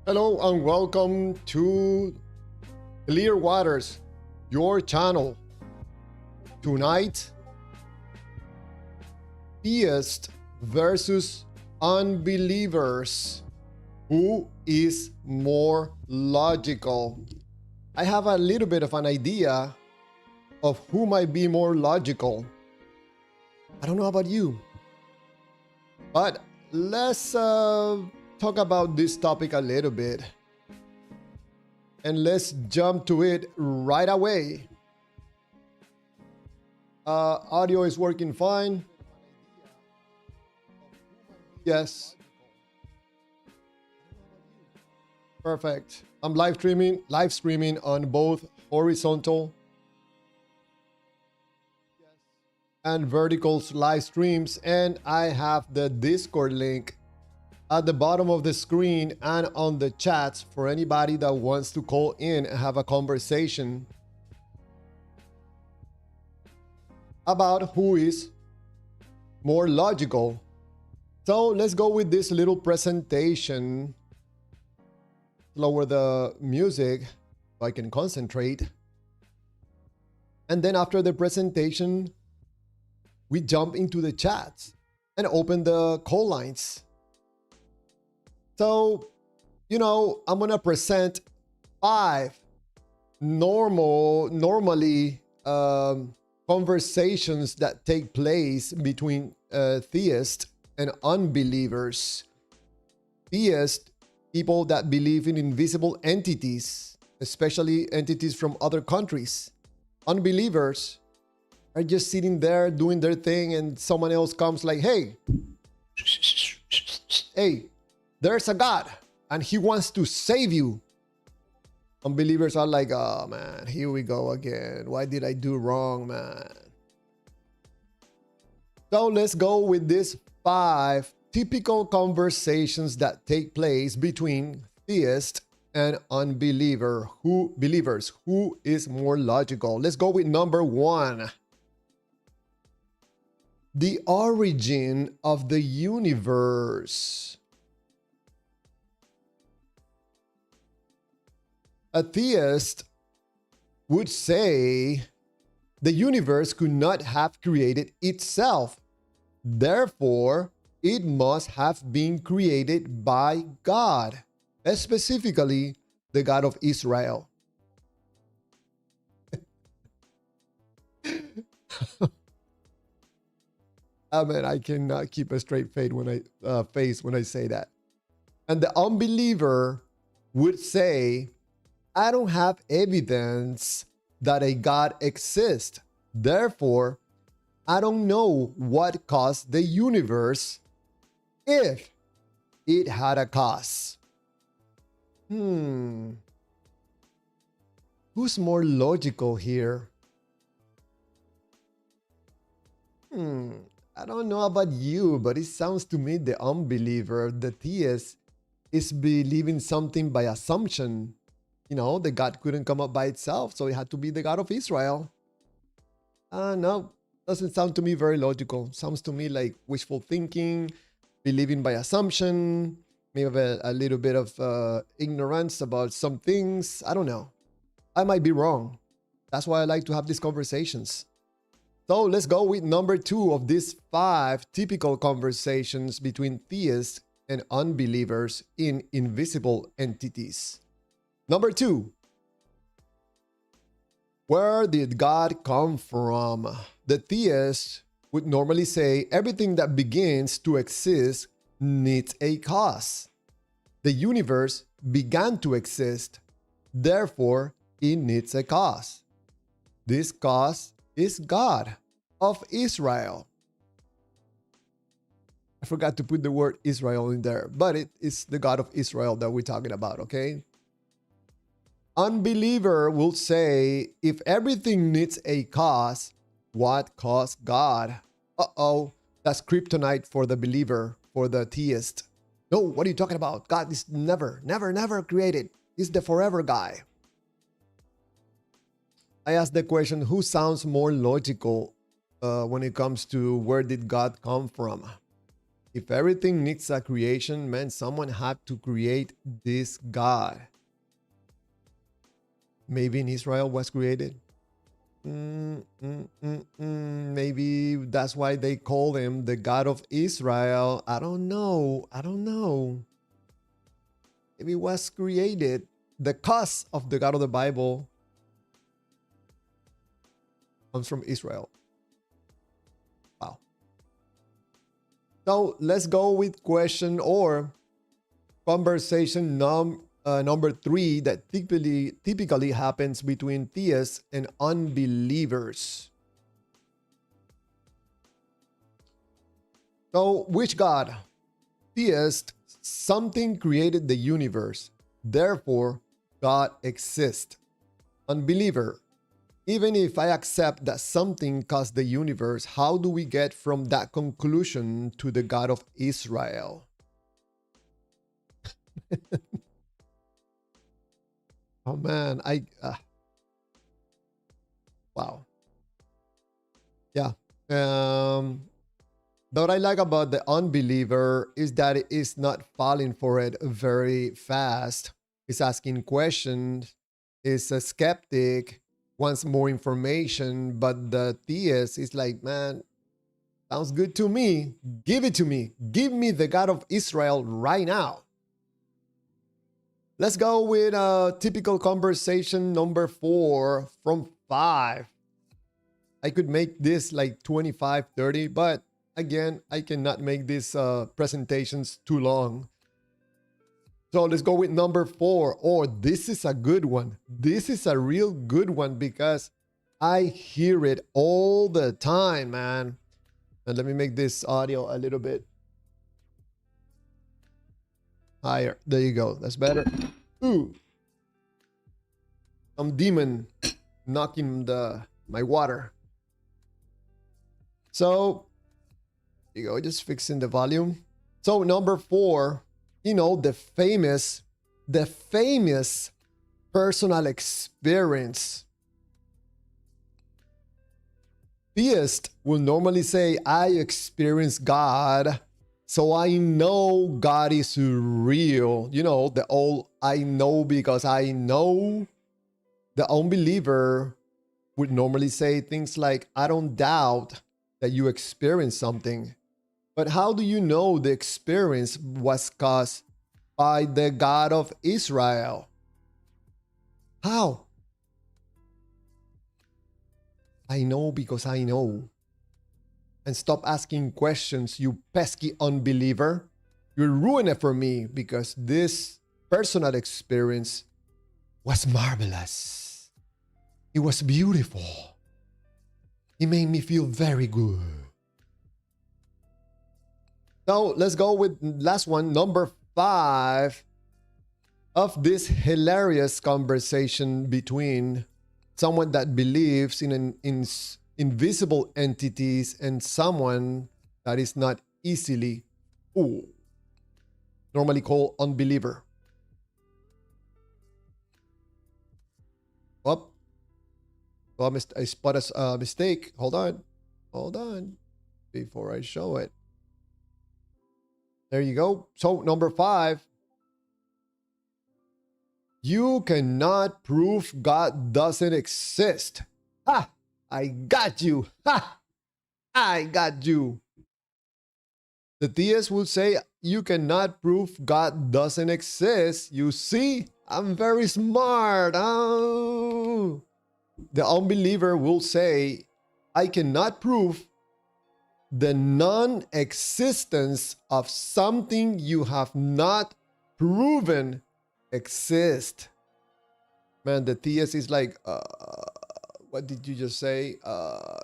Hello and welcome to Clear Waters, your channel. Tonight, Theists versus Unbelievers. Who is more logical? I have a little bit of an idea of who might be more logical. I don't know about you, but let's talk about this topic a little bit, and let's jump to it right away. Audio is working fine. Yes. Perfect. I'm live streaming on both horizontal and vertical live streams, and I have the Discord link at the bottom of the screen and on the chats for anybody that wants to call in and have a conversation about who is more logical. So let's go with this little presentation. Lower the music so I can concentrate. And then after the presentation, we jump into the chats and open the call lines. So, I'm going to present 5 normally conversations that take place between theists and unbelievers. Theists, people that believe in invisible entities, especially entities from other countries. Unbelievers are just sitting there doing their thing, and someone else comes like, hey, there's a God and he wants to save you. Unbelievers are like, oh man, here we go again. Why did I do wrong, man? So let's go with these 5 typical conversations that take place between theists and unbelievers. Who is more logical? Let's go with number 1. The origin of the universe. A theist would say the universe could not have created itself. Therefore, it must have been created by God, specifically the God of Israel. I mean, I cannot keep a straight face when I say that. And the unbeliever would say, I don't have evidence that a God exists. Therefore, I don't know what caused the universe if it had a cause. Who's more logical here? I don't know about you, but it sounds to me the unbeliever, the theist, is believing something by assumption. The God couldn't come up by itself, so it had to be the God of Israel. No, doesn't sound to me very logical. Sounds to me like wishful thinking, believing by assumption, maybe a little bit of ignorance about some things. I don't know. I might be wrong. That's why I like to have these conversations. So let's go with number 2 of these 5 typical conversations between theists and unbelievers in invisible entities. Number 2, where did God come from? The theist would normally say everything that begins to exist needs a cause. The universe began to exist, therefore it needs a cause. This cause is God of Israel. I forgot to put the word Israel in there, but it is the God of Israel that we're talking about, okay? Unbeliever will say, if everything needs a cause, what caused God? Uh-oh, that's kryptonite for the believer, for the theist. No, what are you talking about? God is never created. He's the forever guy. I asked the question, who sounds more logical when it comes to where did God come from? If everything needs a creation, man, someone had to create this God. Maybe in Israel was created. Maybe that's why they call him the God of Israel. I don't know. Maybe it was created. The cause of the God of the Bible comes from Israel. Wow. So let's go with question or conversation number 3 that typically happens between theists and unbelievers. So, which God? Theist, something created the universe, therefore God exists. Unbeliever, even if I accept that something caused the universe, how do we get from that conclusion to the God of Israel? Oh man, wow. Yeah. What I like about the unbeliever is that it is not falling for it very fast. It's asking questions. It's a skeptic, wants more information, but the theist is like, man, sounds good to me. Give it to me. Give me the God of Israel right now. Let's go with typical conversation number 4 from 5. I could make this like 25, 30, but again, I cannot make these presentations too long. So let's go with number 4. Oh, this is a good one. This is a real good one because I hear it all the time, man. And let me make this audio a little bit higher. There you go. That's better. Ooh. Some demon knocking my water. So, there you go. Just fixing the volume. So, number 4, you know, the famous personal experience. Theist will normally say, I experience God, so I know God is real. You know, the old I know because I know. The unbeliever would normally say things like, I don't doubt that you experience something. But how do you know the experience was caused by the God of Israel? How? I know because I know. And stop asking questions, you pesky unbeliever. You'll ruin it for me because this personal experience was marvelous. It was beautiful. It made me feel very good. So let's go with last one, number 5 of this hilarious conversation between someone that believes in invisible entities and someone that is not easily fooled, normally called unbeliever. Oh, I spotted a mistake. Hold on, before I show it. There you go. So number 5, you cannot prove God doesn't exist. Ha! I got you. Ha! I got you. The theist will say, you cannot prove God doesn't exist. You see, I'm very smart. Oh. The unbeliever will say, I cannot prove the non-existence of something you have not proven exist. Man, the theist is like, what did you just say?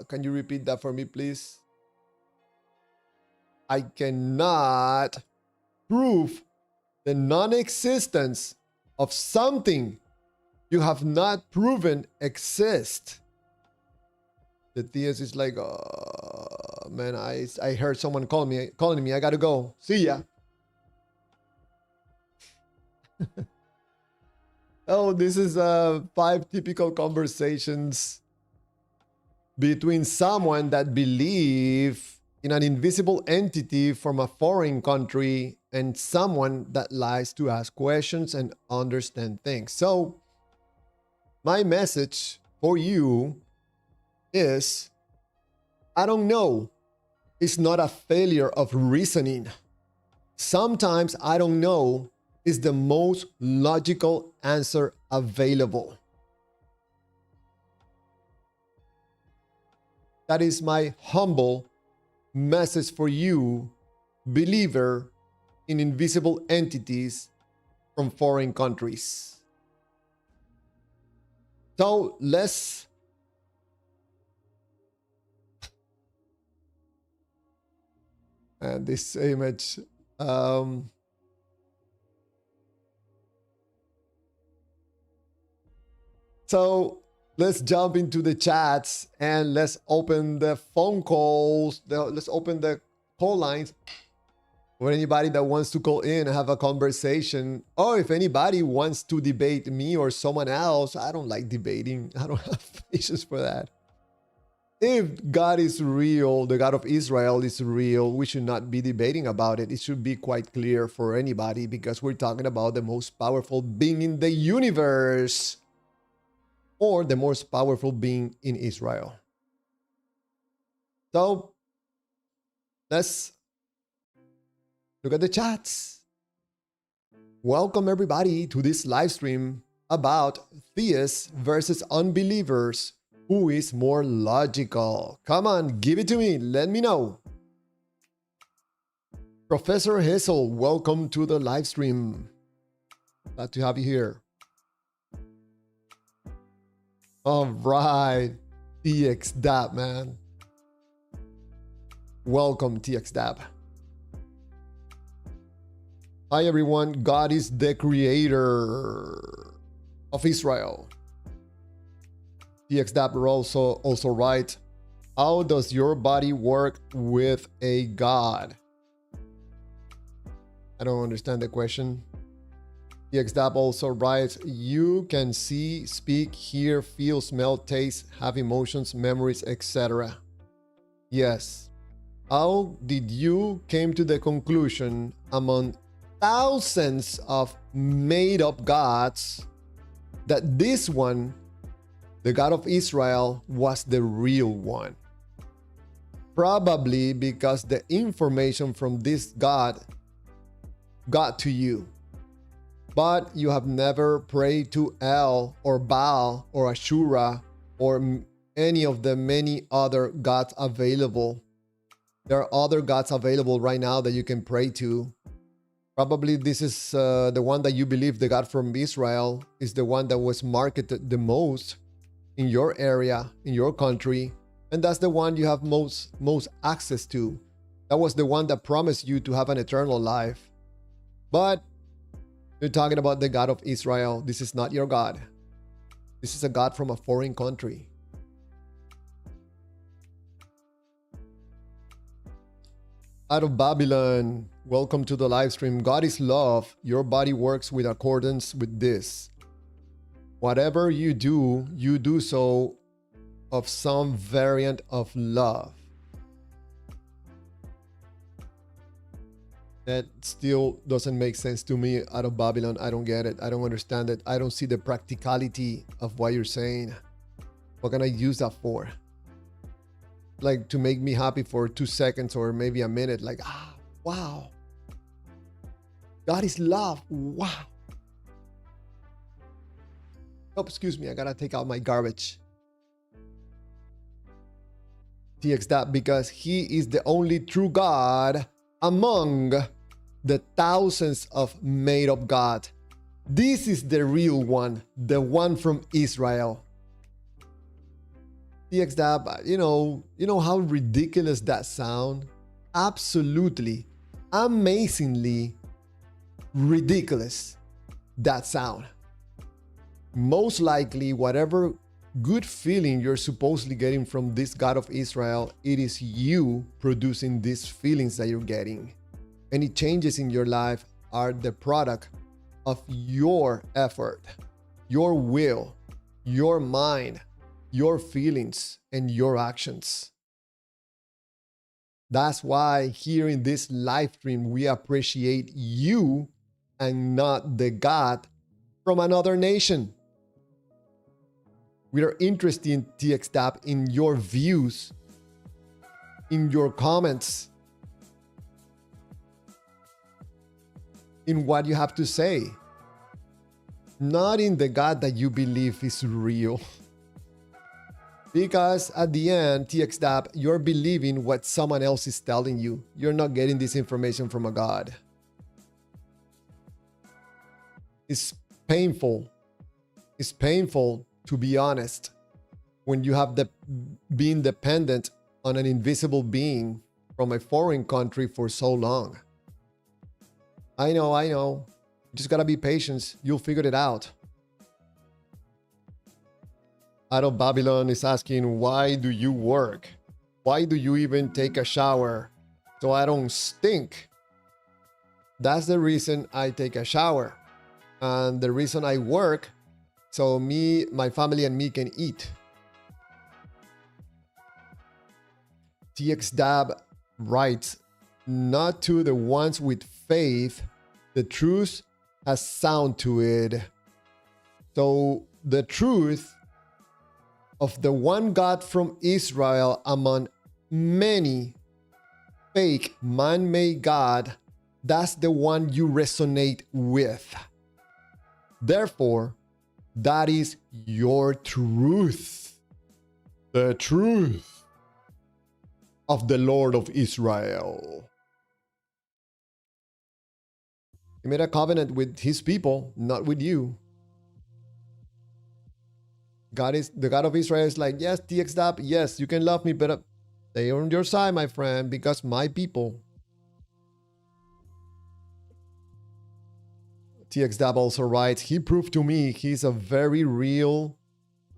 Can you repeat that for me, please? I cannot prove the non-existence of something you have not proven exist. The theist is like, man, I heard someone calling me. I gotta go. See ya. Oh, this is 5 typical conversations between someone that believe in an invisible entity from a foreign country and someone that likes to ask questions and understand things. So, my message for you is, I don't know. It's not a failure of reasoning. Sometimes I don't know is the most logical answer available. That is my humble message for you, believer in invisible entities from foreign countries. So let's and this image so let's jump into the chats and let's open the phone calls. Let's open the call lines for anybody that wants to call in and have a conversation. Or if anybody wants to debate me or someone else, I don't like debating. I don't have patience for that. If God is real, the God of Israel is real, we should not be debating about it. It should be quite clear for anybody because we're talking about the most powerful being in the universe, or the most powerful being in Israel. So let's look at the chats. Welcome everybody to this live stream about theists versus unbelievers. Who is more logical? Come on, give it to me. Let me know. Professor Hessel, welcome to the live stream. Glad to have you here. All right, TXDAP, man. Welcome, TXDAP. Hi, everyone. God is the creator of Israel. TXDAP also right. How does your body work with a God? I don't understand the question. TXDAP also writes, you can see, speak, hear, feel, smell, taste, have emotions, memories, etc. Yes. How did you came to the conclusion among thousands of made-up gods that this one, the God of Israel, was the real one? Probably because the information from this God got to you. But you have never prayed to El or Baal or Ashura or any of the many other gods available. There are other gods available right now that you can pray to. Probably this is the one that you believe, the God from Israel, is the one that was marketed the most in your area, in your country. And that's the one you have most access to. That was the one that promised you to have an eternal life. But you're talking about the God of Israel. This is not your God. This is a God from a foreign country. Out of Babylon, welcome to the live stream. God is love. Your body works with accordance with this. Whatever you do so of some variant of love. That still doesn't make sense to me. Out of Babylon, I don't get it. I don't understand it. I don't see the practicality of what you're saying. What can I use that for? Like to make me happy for 2 seconds or maybe a minute. Like, wow. God is love. Wow. Oh, excuse me. I gotta take out my garbage. TX because he is the only true God among the thousands of made-up gods. This is the real one, the one from Israel. TX, you know how ridiculous that sound? Absolutely, amazingly ridiculous that sound. Most likely, whatever good feeling you're supposedly getting from this God of Israel, it is you producing these feelings that you're getting. Any changes in your life are the product of your effort, your will, your mind, your feelings, and your actions. That's why here in this live stream, we appreciate you and not the God from another nation. We are interested in TXTAP in your views, in your comments, in what you have to say, not in the God that you believe is real. Because at the end, TXTAP, you're believing what someone else is telling you. You're not getting this information from a God. It's painful. It's painful, to be honest, when you have been dependent on an invisible being from a foreign country for so long. I know. You just gotta be patient. You'll figure it out. Out of Babylon is asking, why do you work? Why do you even take a shower? So I don't stink. That's the reason I take a shower. And the reason I work, so me, my family, and me can eat. TXDAB writes, not to the ones with faith, the truth has sound to it. So the truth of the one God from Israel among many fake man-made God, that's the one you resonate with. Therefore, that is your truth. The truth of the Lord of Israel. He made a covenant with his people, not with you. The God of Israel is like, yes, TXDAP, yes, you can love me, but they are on your side, my friend, because my people. TXDAP also writes, he proved to me he's a very real.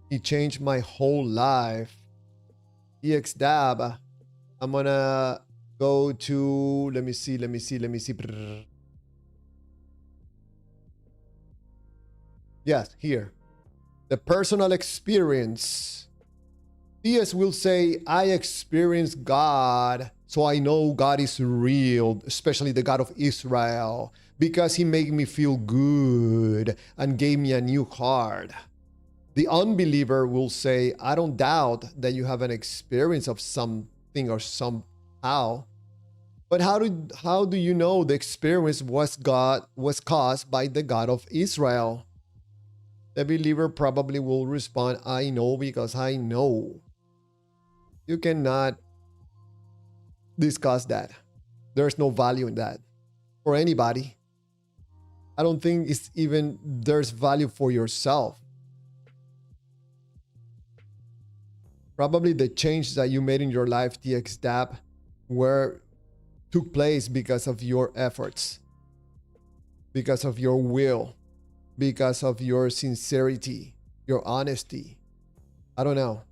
He changed my whole life. TXDAP, I'm gonna go to, let me see. Yes, here. The personal experience. Theists will say, I experienced God, so I know God is real, especially the God of Israel, because he made me feel good and gave me a new heart. The unbeliever will say, I don't doubt that you have an experience of something or somehow, but how do you know the experience was caused by the God of Israel? The believer probably will respond, I know because I know. You cannot discuss that. There's no value in that for anybody. I don't think it's even there's value for yourself. Probably the change that you made in your life, TXDAP, took place because of your efforts, because of your will, because of your sincerity, your honesty. I don't know.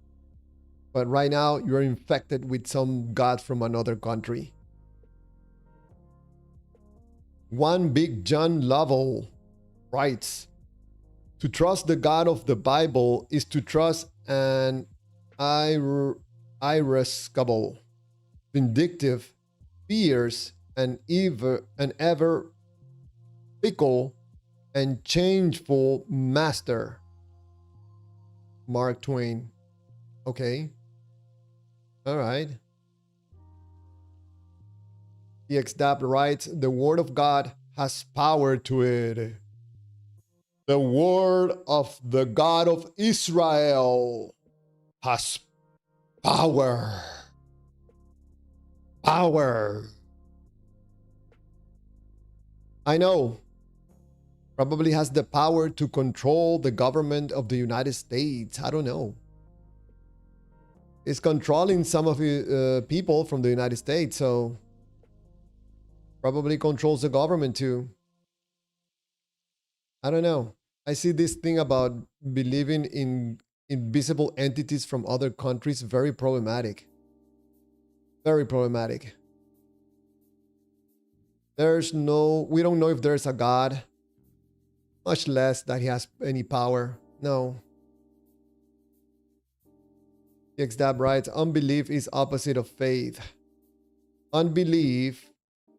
But right now, you're infected with some God from another country. One Big John Lovell writes, to trust the God of the Bible is to trust an irascible, vindictive, fierce, and ever fickle and changeful master. Mark Twain. Okay. All right. TXDAP writes, the word of God has power to it. The word of the God of Israel has power. Power. I know. Probably has the power to control the government of the United States. I don't know. It's controlling some of the people from the United States, so probably controls the government too. I don't know. I see this thing about believing in invisible entities from other countries very problematic. Very problematic. We don't know if there's a God, much less that he has any power. No. Xdab writes, unbelief is opposite of faith. Unbelief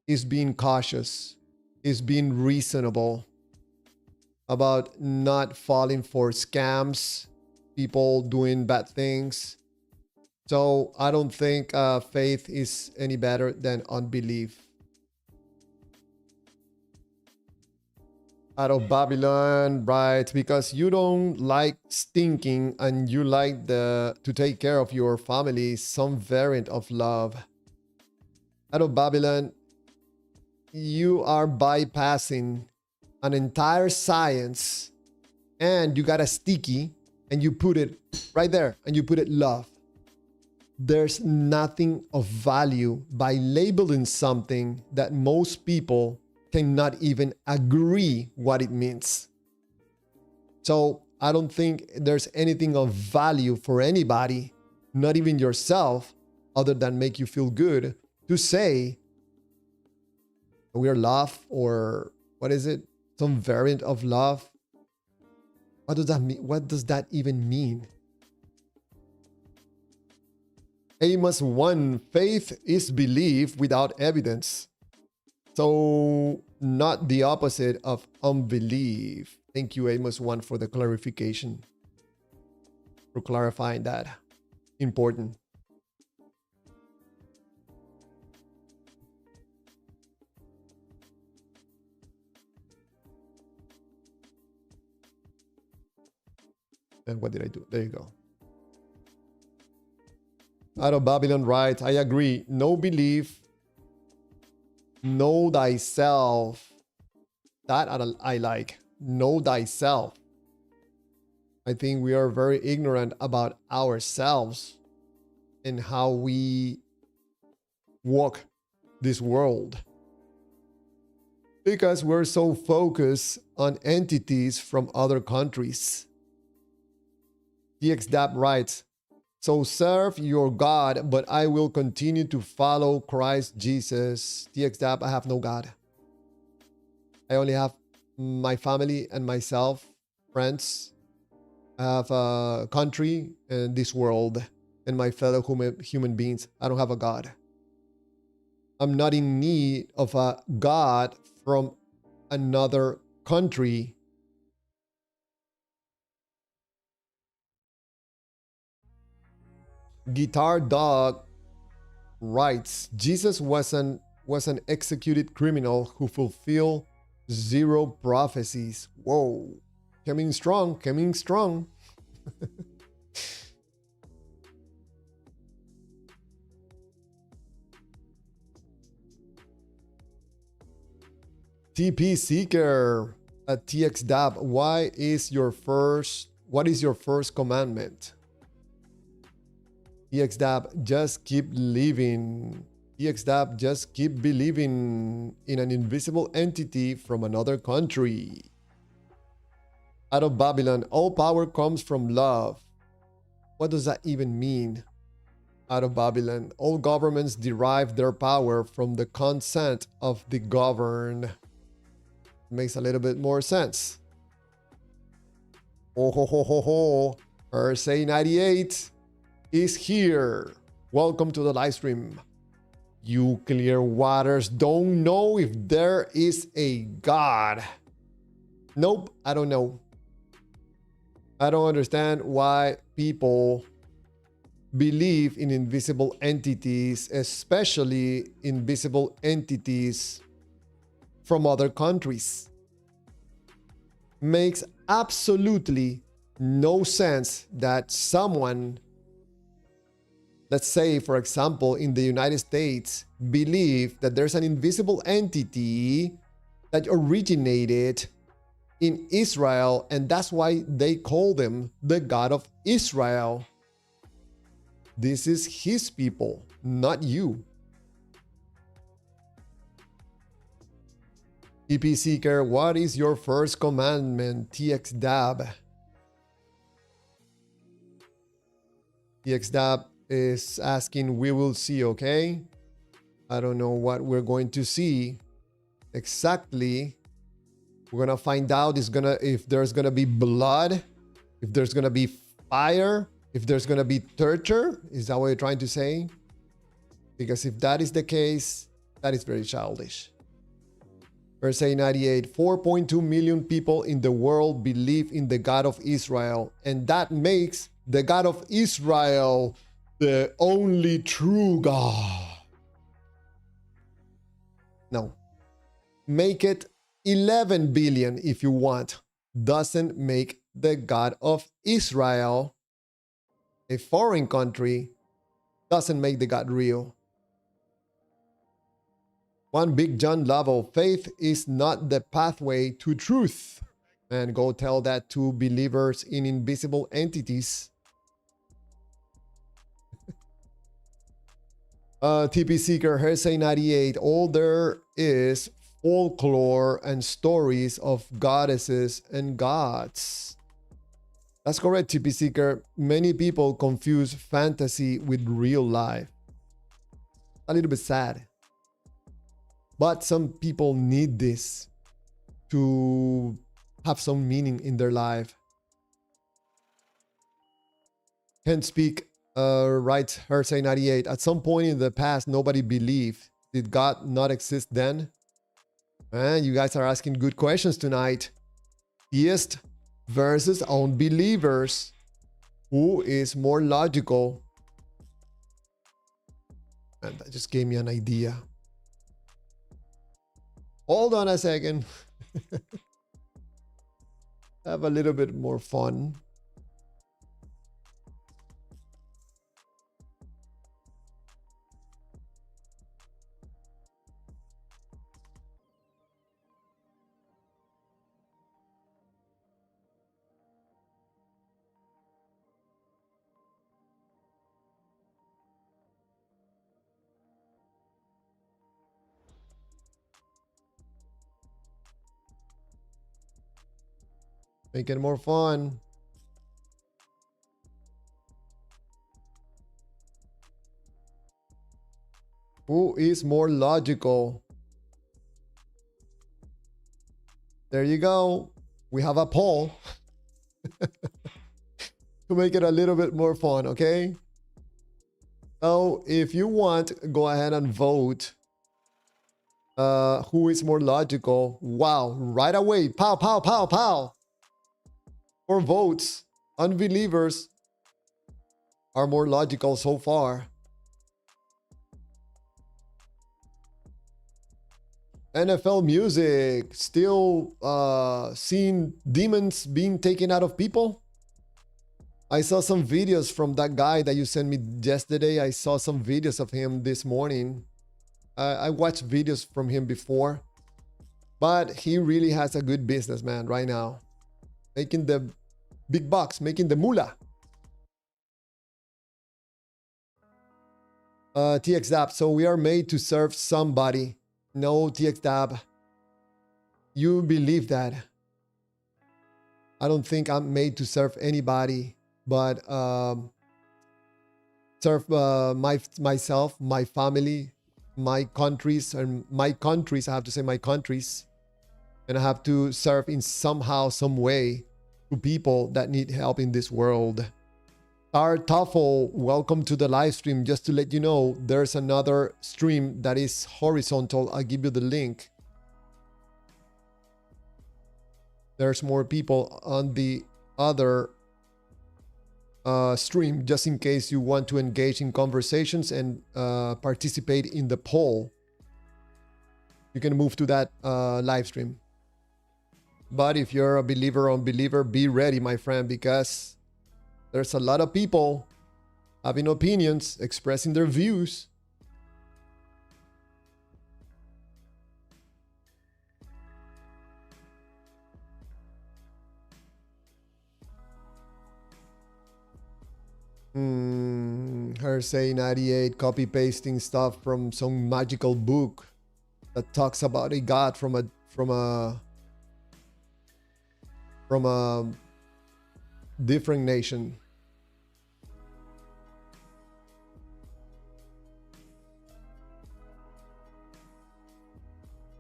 is being cautious, is being reasonable about not falling for scams, people doing bad things. So I don't think faith is any better than unbelief. Out of Babylon, right? Because you don't like stinking and you like to take care of your family, some variant of love. Out of Babylon, you are bypassing an entire science and you got a sticky and you put it right there and you put it love. There's nothing of value by labeling something that most people cannot even agree what it means. So I don't think there's anything of value for anybody, not even yourself, other than make you feel good, to say we're love, or what is it? Some variant of love. What does that mean? What does that even mean? Amos 1, faith is belief without evidence. So not the opposite of unbelief. Thank you, Amos 1, for the clarification. For clarifying that. Important. And what did I do? There you go. Out of Babylon writes, I agree. No belief. Know thyself. That I like. Know thyself. I think we are very ignorant about ourselves and how we walk this world. Because we're so focused on entities from other countries. TXDAP writes, so serve your God, but I will continue to follow Christ Jesus. TXDAP, I have no God. I only have my family and myself, friends. I have a country and this world and my fellow human beings. I don't have a God. I'm not in need of a God from another country. Guitar Dog writes, Jesus was an executed criminal who fulfilled 0 prophecies. Whoa. Coming strong, coming strong. TP Seeker at TXDAB, what is your first commandment? TXDAB, just keep living. TXDAB, just keep believing in an invisible entity from another country. Out of Babylon, all power comes from love. What does that even mean? Out of Babylon, all governments derive their power from the consent of the governed. Makes a little bit more sense. Oh ho ho ho ho. RSA 98 is here. Welcome to the live stream. You clear waters don't know if there is a God. Nope, I don't know. I don't understand why people believe in invisible entities, especially invisible entities from other countries. Makes absolutely no sense that someone, let's say, for example, in the United States, believe that there's an invisible entity that originated in Israel, and that's why they call them the God of Israel. This is his people, not you. TP Seeker, what is your first commandment? TXDAB. TXDAB is asking, we will see, okay? I don't know what we're going to see exactly. We're gonna find out if there's gonna be blood, if there's gonna be fire, if there's gonna be torture. Is that what you're trying to say? Because if that is the case, that is very childish. Verse 98, 4.2 million people in the world believe in the God of Israel, and that makes the God of Israel the only true God. No. Make it 11 billion if you want. Doesn't make the God of Israel, a foreign country, doesn't make the God real. One Big John Lavo, faith is not the pathway to truth. And go tell that to believers in invisible entities. TP Seeker, Hersey 98, all there is folklore and stories of goddesses and gods. That's correct, TP Seeker. Many people confuse fantasy with real life. A little bit sad. But some people need this to have some meaning in their life. Can't speak, writes Hersey 98. At some point in the past, nobody believed. Did God not exist then? You guys are asking good questions tonight. Theists versus unbelievers. Who is more logical? And that just gave me an idea. Hold on a second. Have a little bit more fun. Make it more fun. Who is more logical? There you go. We have a poll to make it a little bit more fun, okay? So if you want, go ahead and vote. Who is more logical? Wow, right away. Pow, pow, pow, pow. 4 votes. Unbelievers are more logical so far. NFL music. Still seeing demons being taken out of people. I saw some videos from that guy that you sent me yesterday. I saw some videos of him this morning. I watched videos from him before. But he really has a good business, man, right now. Making the big bucks, making the moolah. TXDAB, so we are made to serve somebody. No, TXDAB. You believe that. I don't think I'm made to serve anybody, but serve myself, my family, my countries, and my countries. I have to say my countries. And I have to serve in somehow, some way to people that need help in this world. Our TOEFL, welcome to the live stream. Just to let you know, there's another stream that is horizontal. I'll give you the link. There's more people on the other stream, just in case you want to engage in conversations and participate in the poll. You can move to that live stream. But if you're a believer or unbeliever, be ready, my friend, because there's a lot of people having opinions, expressing their views. Her say 98 copy pasting stuff from some magical book that talks about a god from a different nation.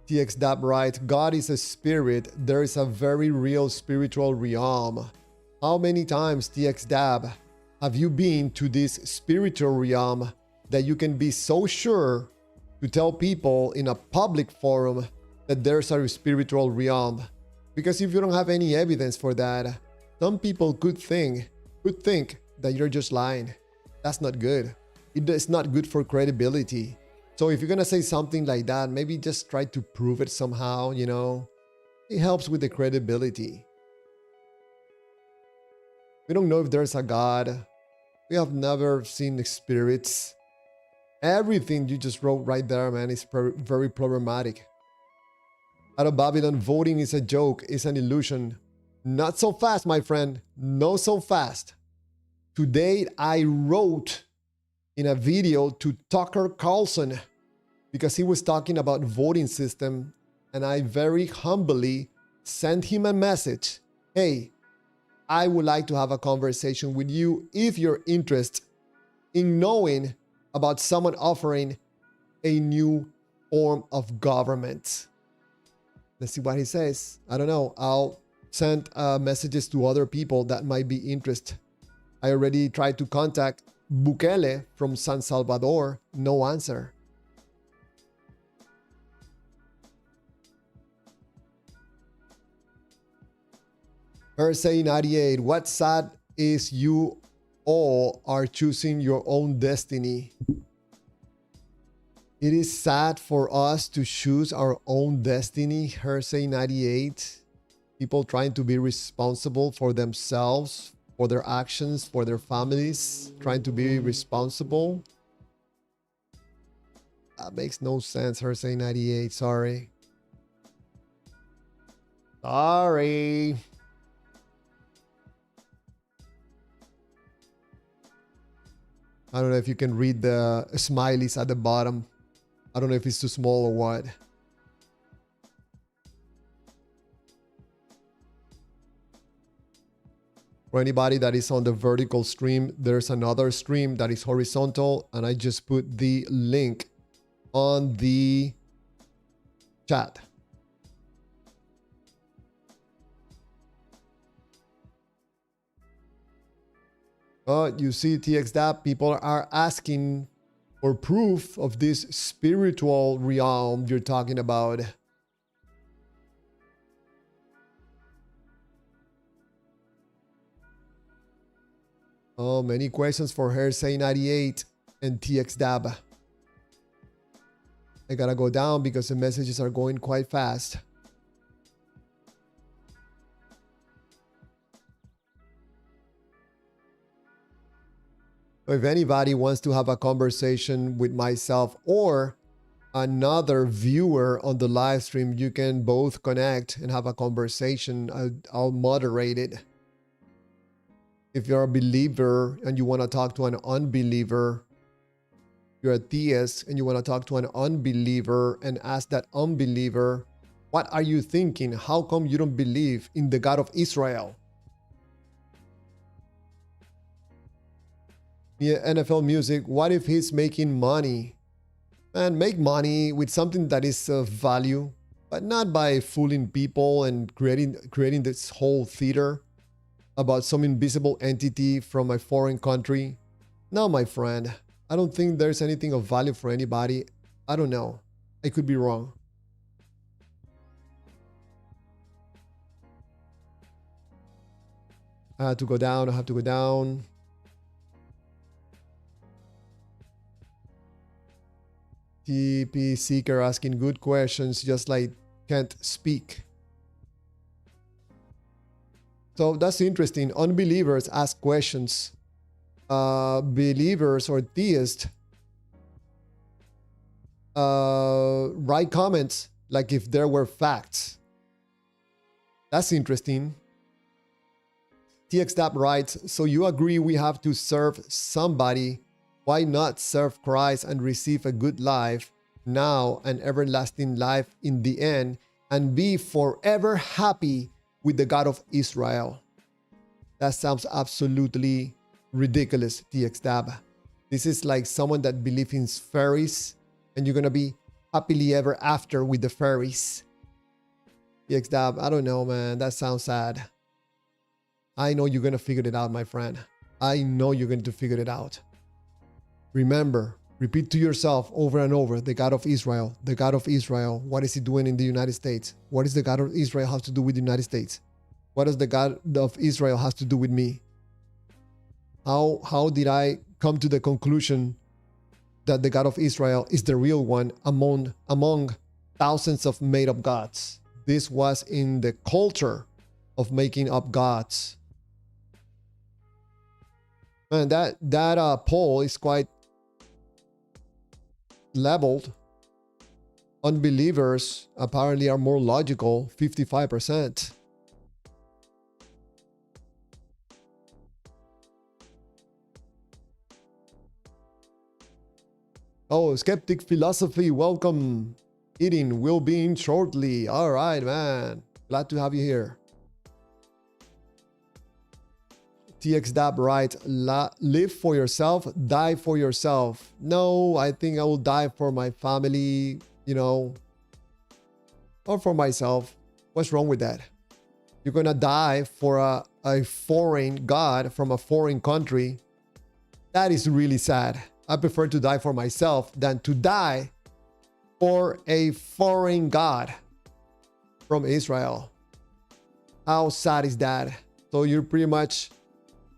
TXDAB writes, God is a spirit. There is a very real spiritual realm. How many times, TXDAB, have you been to this spiritual realm that you can be so sure to tell people in a public forum that there's a spiritual realm? Because if you don't have any evidence for that, some people could think that you're just lying. That's not good. It's not good for credibility. So if you're gonna say something like that, maybe just try to prove it somehow, you know? It helps with the credibility. We don't know if there's a God. We have never seen the spirits. Everything you just wrote right there, man, is very problematic. Out of Babylon, voting is a joke, is an illusion. Not so fast, my friend. No so fast. Today, I wrote in a video to Tucker Carlson because he was talking about voting system, and I very humbly sent him a message. Hey, I would like to have a conversation with you if you're interested in knowing about someone offering a new form of government. Let's see what he says. I don't know. I'll send messages to other people that might be interested. I already tried to contact Bukele from San Salvador. No answer. Hersey 98. What's sad is you all are choosing your own destiny. It is sad for us to choose our own destiny. Hersey 98. People trying to be responsible for themselves, for their actions, for their families, trying to be responsible. That makes no sense, Hersey 98. Sorry. Sorry. I don't know if you can read the smileys at the bottom. I don't know if it's too small or what. For anybody that is on the vertical stream, there's another stream that is horizontal, and I just put the link on the chat. You see, TXDAP, people are asking for proof of this spiritual realm you're talking about. Oh, many questions for Hersey 98 and TXDAB. I gotta go down because the messages are going quite fast. If anybody wants to have a conversation with myself or another viewer on the live stream, you can both connect and have a conversation. I'll moderate it. If you're a believer and you want to talk to an unbeliever, you're a theist and you want to talk to an unbeliever and ask that unbeliever, what are you thinking? How come you don't believe in the God of Israel? Yeah, NFL music, what if he's making money? Man, make money with something that is of value, but not by fooling people and creating this whole theater about some invisible entity from a foreign country. No, my friend, I don't think there's anything of value for anybody. I don't know. I could be wrong. I have to go down. I have to go down. TP Seeker asking good questions, just like can't speak. So that's interesting. Unbelievers ask questions. believers or theists write comments like if there were facts. That's interesting. TXDAP writes, so you agree we have to serve somebody. Why not serve Christ and receive a good life now and everlasting life in the end and be forever happy with the God of Israel? That sounds absolutely ridiculous, TXDAB. This is like someone that believes in fairies and you're going to be happily ever after with the fairies. TXDAB, I don't know, man. That sounds sad. I know you're going to figure it out, my friend. I know you're going to figure it out. Remember, repeat to yourself over and over, the God of Israel, the God of Israel. What is he doing in the United States? What does the God of Israel have to do with the United States? What does the God of Israel has to do with me? How did I come to the conclusion that the God of Israel is the real one among thousands of made-up gods? This was in the culture of making up gods. Man, that poll is quite leveled. Unbelievers apparently are more logical, 55%. Oh, Skeptic Philosophy, welcome. Eating will be in shortly. All right, man. Glad to have you here. TXDAB writes, live for yourself, die for yourself. No, I think I will die for my family, you know, or for myself. What's wrong with that? You're going to die for a foreign god from a foreign country. That is really sad. I prefer to die for myself than to die for a foreign god from Israel. How sad is that? So you're pretty much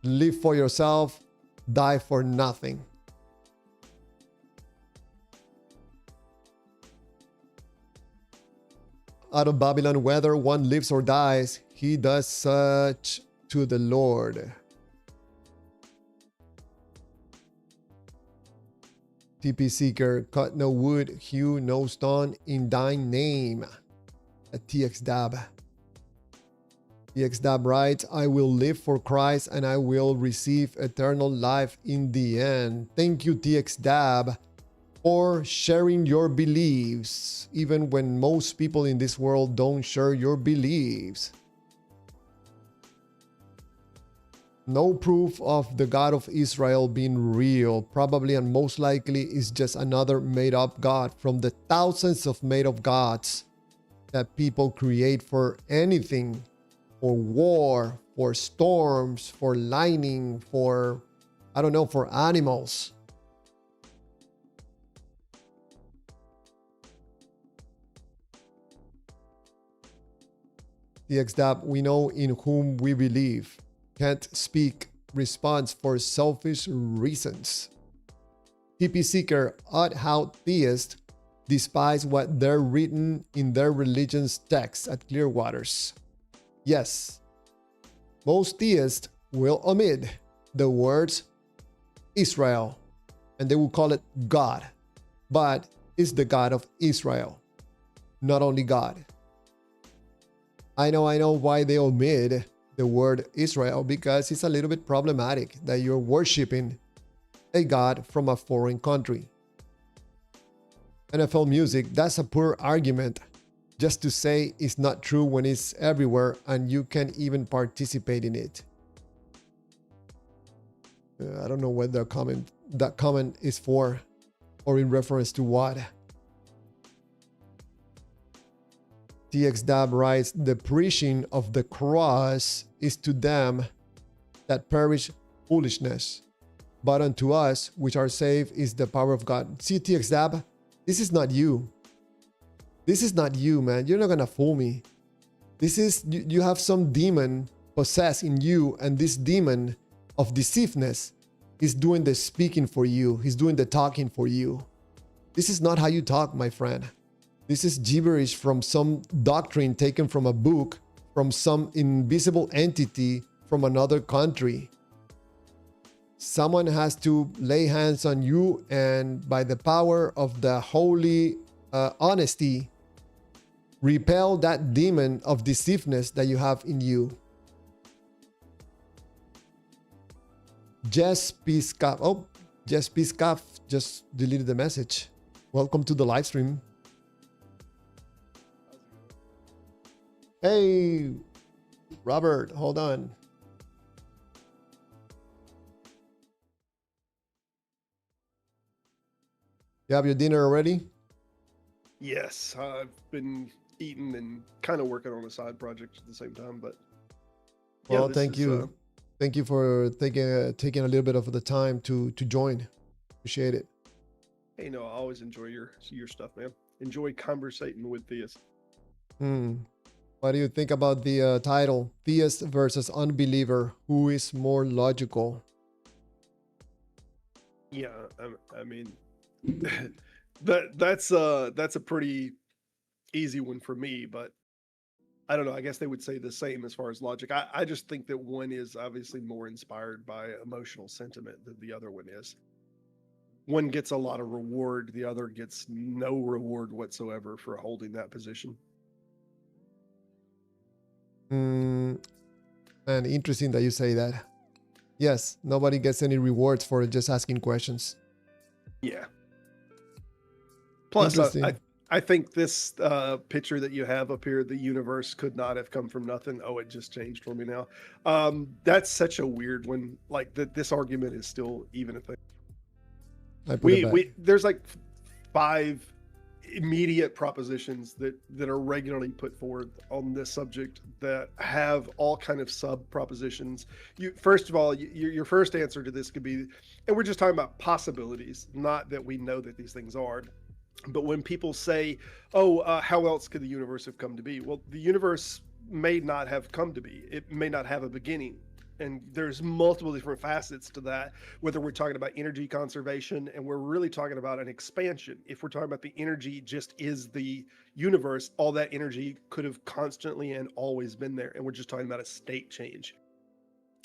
live for yourself, die for nothing. Out of Babylon, whether one lives or dies, he does such to the Lord. TP Seeker, cut no wood, hew no stone in thine name. A TXDAB. TXDAB writes, I will live for Christ and I will receive eternal life in the end. Thank you, TXDAB, for sharing your beliefs, even when most people in this world don't share your beliefs. No proof of the God of Israel being real. Probably and most likely is just another made-up God from the thousands of made-up gods that people create for anything. For war, for storms, for lightning, for, I don't know, for animals. TXDAP, we know in whom we believe. Can't speak response for selfish reasons. TP Seeker, odd how theists despise what they're written in their religion's text at Clearwaters. Yes, most theists will omit the words Israel and they will call it God, but it's the God of Israel, not only God. I know why they omit the word Israel, because it's a little bit problematic that you're worshiping a God from a foreign country. NFL Music, that's a poor argument. Just to say it's not true when it's everywhere and you can't even participate in it. I don't know what that comment is for or in reference to what. TXDAB writes, the preaching of the cross is to them that perish foolishness, but unto us which are saved is the power of God. See, TXDAB, this is not you. This is not you, man. You're not gonna fool me. This is, you have some demon possessed in you, and this demon of deceiveness is doing the speaking for you. He's doing the talking for you. This is not how you talk, my friend. This is gibberish from some doctrine taken from a book, from some invisible entity from another country. someone has to lay hands on you, and by the power of the holy honesty, repel that demon of deceiveness that you have in you. Jess Piscaf. Oh, Jess Piscaf just deleted the message. Welcome to the live stream. Hey, Robert, hold on. You have your dinner already? Yes, I've been eating and kind of working on a side project at the same time, but yeah, well, thank you. Thank you for taking a little bit of the time to join. Appreciate it. Hey, no, I always enjoy your stuff, man. Enjoy conversating with theists. What do you think about the title, Theist versus Unbeliever? Who is more logical? Yeah, I mean, that's a pretty easy one for me, but I don't know. I guess they would say the same as far as logic. I just think that one is obviously more inspired by emotional sentiment than the other one is. One gets a lot of reward, the other gets no reward whatsoever for holding that position. And interesting that you say that. Yes, nobody gets any rewards for just asking questions. Yeah. Plus, I think this picture that you have up here, the universe could not have come from nothing. Oh, it just changed for me now. That's such a weird one. Like this argument is still even a thing. There's like 5 immediate propositions that are regularly put forward on this subject that have all kind of sub propositions. First of all, your first answer to this could be, and we're just talking about possibilities, not that we know that these things are. But when people say, oh, how else could the universe have come to be? Well, the universe may not have come to be. It may not have a beginning. And there's multiple different facets to that, whether we're talking about energy conservation and we're really talking about an expansion. If we're talking about the energy just is the universe, all that energy could have constantly and always been there. And we're just talking about a state change.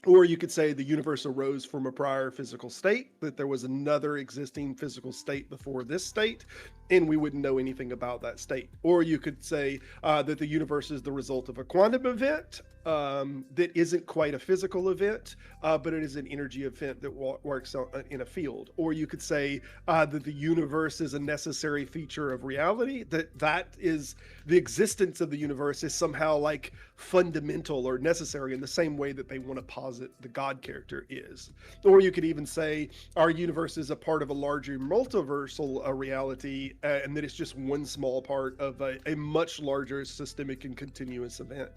Or you could say the universe arose from a prior physical state, that there was another existing physical state before this state, and we wouldn't know anything about that state. Or you could say that the universe is the result of a quantum event that isn't quite a physical event, but it is an energy event that works in a field. Or you could say that the universe is a necessary feature of reality, that is the existence of the universe is somehow like fundamental or necessary in the same way that they want to posit the God character is. Or you could even say our universe is a part of a larger multiversal reality, and that it's just one small part of a much larger systemic and continuous event.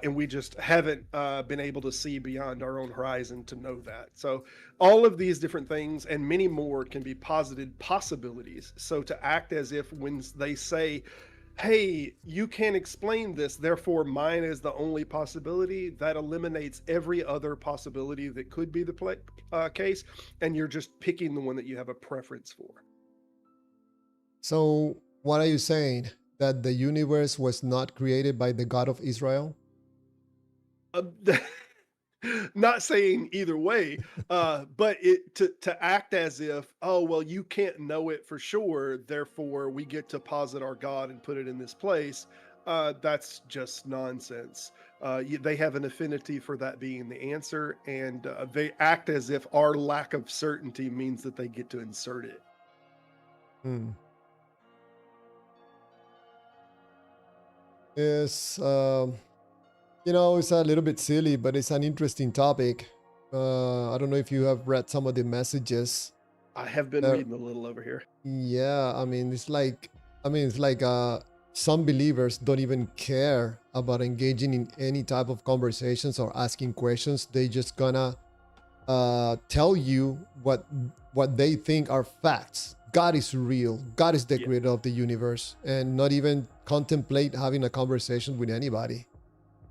And we just haven't been able to see beyond our own horizon to know that. So all of these different things and many more can be posited possibilities. So to act as if when they say, hey, you can't explain this, therefore mine is the only possibility, that eliminates every other possibility that could be the case, and you're just picking the one that you have a preference for. So what are you saying? That the universe was not created by the God of Israel? Not saying either way, but to act as if, oh, well, you can't know it for sure, therefore we get to posit our God and put it in this place, that's just nonsense. They have an affinity for that being the answer, and they act as if our lack of certainty means that they get to insert it. Yes, you know, it's a little bit silly, but it's an interesting topic. I don't know if you have read some of the messages. I have been reading a little over here. Yeah, I mean, it's like some believers don't even care about engaging in any type of conversations or asking questions. They just gonna tell you what they think are facts. God is real. God is the creator of the universe, and not even contemplate having a conversation with anybody.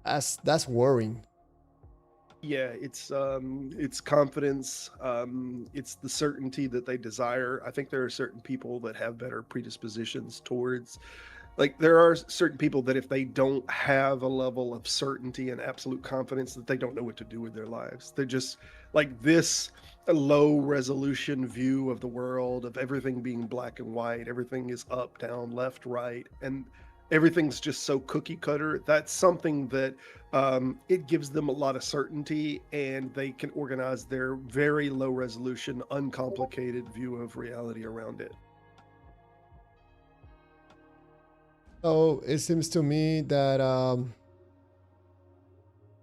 That's worrying. Yeah, it's confidence. It's the certainty that they desire. I think there are certain people that have better predispositions towards, like, there are certain people that if they don't have a level of certainty and absolute confidence, that they don't know what to do with their lives. They're just like, this a low resolution view of the world, of everything being black and white, everything is up, down, left, right, and everything's just so cookie cutter. That's something that it gives them a lot of certainty, and they can organize their very low resolution, uncomplicated view of reality around it. So it seems to me that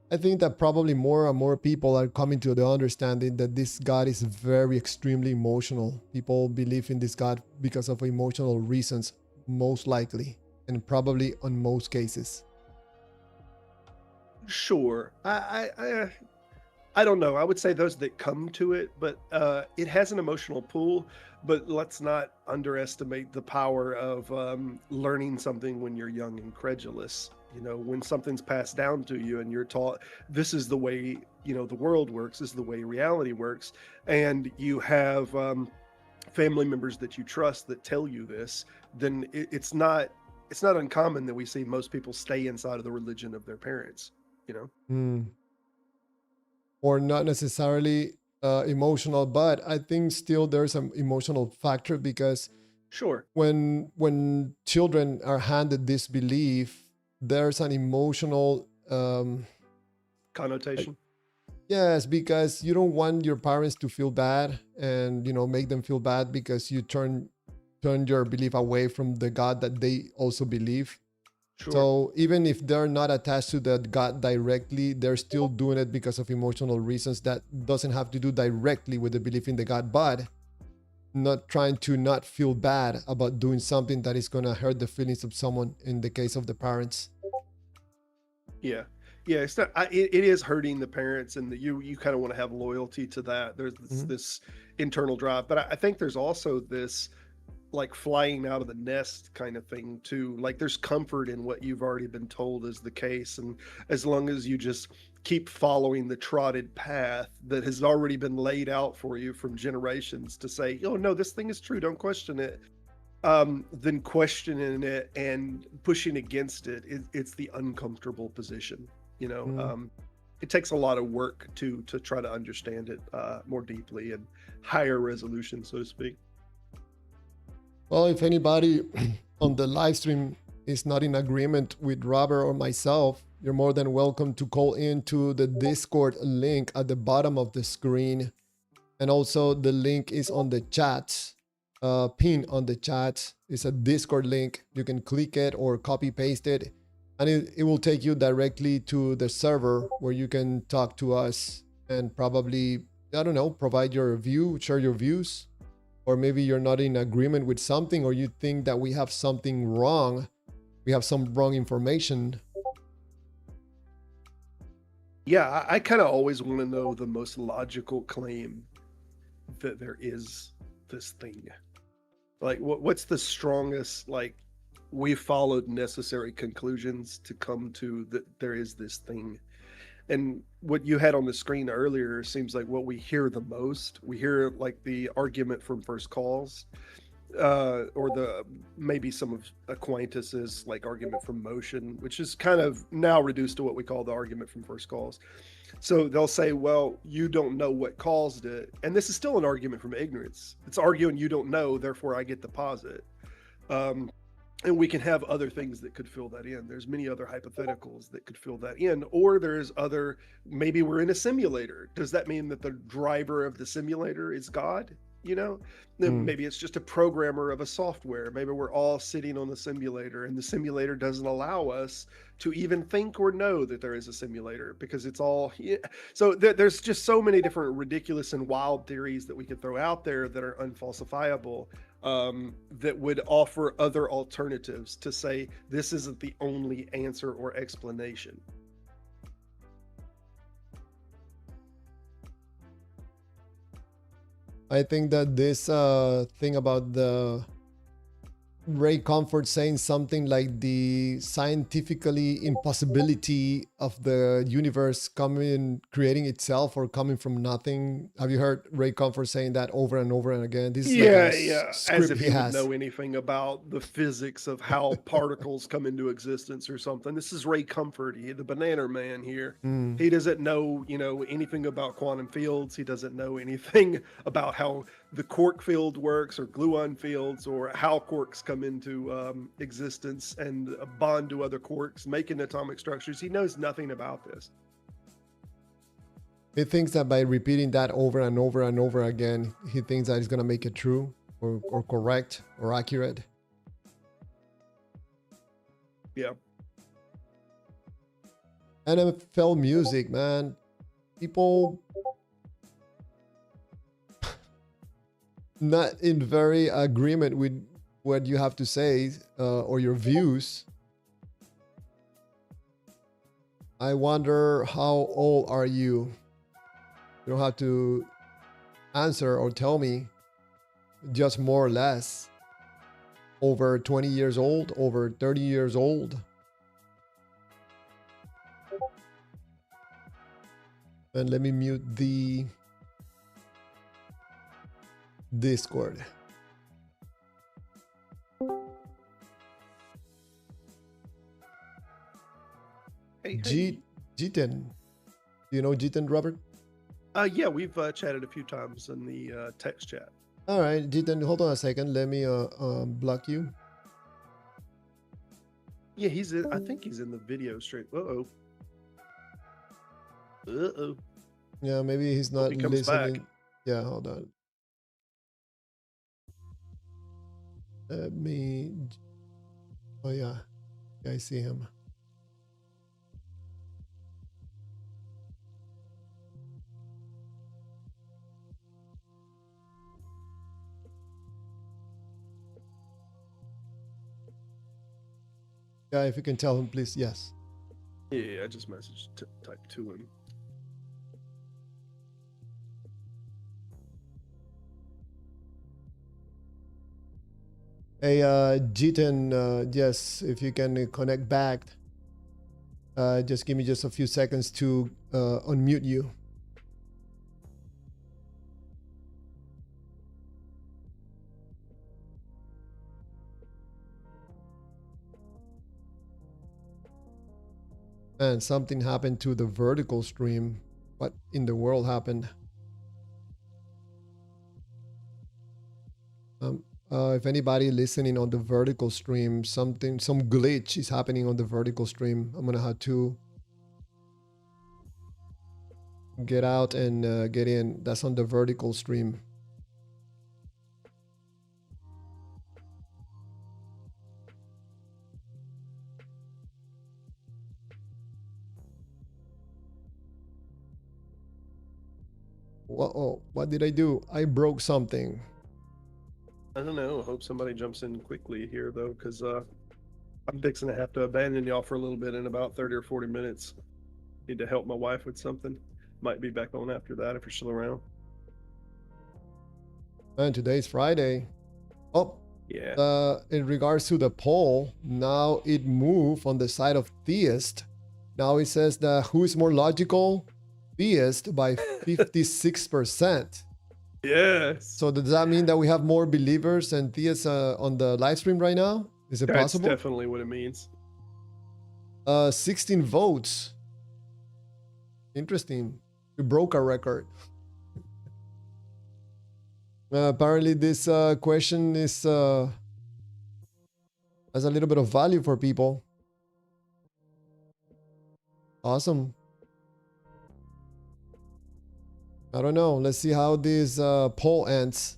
I think that probably more and more people are coming to the understanding that this God is very extremely emotional. People believe in this God because of emotional reasons, most likely, and probably on most cases. Sure, I don't know. I would say those that come to it, but it has an emotional pull. But let's not underestimate the power of learning something when you're young and credulous. You know, when something's passed down to you and you're taught this is the way, you know, the world works, this is the way reality works, and you have family members that you trust that tell you this, then it's not uncommon that we see most people stay inside of the religion of their parents. You know. Hmm. Or not necessarily emotional, but I think still there's an emotional factor because Sure. when children are handed this belief, there's an emotional like, Connotation. yes, because you don't want your parents to feel bad and make them feel bad because you turn your belief away from the God that they also believe. Sure. So even if they're not attached to that God directly, they're still doing it because of emotional reasons that doesn't have to do directly with the belief in the God, but not trying to not feel bad about doing something that is going to hurt the feelings of someone in the case of the parents. Yeah. Yeah, it's not it is hurting the parents, and that you kind of want to have loyalty to that. There's Mhm. this internal drive, but I think there's also this like flying out of the nest kind of thing too. Like there's comfort in what you've already been told is the case, and as long as you just keep following the trotted path that has already been laid out for you from generations to say, "Oh no, this thing is true, don't question it." Then questioning it and pushing against it, it's the uncomfortable position, you know. Mm. It takes a lot of work to try to understand it more deeply and higher resolution, so to speak. Well, if anybody on the live stream is not in agreement with Robert or myself, you're more than welcome to call into the Discord link at the bottom of the screen. And also the link is on the chat, pin on the chat. It's a Discord link. You can click it or copy paste it, and it will take you directly to the server where you can talk to us and probably, I don't know, provide your view, share your views, or maybe you're not in agreement with something, or you think that we have something wrong, we have some wrong information. Yeah, I kind of always want to know the most logical claim that there is this thing. Like, what's the strongest, like, we followed necessary conclusions to come to that there is this thing. And what you had on the screen earlier seems like what we hear the most. We hear like the argument from first calls, or the maybe some of Aquinas' like argument from motion, which is kind of now reduced to what we call the argument from first calls. So they'll say, well, you don't know what caused it. And this is still an argument from ignorance. It's arguing you don't know, therefore I get the posit. Um, and we can have other things that could fill that in. There's many other hypotheticals that could fill that in, or there's other, maybe we're in a simulator. Does that mean that the driver of the simulator is God? You know, then Mm. maybe it's just a programmer of a software. Maybe we're all sitting on the simulator, and the simulator doesn't allow us to even think or know that there is a simulator because it's all, yeah. So there's just so many different ridiculous and wild theories that we could throw out there that are unfalsifiable, that would offer other alternatives to say this isn't the only answer or explanation. I think that this thing about Ray Comfort saying something like the scientifically impossibility of the universe creating itself or coming from nothing. Have you heard Ray Comfort saying that over and over and again? This is like a Yeah, as script if he he would has. know anything about the physics of how particles come into existence or something. This is Ray Comfort, the banana man here. Mm. He doesn't know, anything about quantum fields. He doesn't know anything about how the quark field works or gluon fields or how quarks come into existence and bond to other quarks, making atomic structures. He knows nothing about this. He thinks that by repeating that over and over and over again, he thinks that he's going to make it true or correct or accurate. Yeah. NFL music, man. People not in very agreement with what you have to say or your views. I wonder how old are you? You don't have to answer or tell me, just more or less. Over 20 years old, over 30 years old. And let me mute the Discord. Hey. Jitin. Do you know Jitin, Robert? Yeah, we've chatted a few times in the text chat. All right, Jitin, hold on a second. Let me block you. Yeah, I think he's in the video stream. Uh-oh. Uh-oh. Yeah, maybe he's not he comes listening. back. Yeah, hold on. Let me. Oh, yeah. I see him. Yeah, if you can tell him, please. Yes. Yeah, I just messaged type to him. Hey, Jitin, yes, if you can connect back, just give me just a few seconds to unmute you. And something happened to the vertical stream. What in the world happened? If anybody listening on the vertical stream, some glitch is happening on the vertical stream. I'm gonna have to get out and get in. That's on the vertical stream. Oh, what did I do? I broke something. I don't know. I hope somebody jumps in quickly here, though, because I'm fixing to have to abandon y'all for a little bit in about 30 or 40 minutes. Need to help my wife with something. Might be back on after that if you're still around. And today's Friday. Oh, yeah. In regards to the poll, now it moved on the side of theist. Now it says that who is more logical? Theist by 56%. Yes. So does that mean that we have more believers and theists on the live stream right now? Is it possible? That's definitely what it means. 16 votes. Interesting. We broke our record. Apparently this question is has a little bit of value for people. Awesome. I don't know. Let's see how this poll ends.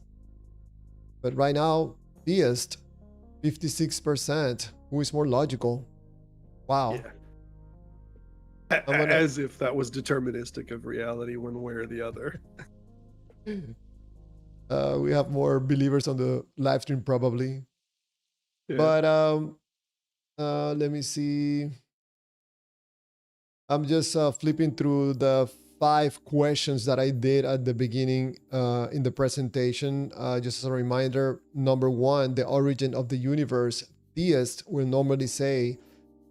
But right now, theist, 56%. Who is more logical? Wow. Yeah. As if that was deterministic of reality one way or the other. We have more believers on the live stream probably. Yeah. But let me see. I'm just flipping through the 5 questions that I did at the beginning in the presentation. Just as a reminder, number 1, the origin of the universe. Theists will normally say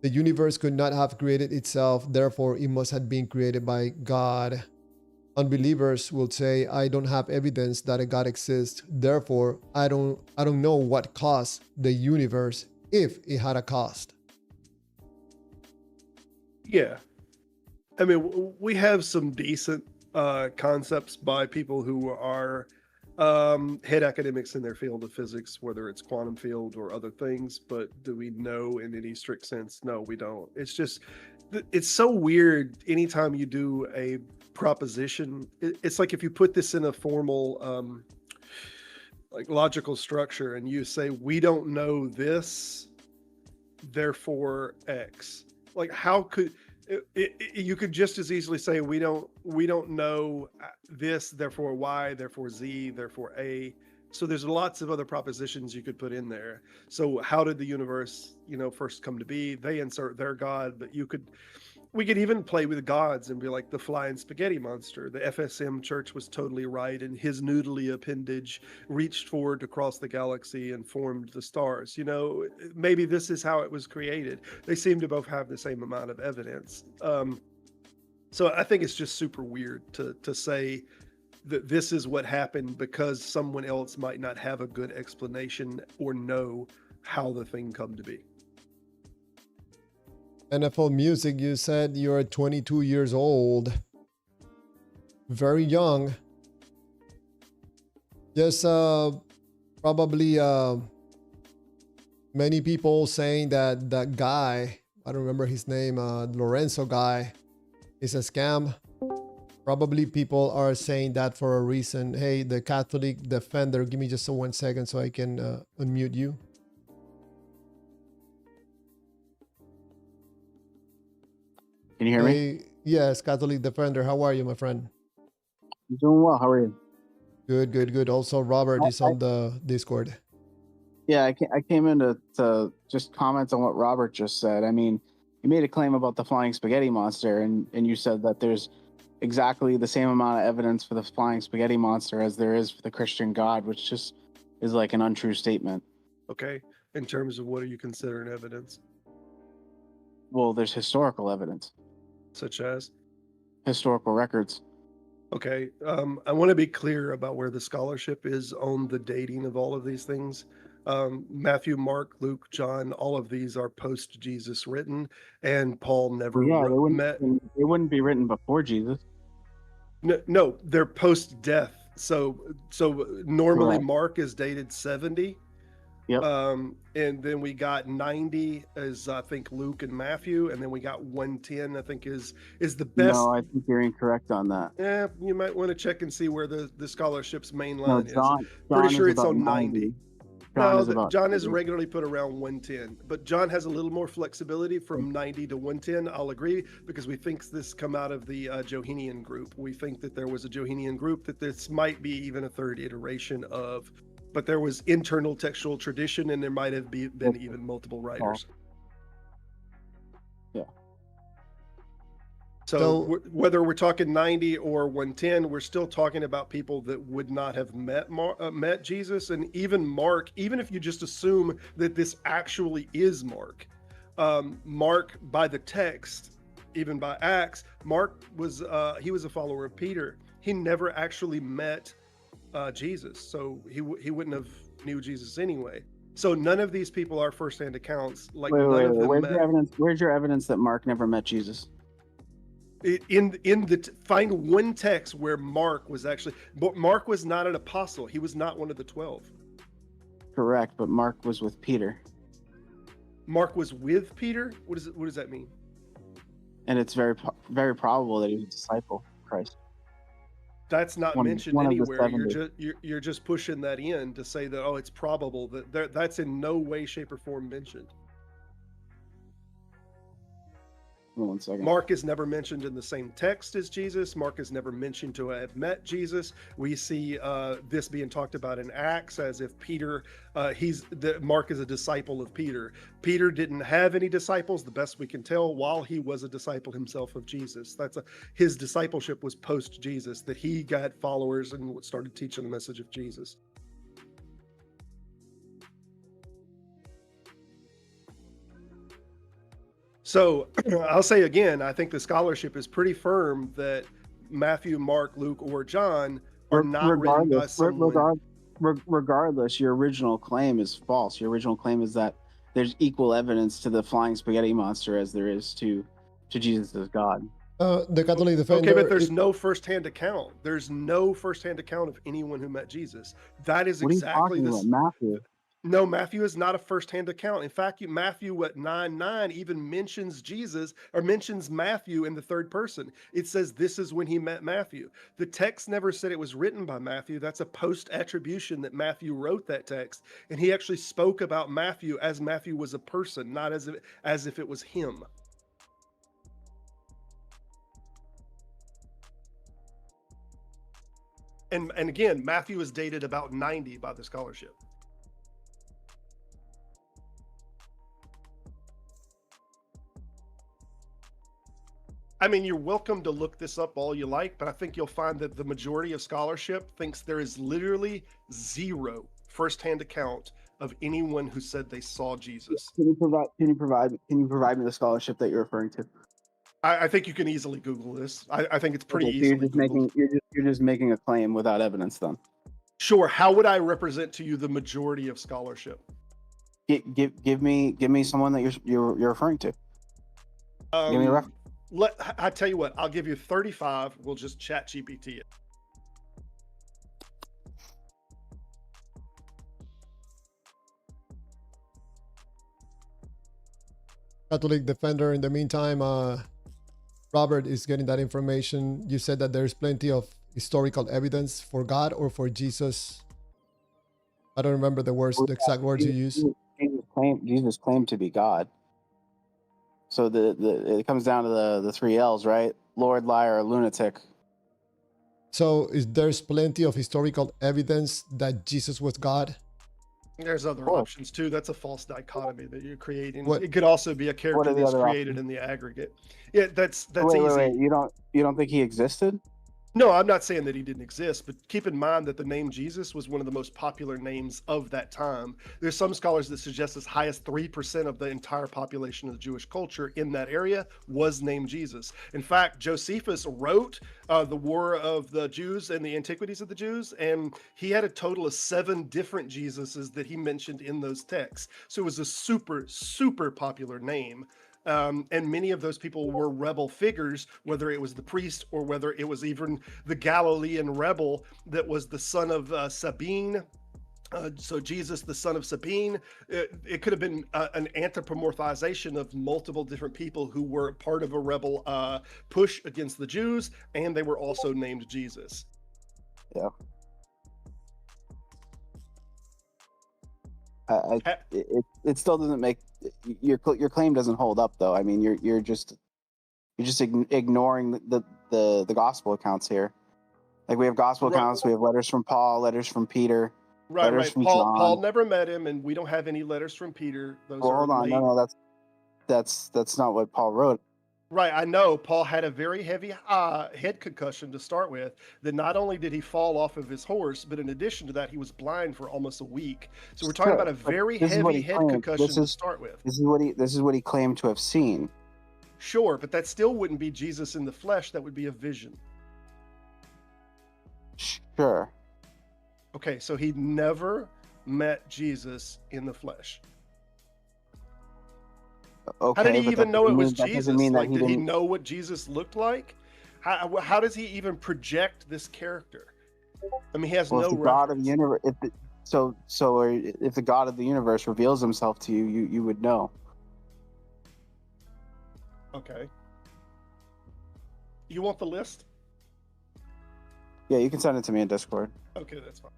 the universe could not have created itself, therefore it must have been created by God. Unbelievers will say, I don't have evidence that a God exists, therefore I don't know what caused the universe if it had a cost. Yeah. I mean, we have some decent concepts by people who are head academics in their field of physics, whether it's quantum field or other things, but do we know in any strict sense? No, we don't. It's just, it's so weird anytime you do a proposition. It's like if you put this in a formal like logical structure and you say, we don't know this, therefore X. Like, how could you could just as easily say we don't know this, therefore Y, therefore Z, therefore A. So there's lots of other propositions you could put in there. So how did the universe, first come to be? They insert their God, but we could even play with gods and be like the flying spaghetti monster. The FSM church was totally right, and his noodly appendage reached forward across the galaxy and formed the stars. Maybe this is how it was created. They seem to both have the same amount of evidence. So I think it's just super weird to say that this is what happened because someone else might not have a good explanation or know how the thing come to be. NFL Music, you said you're 22 years old. Very young. Just probably many people saying that that guy, I don't remember his name, Lorenzo guy, is a scam. Probably people are saying that for a reason. Hey, the Catholic Defender, give me just 1 second so I can unmute you. Can you hear me? Yes, Catholic Defender. How are you, my friend? I'm doing well. How are you? Good, good, good. Also, Robert is on the Discord. Yeah, I came in to just comment on what Robert just said. I mean, he made a claim about the flying spaghetti monster, and you said that there's exactly the same amount of evidence for the flying spaghetti monster as there is for the Christian God, which just is like an untrue statement. Okay. In terms of what are you considering evidence? Well, there's historical evidence. Such as? Historical records. Okay. I want to be clear about where the scholarship is on the dating of all of these things. Matthew, Mark, Luke, John, all of these are post-Jesus written, and Paul never met. They wouldn't be written before Jesus. No, they're post-death. So normally Correct. Mark is dated 70. Yep. And then we got 90 as I think Luke and Matthew, and then we got 110 I think is the best. No, I think you're incorrect on that. Yeah, you might want to check and see where the scholarship's main line is. John Pretty sure is it's on 90. 90. John is regularly put around 110, but John has a little more flexibility from 90 to 110. I'll agree, because we think this come out of the Johannine group. We think that there was a Johannine group that this might be even a third iteration of. But there was internal textual tradition, and there might have been even multiple writers. Yeah. So whether we're talking 90 or 110, we're still talking about people that would not have met Jesus. And even Mark, even if you just assume that this actually is Mark, Mark by the text, even by Acts, Mark was he was a follower of Peter. He never actually met Jesus, so he wouldn't have knew Jesus anyway. So none of these people are firsthand accounts. Like wait. Where's your evidence that Mark never met Jesus? Find one text where Mark was not an apostle. He was not one of the 12. Correct, but Mark was with Peter. Mark was with Peter? What does that mean? And it's very very probable that he was a disciple of Christ. That's not mentioned anywhere. You're just pushing that in to say that, it's probable that that's in no way, shape, or form mentioned. 1 second. Mark is never mentioned in the same text as Jesus. Mark is never mentioned to have met Jesus. We see this being talked about in Acts as if Peter, Mark is a disciple of Peter. Peter didn't have any disciples, the best we can tell, while he was a disciple himself of Jesus. His discipleship was post Jesus, that he got followers and started teaching the message of Jesus. So I'll say again, I think the scholarship is pretty firm that Matthew, Mark, Luke, or John are not written by someone. Regardless, your original claim is false. Your original claim is that there's equal evidence to the flying spaghetti monster as there is to Jesus as God. The Catholic Defender. Okay, but there's no firsthand account. There's no firsthand account of anyone who met Jesus. That is exactly this. Matthew. No, Matthew is not a firsthand account. In fact, Matthew 9:9 even mentions Jesus, or mentions Matthew in the third person. It says this is when he met Matthew. The text never said it was written by Matthew. That's a post attribution that Matthew wrote that text, and he actually spoke about Matthew as Matthew was a person, not as if it was him. And again, Matthew is dated about 90 by the scholarship. I mean, you're welcome to look this up all you like, but I think you'll find that the majority of scholarship thinks there is literally zero firsthand account of anyone who said they saw Jesus. Can you provide me the scholarship that you're referring to? I think you can easily Google this. I think it's pretty easy. You're just making a claim without evidence, then. Sure. How would I represent to you the majority of scholarship? Give me someone that you're referring to. Give me a reference. I tell you what, I'll give you 35. We'll just chat GPT it. Catholic Defender. In the meantime, Robert is getting that information. You said that there's plenty of historical evidence for God or for Jesus. I don't remember the exact words you used. Jesus claimed to be God. So it comes down to the three L's, right? Lord, liar, lunatic. So there's plenty of historical evidence that Jesus was God? There's other options too. That's a false dichotomy that you're creating. It could also be a character that's created in the aggregate. Yeah, that's easy. Wait. You don't think he existed? No, I'm not saying that he didn't exist, but keep in mind that the name Jesus was one of the most popular names of that time. There's some scholars that suggest as high as 3% of the entire population of the Jewish culture in that area was named Jesus. In fact, Josephus wrote the War of the Jews and the Antiquities of the Jews, and he had a total of 7 different Jesuses that he mentioned in those texts. So it was a super, super popular name. And many of those people were rebel figures, whether it was the priest or whether it was even the Galilean rebel that was the son of Sabine. So Jesus, the son of Sabine, it could have been an anthropomorphization of multiple different people who were part of a rebel push against the Jews, and they were also named Jesus. Yeah. It still doesn't make your claim doesn't hold up, though. I mean, you're just ignoring the gospel accounts here. Like, we have gospel accounts, we have letters from Paul, letters from Peter, letters from John. Paul never met him, and we don't have any letters from Peter. Those are hold on, late. no, that's not what Paul wrote. Right, I know. Paul had a very heavy head concussion to start with. That not only did he fall off of his horse, but in addition to that, he was blind for almost a week. So we're talking about a very heavy head concussion to start with. This is what he claimed to have seen. Sure, but that still wouldn't be Jesus in the flesh. That would be a vision. Sure. Okay, so he never met Jesus in the flesh. Okay, how did he even know it was Jesus? Like, did he didn't know what Jesus looked like? How does he even project this character? I mean, he has no God of the universe. If the God of the universe reveals himself to you, you would know. Okay. You want the list? Yeah, you can send it to me in Discord. Okay, that's fine.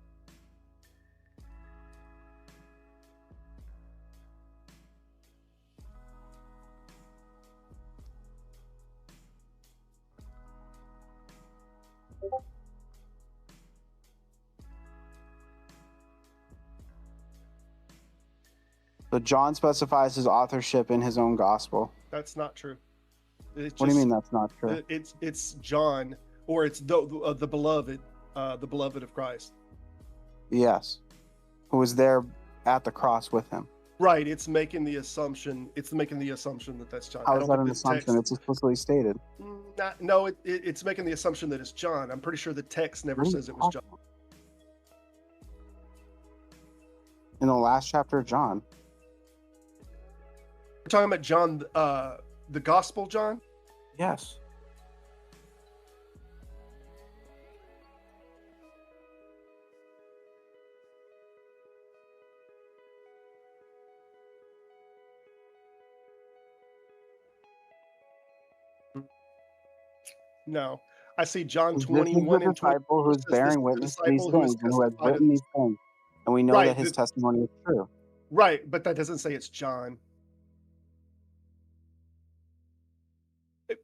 But John specifies his authorship in his own gospel. That's not true. What do you mean that's not true? It's John, or it's the beloved of Christ. Yes. Who was there at the cross with him. Right. It's making the assumption that that's John. How is that an assumption? It's explicitly stated. It's making the assumption that it's John. I'm pretty sure the text never says it was John. In the last chapter of John. We're talking about John, the Gospel John? Yes. No. I see John This is 21 the and 20. disciple who's bearing witness to these things and who has written these things. And we know that his testimony is true. Right, but that doesn't say it's John.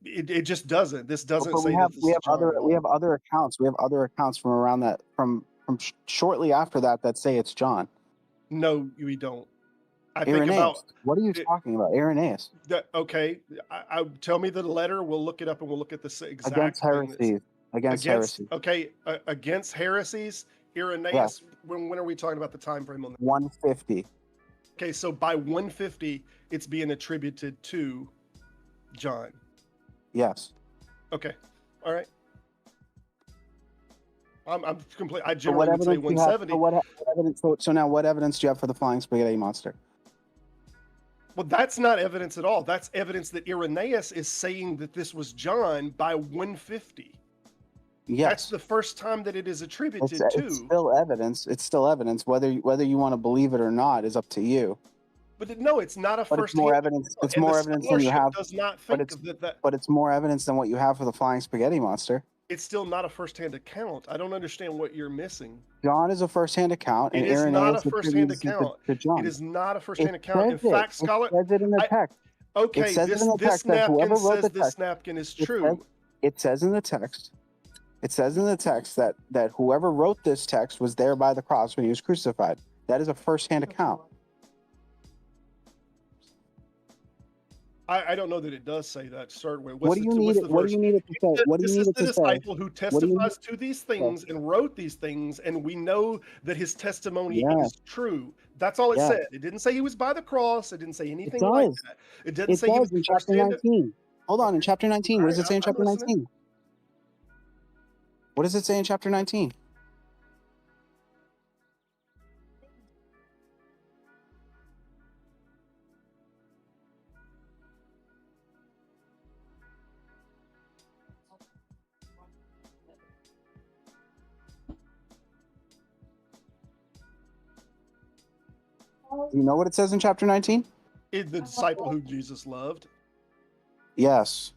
It just doesn't. This doesn't say that this is John. We have other accounts. We have other accounts from around that from shortly after that say it's John. No, we don't. What are you talking about? Irenaeus. Okay, tell me the letter. We'll look it up and we'll look at the exact against heresies. Against heresies. Okay, against heresies. Irenaeus. Yes. When are we talking about the time frame on that? 150. Okay, so by 150, it's being attributed to John. Yes. Okay. All right. I'm complete. I generally would say 170. So now, what evidence do you have for the flying spaghetti monster? Well, that's not evidence at all. That's evidence that Irenaeus is saying that this was John by 150. Yes. That's the first time that it is attributed to. It's still evidence. It's still evidence. Whether you want to believe it or not is up to you. But no, it's not a first. It's more evidence. It's more evidence than you have. Does not think that. But it's more evidence than what you have for the flying spaghetti monster. It's still not a first-hand account. I don't understand what you're missing. John is a first-hand account, and it is Irenaeus not a first-hand account. To John. It is not a first-hand account. In fact, scholar, it says it in the text. Okay, this napkin says this napkin is true. It says in the text. It says in the text that whoever wrote this text was there by the cross when he was crucified. That is a first-hand account. I don't know that it does say that to start with. What do you need it to say? What do you need it to say? This is the disciple who testifies to these things and wrote these things, and we know that his testimony is true. That's all it said. It didn't say he was by the cross. It didn't say anything like that. It didn't say he was in chapter 19. Hold on, in chapter 19. What does it say in chapter 19? What does it say in chapter 19? Do you know what it says in chapter 19? The disciple who Jesus loved. Yes.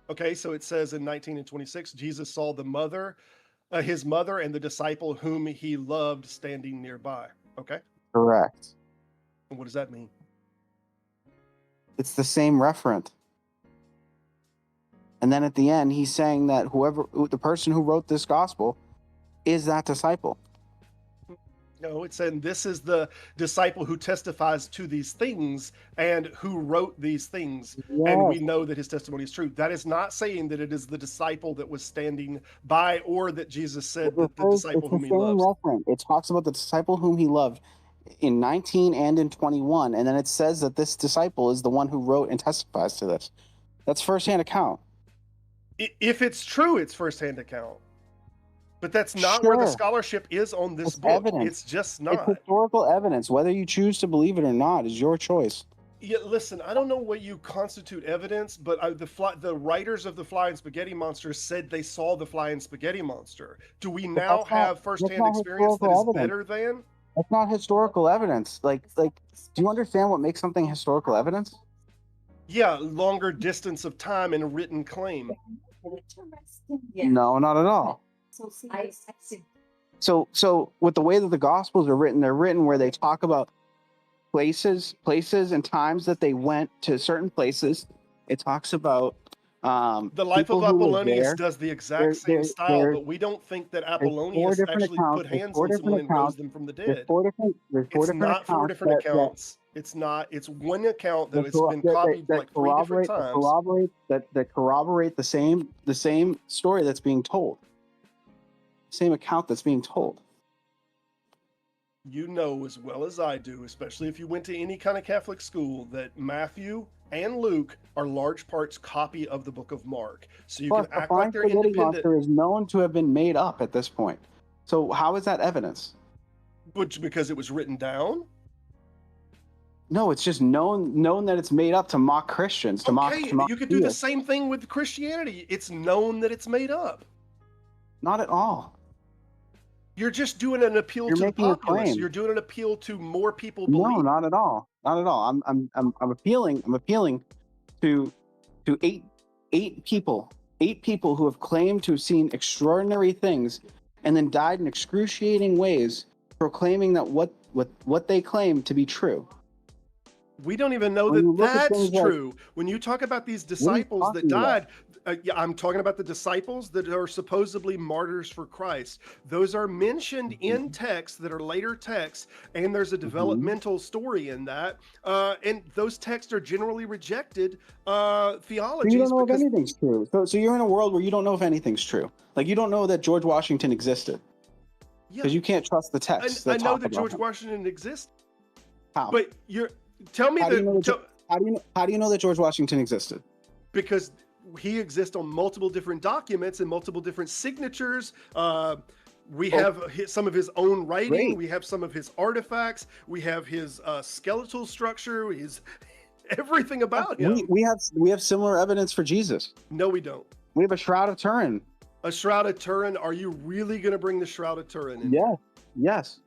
Okay, so it says in 19 and 26, Jesus saw his mother and the disciple whom he loved standing nearby. Okay? Correct. And what does that mean? It's the same referent. And then at the end, he's saying that the person who wrote this gospel is that disciple. No, it's saying this is the disciple who testifies to these things and who wrote these things. Yes. And we know that his testimony is true. That is not saying that it is the disciple that was standing by or that Jesus said that the disciple whom he loves. Reference. It talks about the disciple whom he loved in 19 and in 21. And then it says that this disciple is the one who wrote and testifies to this. That's firsthand account. If it's true, it's firsthand account. But that's not where the scholarship is on this book. Evidence. It's just not. It's historical evidence. Whether you choose to believe it or not is your choice. Yeah, listen, I don't know what you constitute evidence, but the writers of the Flying Spaghetti Monster said they saw the Flying Spaghetti Monster. Do we now have firsthand experience that is better than? That's not historical evidence. Like, do you understand what makes something historical evidence? Yeah, longer distance of time and written claim. No, not at all. So with the way that the Gospels are written, they're written where they talk about places and times that they went to certain places. It talks about The life of people who were Apollonius there. does the exact There, same there, style, there, but we don't think that there's four Apollonius different actually accounts. put There's hands four on someone different and rose accounts. them from the There's dead. four It's different not four accounts different that accounts. It's not. It's one account that that, has corro- been that, copied that, like 3 different that times. corroborate that corroborate the same story that's being told. Same account that's being told. You know as well as I do, especially if you went to any kind of Catholic school, that Matthew and Luke are large parts copy of the book of Mark. So you Plus, can the act like flying they're spaghetti independent, monster is known to have been made up at this point. So how is that evidence? but because it was written down. No, it's just known that it's made up to mock Christians, to mock You could do the theists. same thing with Christianity. It's known that it's made up. Not at all. You're just doing an appeal You're to the making a populace. claim. You're doing an appeal to more people No, believe. not at all. Not at all. I'm appealing to eight people who have claimed to have seen extraordinary things and then died in excruciating ways, proclaiming that what they claim to be true. We don't even know When you that look at that's things like- true. When you talk about these What are you disciples that talking about? died, yeah, I'm talking about the disciples that are supposedly martyrs for Christ. Those are mentioned in texts that are later texts, and there's a developmental story in that. And those texts are generally rejected So theologies. you don't know if because anything's true. So you're in a world where you don't know if anything's true. Like you don't know that George Washington existed yeah, because you can't trust the texts. I that know talk that about George him. Washington exists, How? but tell me How do you know that. that how do you know that George Washington existed? Because he exists on multiple different documents and multiple different signatures. We have some of his own writing. Great. We have some of his artifacts. We have his skeletal structure. His everything about him. We have similar evidence for Jesus. No, we don't. We have a Shroud of Turin. A Shroud of Turin. Are you really going to bring the Shroud of Turin in? Yes. Yes.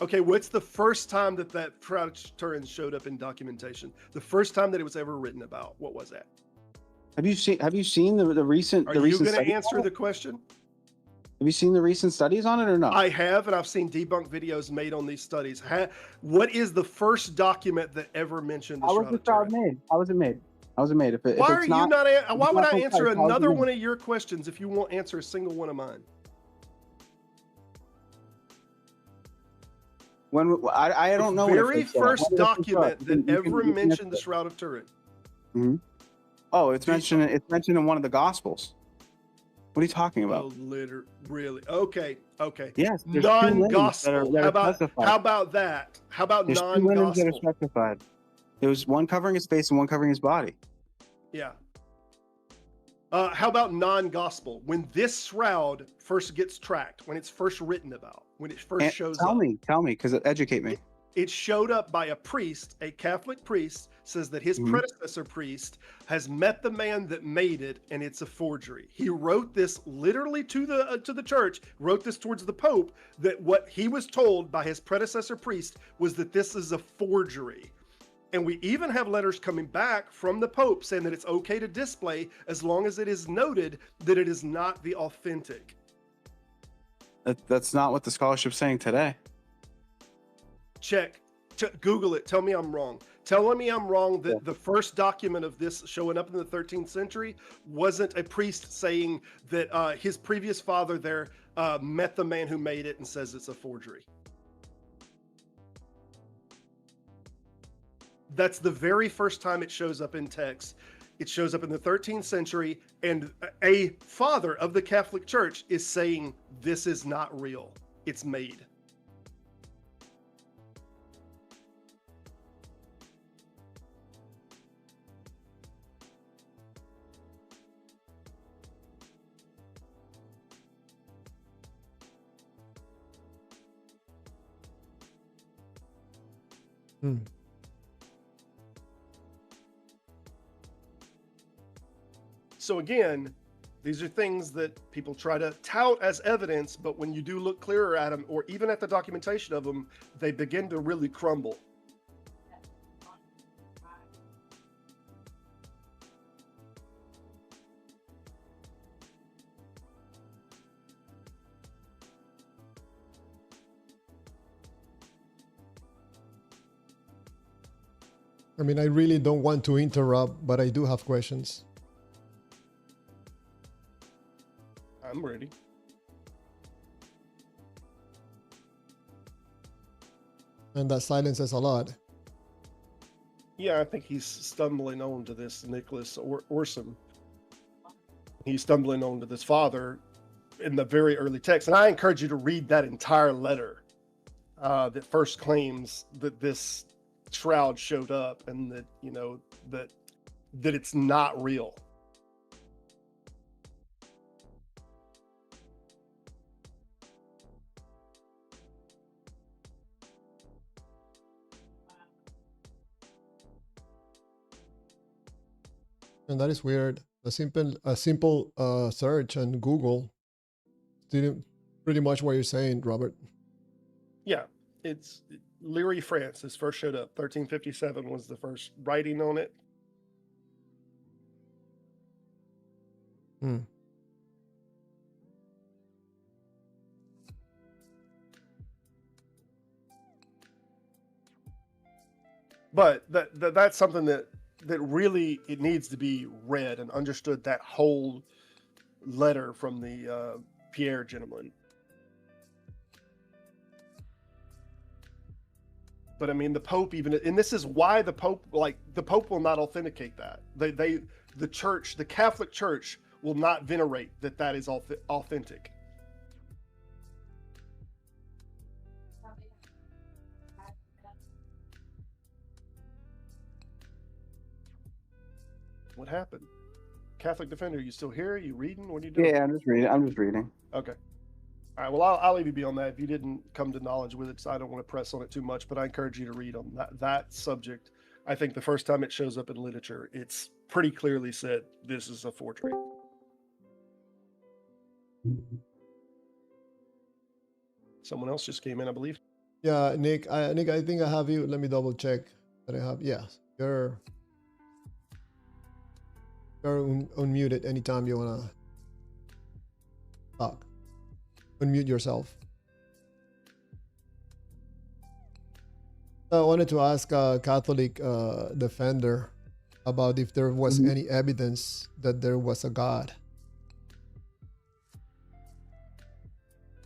Okay, what's the first time that Shroud of Turin showed up in documentation? The first time that it was ever written about. What was that? Have you seen the recent? Are the you recent going to studies answer on it? the question? Have you seen the recent studies on it or not? I have, and I've seen debunk videos made on these studies. What is the first document that ever mentioned the How was Shroud the of Shroud Turin? made? How was it made? How was it made? Why are you not? Why would I answer Christ, how was it another made? one of your questions if you won't answer a single one of mine? When I don't know. The when it very first showed up. first When did it first show up? document that You can ever mentioned the answer. Shroud of Turin. Oh, it's mentioned. It's mentioned in one of the Gospels. What are you talking about? Oh, really? Okay. Yes, there's two linens Non-gospel. that How are about specified. that? How about There's two linens that are non-gospel? specified. There was one covering his face and one covering his body. Yeah. How about non-gospel? When this shroud first gets tracked, when it's first written about, when it first shows up. Tell me, because educate me. It showed up by a priest, a Catholic priest, says that his predecessor priest has met the man that made it, and it's a forgery. He wrote this literally to the church, wrote this towards the Pope, that what he was told by his predecessor priest was that this is a forgery. And we even have letters coming back from the Pope saying that it's okay to display as long as it is noted that it is not the authentic. That's not what the scholarship's saying today. Check. Google it. Tell me I'm wrong. Tell me I'm wrong that the first document of this showing up in the 13th century wasn't a priest saying that his previous father there met the man who made it and says it's a forgery. That's the very first time it shows up in text. It shows up in the 13th century, and a father of the Catholic Church is saying this is not real. It's made. So again, these are things that people try to tout as evidence, but when you do look clearer at them, or even at the documentation of them, they begin to really crumble. I mean, I really don't want to interrupt, but I do have questions. I'm ready. And that silence says a lot. Yeah, I think he's stumbling onto this Nicholas Orson. He's stumbling onto this father in the very early text. And I encourage you to read that entire letter that first claims that this shroud showed up and that, you know, that it's not real. And that is weird. A simple search on Google didn't pretty much what you're saying, Robert. Yeah, it's Leary, France. This first showed up. 1357 was the first writing on it. Hmm. But that's something that really it needs to be read and understood, that whole letter from the Pierre gentleman. But I mean, the Pope even, and this is why the Pope will not authenticate that. The church, the Catholic Church, will not venerate that is authentic. What happened? Catholic Defender, you still here? You reading? What are you doing? Yeah, I'm just reading. Okay. All right. Well, I'll leave you be on that. If you didn't come to knowledge with it, so I don't want to press on it too much, but I encourage you to read on that subject. I think the first time it shows up in literature, it's pretty clearly said this is a forgery. Someone else just came in, I believe. Yeah, Nick, I think I have you. Let me double check that I have. Yeah, you're unmuted anytime you wanna talk. Unmute yourself. I wanted to ask a Catholic defender about if there was any evidence that there was a God.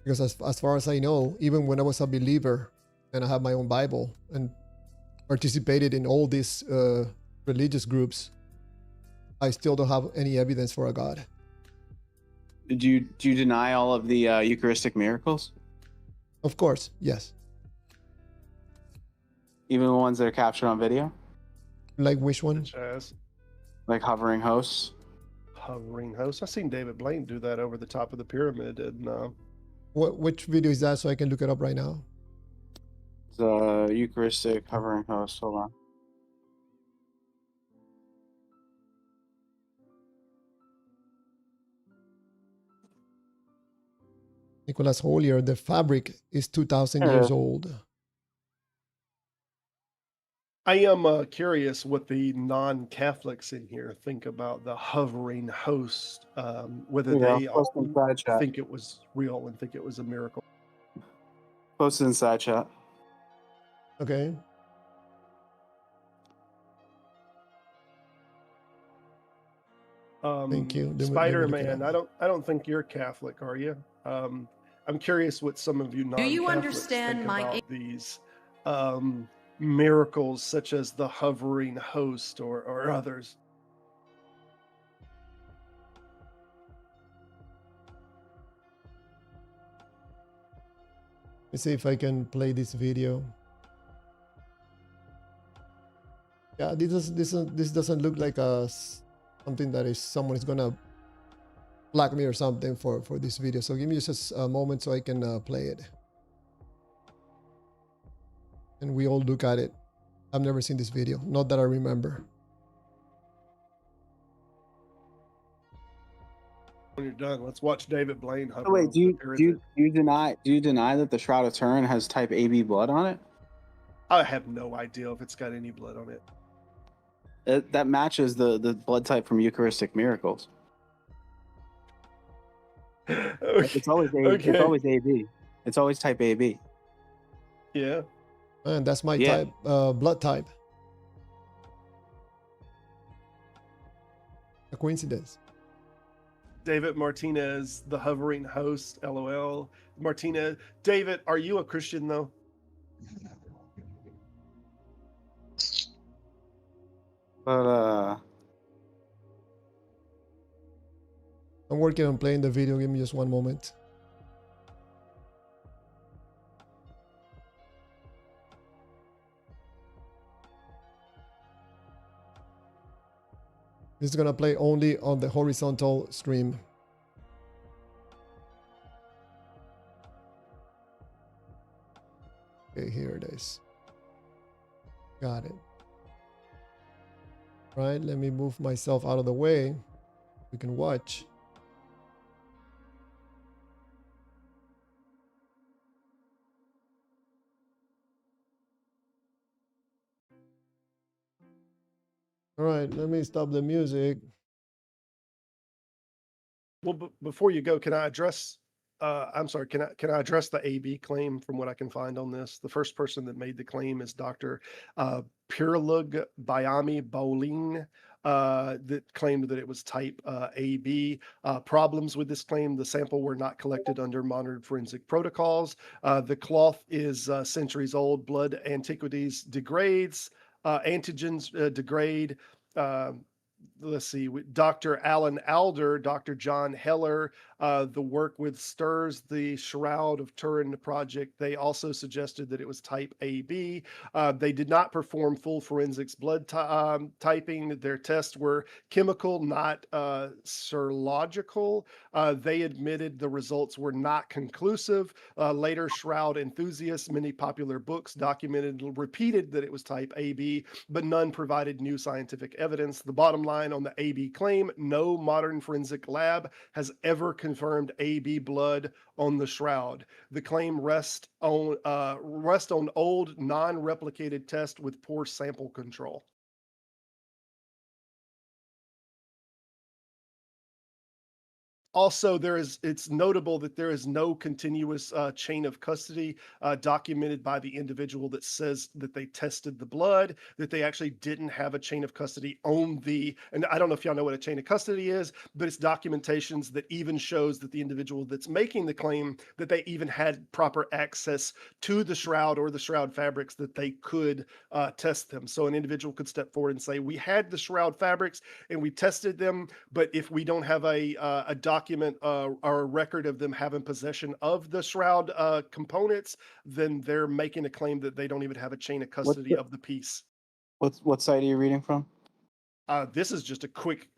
Because as far as I know, even when I was a believer and I have my own Bible and participated in all these religious groups, I still don't have any evidence for a God. Do you deny all of the Eucharistic miracles? Of course, yes. Even the ones that are captured on video? Like which one? Such as Like hovering hosts? hovering hosts. I've seen David Blaine do that over the top of the pyramid. And Which video is that so I can look it up right now? The Eucharistic hovering host. Hold on. Nicholas Holier, the fabric is 2,000 years old. I am curious what the non-Catholics in here think about the hovering host, whether they all think it was real and think it was a miracle. Post it in side chat. Okay. Thank you. Spider-Man, I don't think you're Catholic, are you? I'm curious what some of you non-Catholics Do you understand think my about these miracles, such as the hovering host or others. Let's see if I can play this video. Yeah, this doesn't look like something that is someone is gonna black me or something for this video. So give me just a moment so I can play it, and we all look at it. I've never seen this video, not that I remember. When you're done, let's watch David Blaine. Oh, wait, do you deny that the Shroud of Turin has type AB blood on it? I have no idea if it's got any blood on it. That matches the blood type from Eucharistic miracles. Okay. It's always It's always AB. It's always type AB. Yeah. And that's my type, blood type. A coincidence. David Martinez, the hovering host, LOL. Martinez, David, are you a Christian though? But I'm working on playing the video. Give me just one moment. This is gonna play only on the horizontal stream. Okay, here it is. Got it. Right, let me move myself out of the way. We can watch. All right, let me stop the music. Well, before you go, can I address? I'm sorry. Can I address the AB claim from what I can find on this? The first person that made the claim is Dr. Pirlug Bayami Bowling, that claimed that it was type AB. Problems with this claim: the sample were not collected under modern forensic protocols. The cloth is centuries old. Blood antiquities degrades. Antigens degrade. Let's see, Dr. Alan Alder, Dr. John Heller, the work with STIRS, the Shroud of Turin project, they also suggested that it was type AB. They did not perform full forensics blood typing. Their tests were chemical, not serological. They admitted the results were not conclusive. Later, Shroud enthusiasts, many popular books documented and repeated that it was type AB, but none provided new scientific evidence. The bottom line on the AB claim: no modern forensic lab has ever confirmed AB blood on the shroud. The claim rests on old, non-replicated tests with poor sample control. Also, it's notable that there is no continuous chain of custody documented by the individual that says that they tested the blood, that they actually didn't have a chain of custody on and I don't know if y'all know what a chain of custody is, but it's documentations that even shows that the individual that's making the claim, that they even had proper access to the shroud or the shroud fabrics that they could test them. So an individual could step forward and say, we had the shroud fabrics and we tested them, but if we don't have a document or a record of them having possession of the shroud components, then they're making a claim that they don't even have a chain of custody of the piece. What site are you reading from? This is just a quick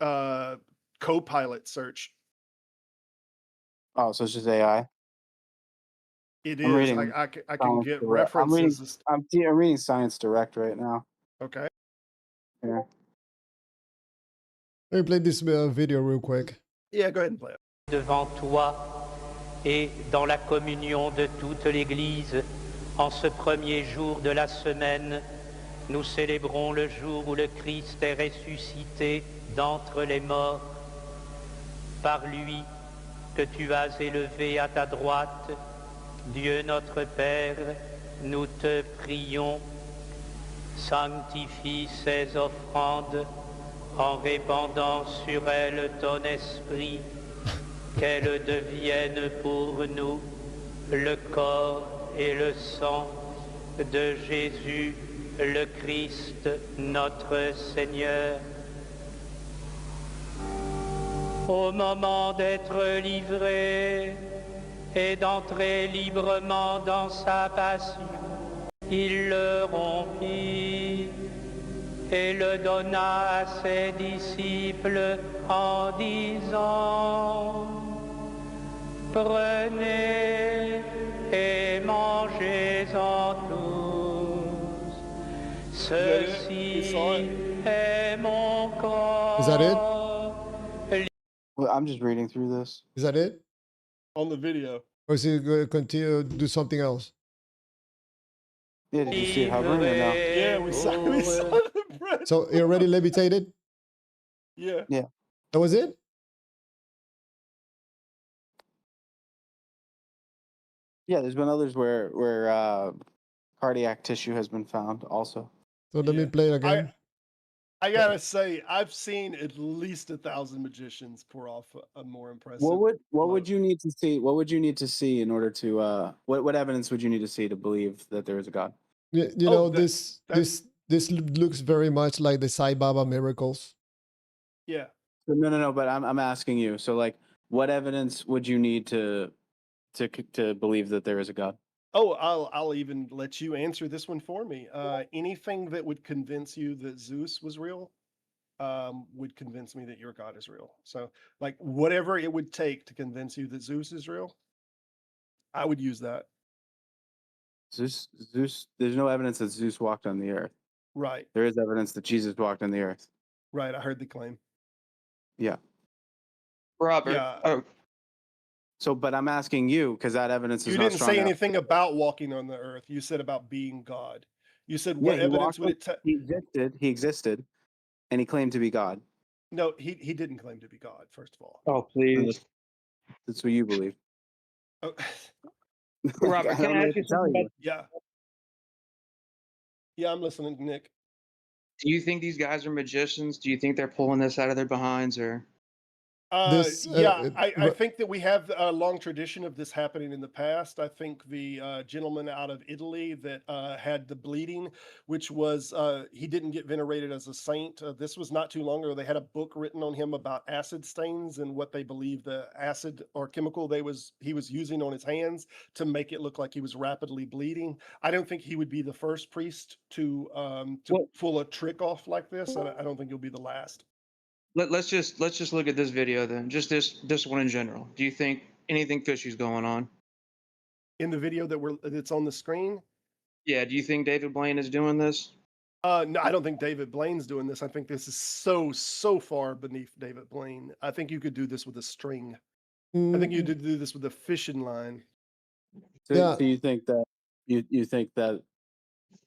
Copilot search. Oh, so it's just AI. It I'm is. reading I can Science get Direct. references. I'm reading Science Direct right now. Okay. Yeah. Let me play this video real quick. Yeah, go ahead and play it. Devant toi et dans la communion de toute l'Église, en ce premier jour de la semaine, nous célébrons le jour où le Christ est ressuscité d'entre les morts. Par lui que tu as élevé à ta droite, Dieu notre Père, nous te prions, sanctifie ces offrandes en répandant sur elles ton esprit, qu'elles deviennent pour nous le corps et le sang de Jésus, le Christ, notre Seigneur. Au moment d'être livré et d'entrer librement dans sa passion, il le rompit et le donna à ses disciples en disant: prenez et mangez-en tous. Ceci est mon corps. Is that it? Well, I'm just reading through this. Is that it? On the video. Or is he going to continue to do something else? Yeah, did you see it hovering or no? Yeah, we saw the bread. So it already levitated? Yeah. Yeah. That was it? Yeah, there's been others where cardiac tissue has been found also. So let me play it again. I gotta say, I've seen at least 1,000 magicians pour off a more impressive. What would float. you need to see? What would you need to see in order to what evidence would you need to see to believe that there is a God? You Oh, know, that- this looks very much like the Sai Baba miracles. Yeah. No. But I'm asking you. So, like, what evidence would you need to believe that there is a God? Oh, I'll even let you answer this one for me. Anything that would convince you that Zeus was real, would convince me that your God is real. So, like, whatever it would take to convince you that Zeus is real, I would use that. Zeus. There's no evidence that Zeus walked on the earth. Right. There is evidence that Jesus walked on the earth. Right. I heard the claim. Yeah. Robert. Yeah. Oh, So, but I'm asking you because that evidence is You not didn't strong say enough. anything about walking on the earth. You said about being God. You said what he evidence walked would on- it take? He existed, and he claimed to be God. No, he didn't claim to be God. First of all. oh, please. That's what you believe. Oh, Robert, I can don't I know ask what you to tell something you. about? yeah. Yeah, I'm listening, Nick. Do you think these guys are magicians? Do you think they're pulling this out of their behinds, or? This Yeah, I think that we have a long tradition of this happening in the past. I think the gentleman out of Italy that had the bleeding, which was he didn't get venerated as a saint. This was not too long ago. They had a book written on him about acid stains and what they believe the acid or chemical he was using on his hands to make it look like he was rapidly bleeding. I don't think he would be the first priest to Well- pull a trick off like this. I don't think he'll be the last. Let's just look at this video then. Just this one in general. Do you think anything fishy's going on? In the video that's on the screen, Yeah. Do you think David Blaine is doing this? no, I don't think David Blaine's doing this. I think this is so far beneath David Blaine. I think you could do this with a string. I think you could do this with a fishing line. So, Yeah. so you think that you think that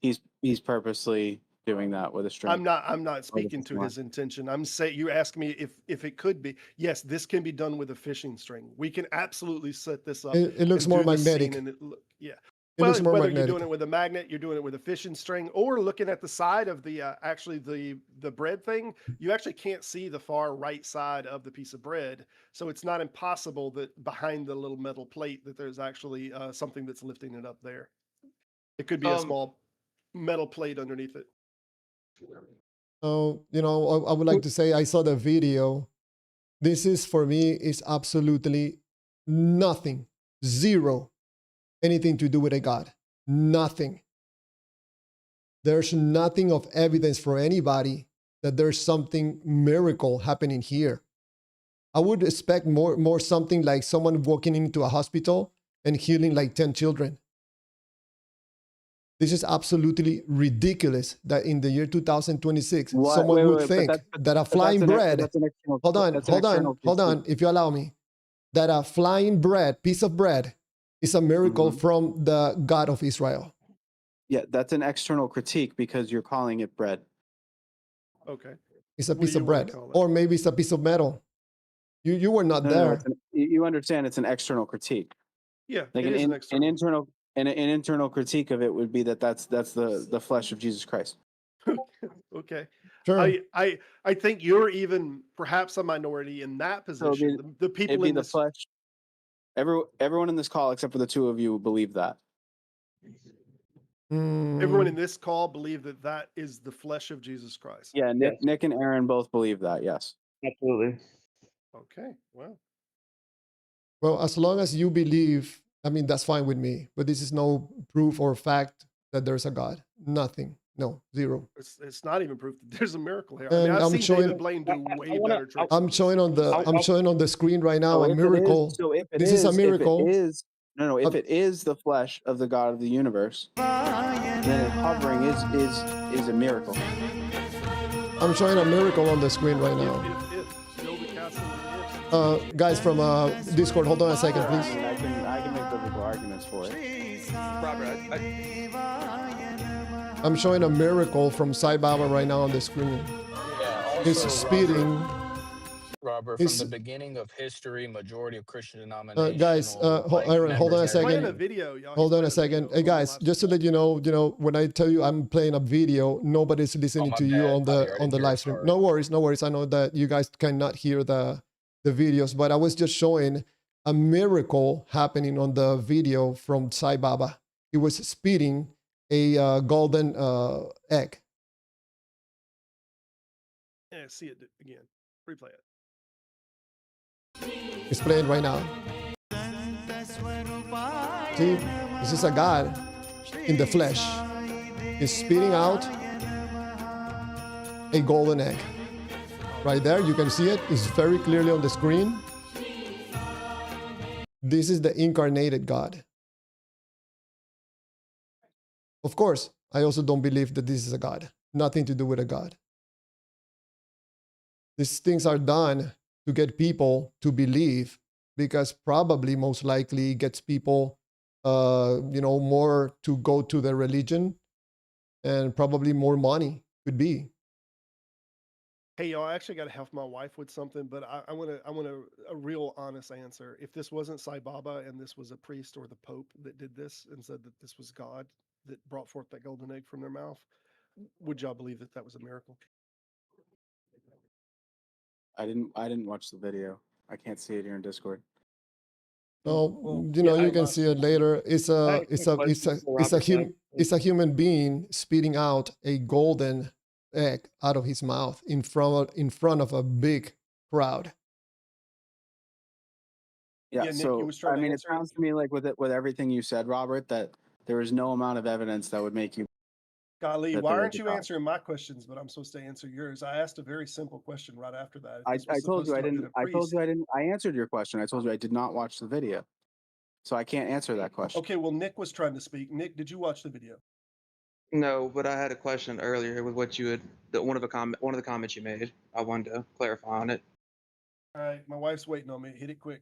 he's purposely doing that with a string? I'm not speaking it's to not. his intention. I'm saying you asked me if it could be. Yes, this can be done with a fishing string. We can absolutely set this up. It looks and more do the scene magnetic. and yeah. It looks more whether magnetic. you're doing it with a magnet, you're doing it with a fishing string, or looking at the side of the actually the bread thing, you actually can't see the far right side of the piece of bread. So it's not impossible that behind the little metal plate that there's actually something that's lifting it up there. It could be a small metal plate underneath it. Oh, you know, I would like to say I saw the video. This is for me is absolutely nothing, zero, anything to do with a God. Nothing. There's nothing of evidence for anybody that there's something miracle happening here. I would expect more something like someone walking into a hospital and healing like 10 children. This is absolutely ridiculous that in the year 2026, someone would think that a flying bread, hold on, if you allow me, that a flying bread, piece of bread, is a miracle from the God of Israel. Yeah, that's an external critique because you're calling it bread. Okay. It's a What piece do of you wanna bread. call it? Or maybe it's a piece of metal. You were not No, there. you understand it's an external critique. Yeah, Like it is an external. an internal critique of it would be that's the flesh of Jesus Christ. Okay. Sure. I think you're even perhaps a minority in that position. The people It'd be in the this flesh. Everyone in this call, except for the two of you, believe that. everyone in this call believe that that is the flesh of Jesus Christ. Yeah, Yes. Nick and Aaron both believe that. Yes. Absolutely. Okay. Well, Well, as long as you believe, I mean, that's fine with me. But this is no proof or fact that there's a God. Nothing. No, zero. it's not even proof that there's a miracle here. I And mean, I've I'm seen showing- David Blaine do way wanna- better tricks. I'm showing on the screen right now a miracle. This is a miracle. If it is the flesh of the God of the universe, then it hovering is a miracle. I'm showing a miracle on the screen right now. If build a castle with ifs. Guys from Discord, hold on a second, please. I can make biblical arguments for it. Robert, I'm showing a miracle from Sai Baba right now on the screen. He's speeding Robert, from the It's beginning of history, majority of Christian guys, denominational like Aaron, hold members on a and He's playing a second. everything. video, y'all. Hold He's on a playing a second. video Hey on the guys, live just to stream. let you know, when I tell you I'm playing a video, nobody's Oh, listening my to you bad, on Javier. I the didn't hear it. live stream. Sorry. No worries, no worries. I know that you guys cannot hear the videos, but I was just showing a miracle happening on the video from Sai Baba. He was spitting a golden egg. Yeah, see it again. Replay it. It's playing right now. See, this is a God in the flesh. He's spitting out a golden egg. Right there, you can see it. It's very clearly on the screen. This is the incarnated God. Of course, I also don't believe that this is a God. Nothing to do with a God. These things are done to get people to believe, because probably most likely gets people more to go to the religion, and probably more money could be. Hey, y'all, I actually got to help my wife with something, but I want a real honest answer. If this wasn't Sai Baba and this was a priest or the Pope that did this and said that this was God that brought forth that golden egg from their mouth, would y'all believe that that was a miracle? I didn't watch the video. I can't see it here in Discord. Oh, yeah, you can see it later. It's I a have a question for Robert, though. it's a human being spitting out a golden egg out of his mouth in front of a big crowd. Yeah, Yeah, Nick, so you was trying I to mean, it answer it? sounds to me like with everything you said, Robert, that there is no amount of evidence that would make you. Golly, that why there aren't is a you God. answering my questions, but I'm supposed to answer yours? I asked a very simple question right after that. If I this was told you supposed I to have been didn't. a I told priest- you I didn't. I answered your question. I told you I did not watch the video, so I can't answer that question. Okay, well, Nick was trying to speak. Nick, did you watch the video? No, but I had a question earlier with what you had one of the comments you made. I wanted to clarify on it. All right, my wife's waiting on me. Hit it quick.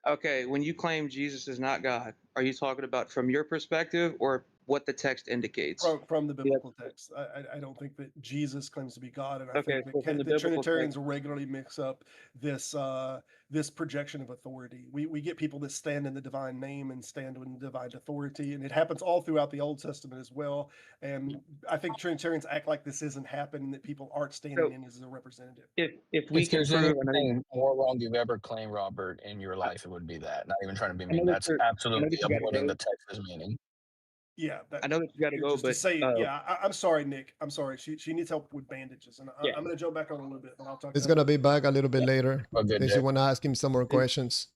Okay, when you claim Jesus is not God, are you talking about from your perspective or what the text indicates? From the biblical text. I don't think that Jesus claims to be God, and I Okay, think so from the that biblical Trinitarians regularly mix up this this projection of authority. We get people that stand in the divine name and stand in divine authority, and it happens all throughout the Old Testament as well. And I think Trinitarians act like this isn't happening, that people aren't standing in as a representative. If we If can there's prove, anything more wrong you've ever claimed, Robert, in your life, it would be that. Not even trying to be I know mean. that That's you're- I know absolutely that you gotta avoiding go. the text's meaning. Yeah, I know that you got to go, just to but say, yeah, I'm sorry, Nick. I'm sorry. She needs help with bandages, and Yeah. I'm going to jump back on a little bit, but I'll talk. He's gonna be back a little bit later. A good If day. you want to ask him some more questions.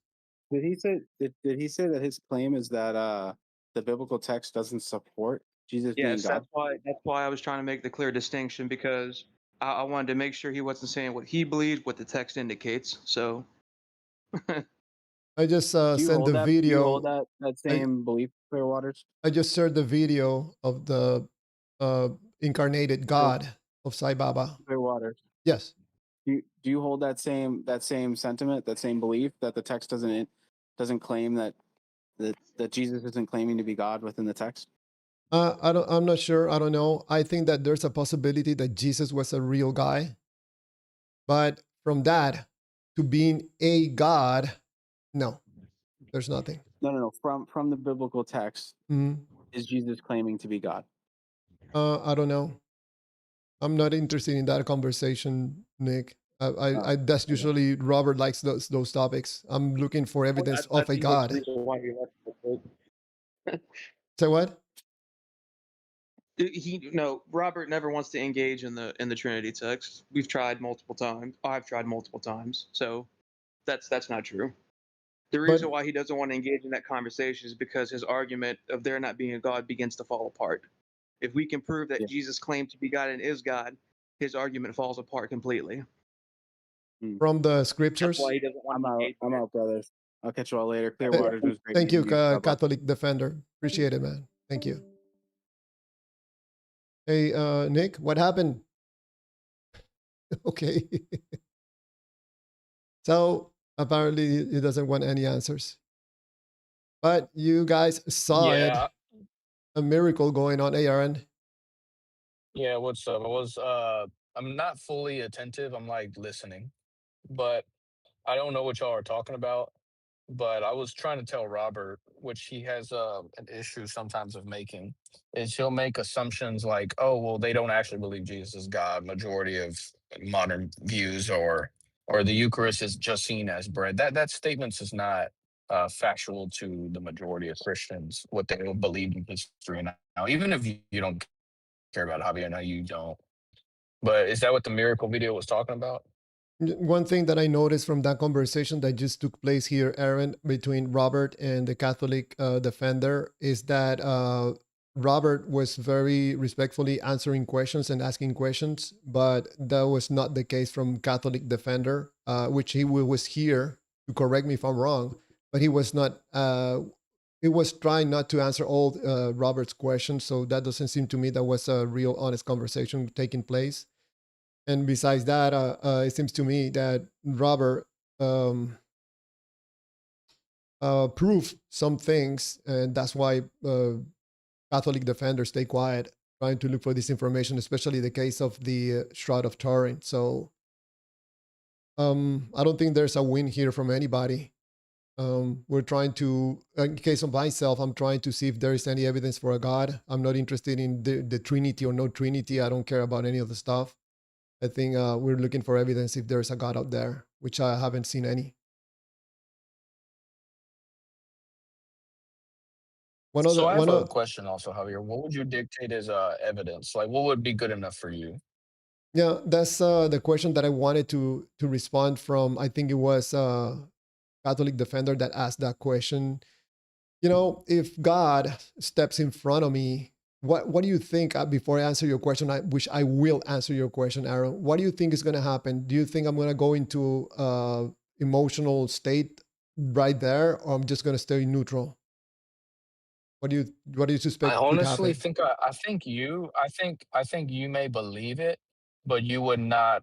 Did he say? Did he say that his claim is that the biblical text doesn't support Jesus being yes, God? that's why I was trying to make the clear distinction, because I wanted to make sure he wasn't saying what he believed, what the text indicates. So I just Do you sent hold the that? Do you hold video. that same belief, Clearwaters? I just shared the video of the incarnated God of Sai Baba. Clearwaters. Yes. Do you hold that same sentiment, that same belief that the text doesn't claim that Jesus isn't claiming to be God within the text? I'm not sure. I don't know. I think that there's a possibility that Jesus was a real guy, but from that to being a God, no, there's nothing. No. From the biblical text, Mhm. is Jesus claiming to be God? I don't know. I'm not interested in that conversation, Nick. That's usually Robert likes those topics. I'm looking for evidence I of a think that's the God. reason why he left the book. Say what? Robert never wants to engage in the Trinity text. We've tried multiple times. I've tried multiple times. So that's not true. The reason why he doesn't want to engage in that conversation is because his argument of there not being a God begins to fall apart. If we can prove that Jesus claimed to be God and is God, his argument falls apart completely. From the That's scriptures. why he doesn't want to engage. I'm out, brothers. I'll catch you all later. Clearwater was great. Thank you, meeting Bye-bye. Catholic Defender. Appreciate it, man. Thank you. Hey, Nick, what happened? Okay. So apparently he doesn't want any answers. But you guys saw it. A miracle going on, Aaron. Yeah, what's up? I'm not fully attentive. I'm like listening. but I don't know what y'all are talking about. But I was trying to tell Robert, which he has an issue sometimes of making, is he'll make assumptions like, oh, well, they don't actually believe Jesus is God. Majority of modern views, or the Eucharist is just seen as bread. That statement is not factual to the majority of Christians, what they believe in history now. Even if you don't care about Javier, now you don't. But is that what the miracle video was talking about? One thing that I noticed from that conversation that just took place here, Aaron, between Robert and the Catholic defender, is that Robert was very respectfully answering questions and asking questions, but that was not the case from Catholic defender, which he was here to correct me if I'm wrong, but he was not. He was trying not to answer all Robert's questions, so that doesn't seem to me that was a real honest conversation taking place. And besides that, it seems to me that Robert um, proved some things, and that's why Catholic defenders stay quiet, trying to look for this information, especially the case of the Shroud of Turin. So I don't think there's a win here from anybody. We're trying to, in case of myself, I'm trying to see if there is any evidence for a God. I'm not interested in the Trinity or no Trinity. I don't care about any of the stuff. I think we're looking for evidence if there's a God out there, which I haven't seen any. So I have One a other, question also, Javier. What would you dictate as evidence? Like, what would be good enough for you? yeah, that's the question that I wanted to respond from. I think it was Catholic defender that asked that question. You know, if God steps in front of me, what do you think? Before I answer your question, which I will answer your question, Aaron. What do you think is going to happen? Do you think I'm going to go into emotional state right there, or I'm just going to stay neutral? What do you I suspect could honestly happen? think I think you may believe it, but you would not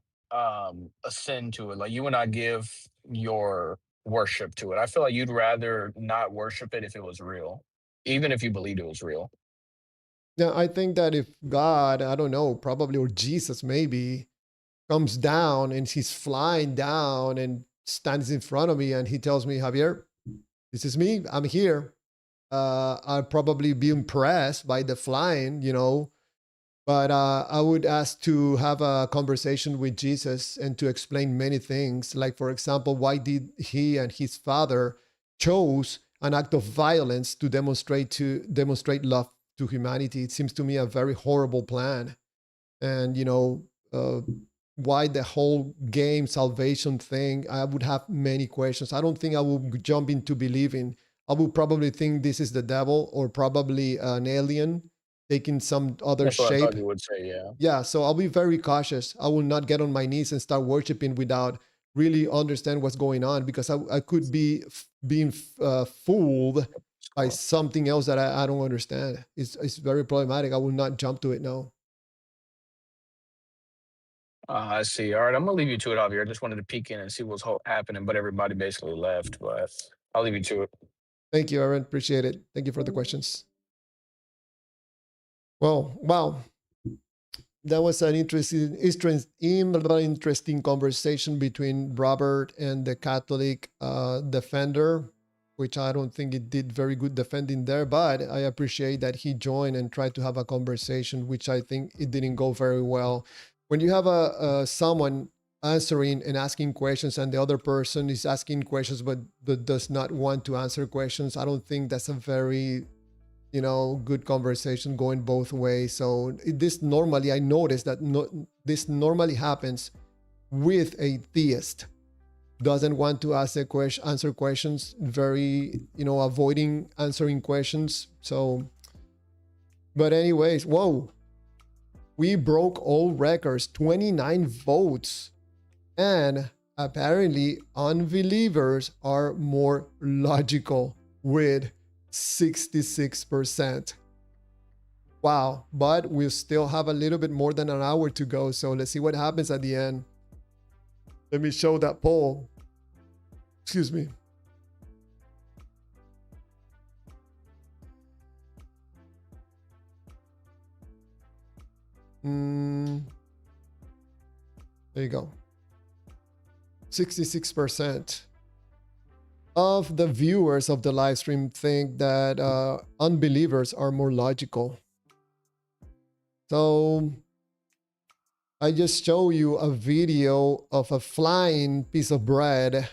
ascend to it. Like you would not give your worship to it. I feel like you'd rather not worship it if it was real, even if you believed it was real. Yeah, I think that if God, I don't know, probably or Jesus maybe comes down and he's flying down and stands in front of me and he tells me, Javier, this is me. I'm here. I'll probably be impressed by the flying, but I would ask to have a conversation with Jesus and to explain many things. Like, for example, why did he and his father chose an act of violence to demonstrate love to humanity? It seems to me a very horrible plan. And why the whole game salvation thing? I would have many questions. I don't think I would jump into believing. I would probably think this is the devil or probably an alien taking some other That's what I shape. thought you would say. Yeah. Yeah, so I'll be very cautious. I will not get on my knees and start worshiping without really understand what's going on because I could be being fooled by So, something else that I don't understand. It's very problematic. I will not jump to it now. I see. All right, I'm gonna leave you to it, Javier. I just wanted to peek in and see what's happening, but everybody basically left. But I'll leave you to it. Thank you, Aaron. Appreciate it. Thank you for the questions. Well, wow. That was an interesting conversation between Robert and the Catholic defender, which I don't think it did very good defending there, but I appreciate that he joined and tried to have a conversation, which I think it didn't go very well. When you have a someone answering and asking questions, and the other person is asking questions but does not want to answer questions, I don't think that's a very good conversation going both ways. So this normally, I noticed that this normally happens with a theist doesn't want to answer questions, very avoiding answering questions. So, but anyways, whoa, we broke all records, 29 votes, and apparently unbelievers are more logical with 66%. Wow, but we still have a little bit more than an hour to go, so let's see what happens at the end. Let me show that poll. Excuse me. There you go. 66% of the viewers of the live stream think that unbelievers are more logical. So I just show you a video of a flying piece of bread,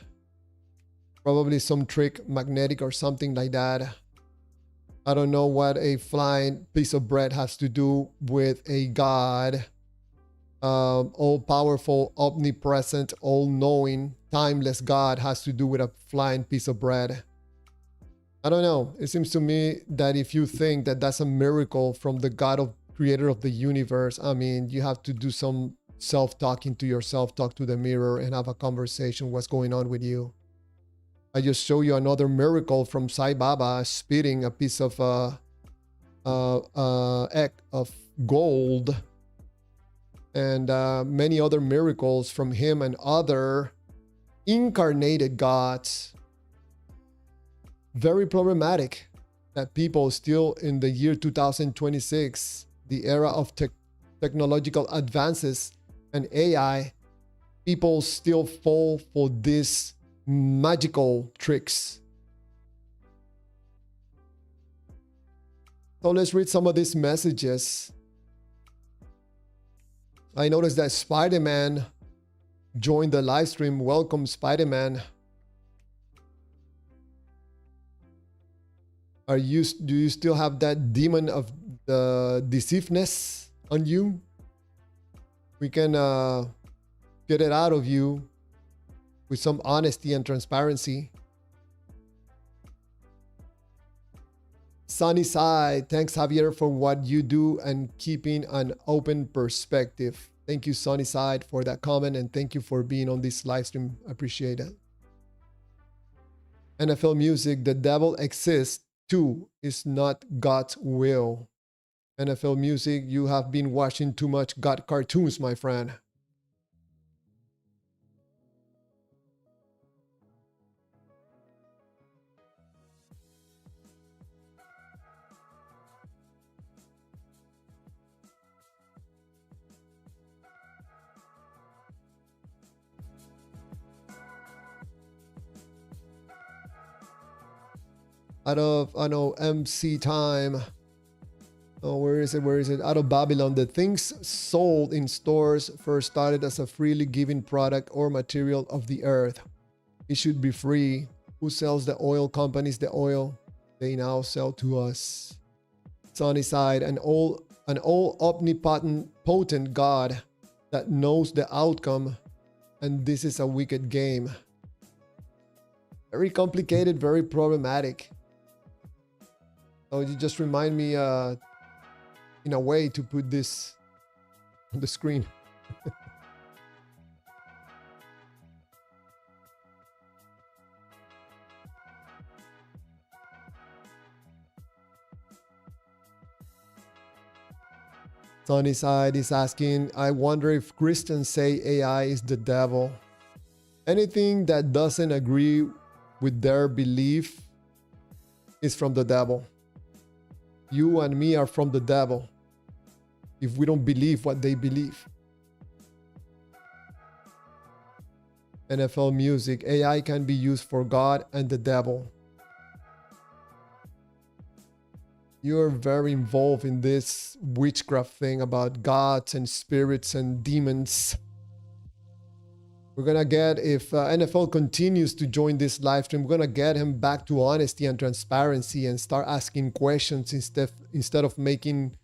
probably some trick magnetic or something like that. I don't know what a flying piece of bread has to do with a God, all-powerful, omnipresent, all-knowing, timeless God has to do with a flying piece of bread. I don't know. It seems to me that if you think that that's a miracle from the God of creator of the universe, I mean, you have to do some self-talking to yourself, talk to the mirror and have a conversation. What's going on with you? I just show you another miracle from Sai Baba spitting a piece of egg of gold, and many other miracles from him and other incarnated gods. Very problematic that people still in the year 2026, the era of technological advances and AI, people still fall for these magical tricks. So let's read some of these messages. I noticed that Spider-Man joined the live stream. Welcome, Spider-Man. Do you still have that demon of the deceiveness on you? We can get it out of you with some honesty and transparency. Sunny side, thanks Javier for what you do and keeping an open perspective. Thank you, Sunny side, for that comment, and thank you for being on this live stream. I appreciate it. NFL music, the devil exists too, is not God's will. NFL music, you have been watching too much God cartoons, my friend. I know MC time. Oh, where is it? Out of Babylon, the things sold in stores first started as a freely given product or material of the earth. It should be free. Who sells the oil companies the oil? They now sell to us. Sunny side, an all omnipotent God that knows the outcome, and this is a wicked game. Very complicated, very problematic. So you just remind me in a way to put this on the screen. Sunny side is asking, I wonder if Christians say AI is the devil. Anything that doesn't agree with their belief is from the devil. You and me are from the devil if we don't believe what they believe. NFL music, AI can be used for God and the devil. You're very involved in this witchcraft thing about gods and spirits and demons. We're gonna get, if NFL continues to join this live stream, we're gonna get him back to honesty and transparency and start asking questions instead of making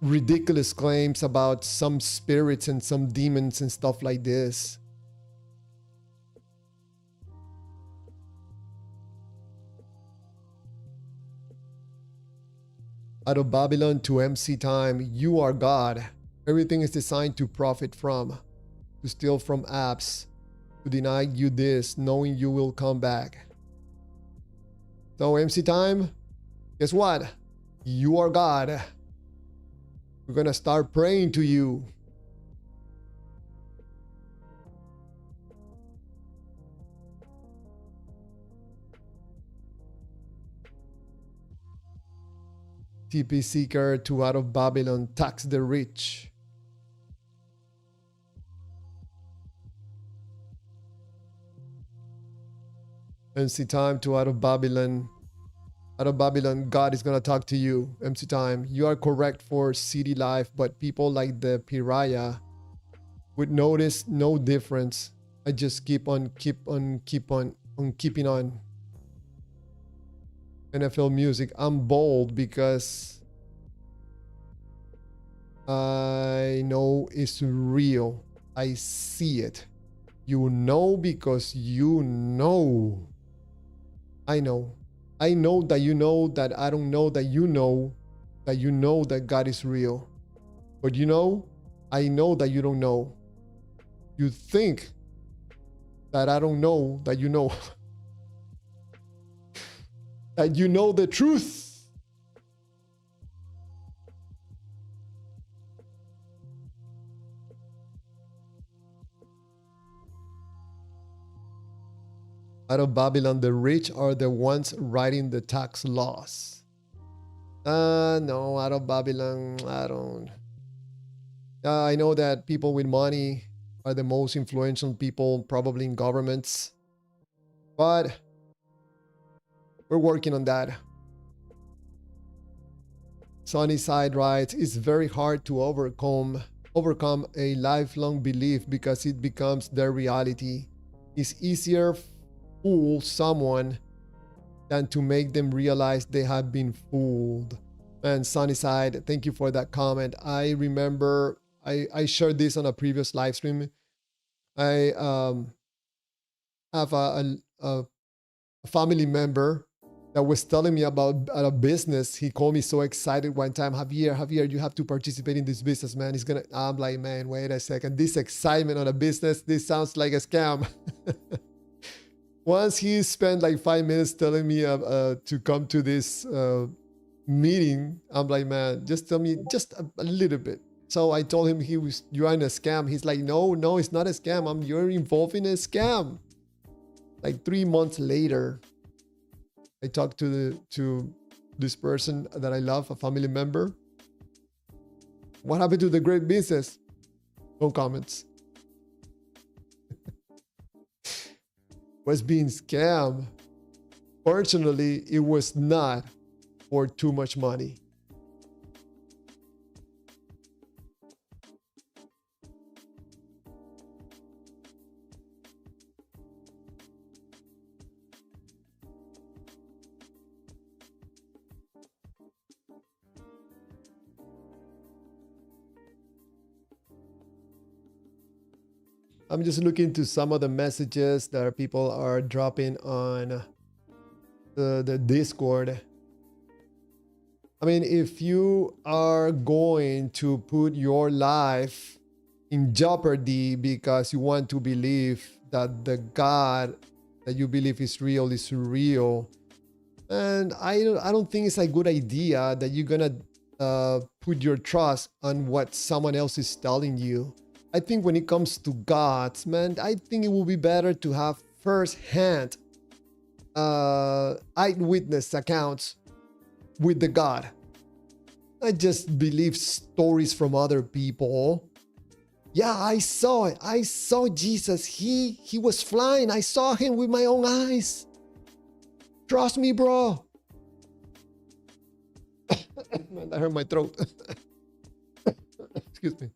ridiculous claims about some spirits and some demons and stuff like this. Out of Babylon to MC time, you are God. Everything is designed to profit from, to steal from apps, to deny you this, knowing you will come back. So MC time, guess what? You are God. We're gonna start praying to you. TP seeker to out of Babylon, tax the rich. MC Time to Out of Babylon. Out of Babylon, God is gonna talk to you. MC Time, you are correct for city life, but people like the Pariah would notice no difference. I just keep on keeping on. NFL music. I'm bold because I know it's real. I see it. You know because you know. I know. I know that you know that I don't know that you know that God is real. But you know, I know that you don't know. You think that I don't know that you know. That you know the truth. Out of Babylon, the rich are the ones writing the tax laws. No, out of Babylon, I don't. I know that people with money are the most influential people, probably in governments. But we're working on that. Sunnyside writes, it's very hard to overcome a lifelong belief because it becomes their reality. It's easier fool someone than to make them realize they have been fooled. And Sunnyside, thank you for that comment. I remember I shared this on a previous live stream. I have a family member that was telling me about a business. He called me so excited one time. Javier, you have to participate in this business, man. I'm like, man, wait a second. This excitement on a business, this sounds like a scam. Once he spent like 5 minutes telling me to come to this meeting, I'm like, man, just tell me just a little bit. So I told him you're in a scam. He's like, no, it's not a scam. You're involved in a scam. Like 3 months later, I talked to this person that I love, a family member. What happened to the great business? No comments. Was being scammed. Fortunately, it was not for too much money. I'm just looking to some of the messages that people are dropping on the Discord. I mean, if you are going to put your life in jeopardy because you want to believe that the God that you believe is real, and I don't think it's a good idea that you're gonna put your trust on what someone else is telling you. I think when it comes to gods, man, I think it will be better to have first-hand eyewitness accounts with the God. I just believe stories from other people. Yeah, I saw it. I saw Jesus. He was flying. I saw him with my own eyes. Trust me, bro. Man, that hurt my throat. Excuse me.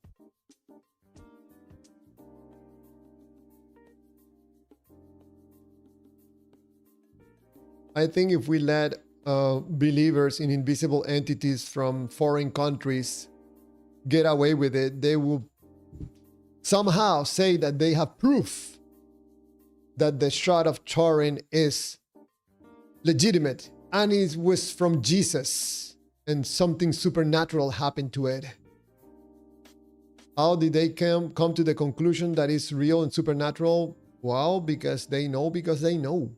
I think if we let believers in invisible entities from foreign countries get away with it, they will somehow say that they have proof that the Shroud of Turin is legitimate and it was from Jesus and something supernatural happened to it. How did they come to the conclusion that it's real and supernatural? Well, because they know.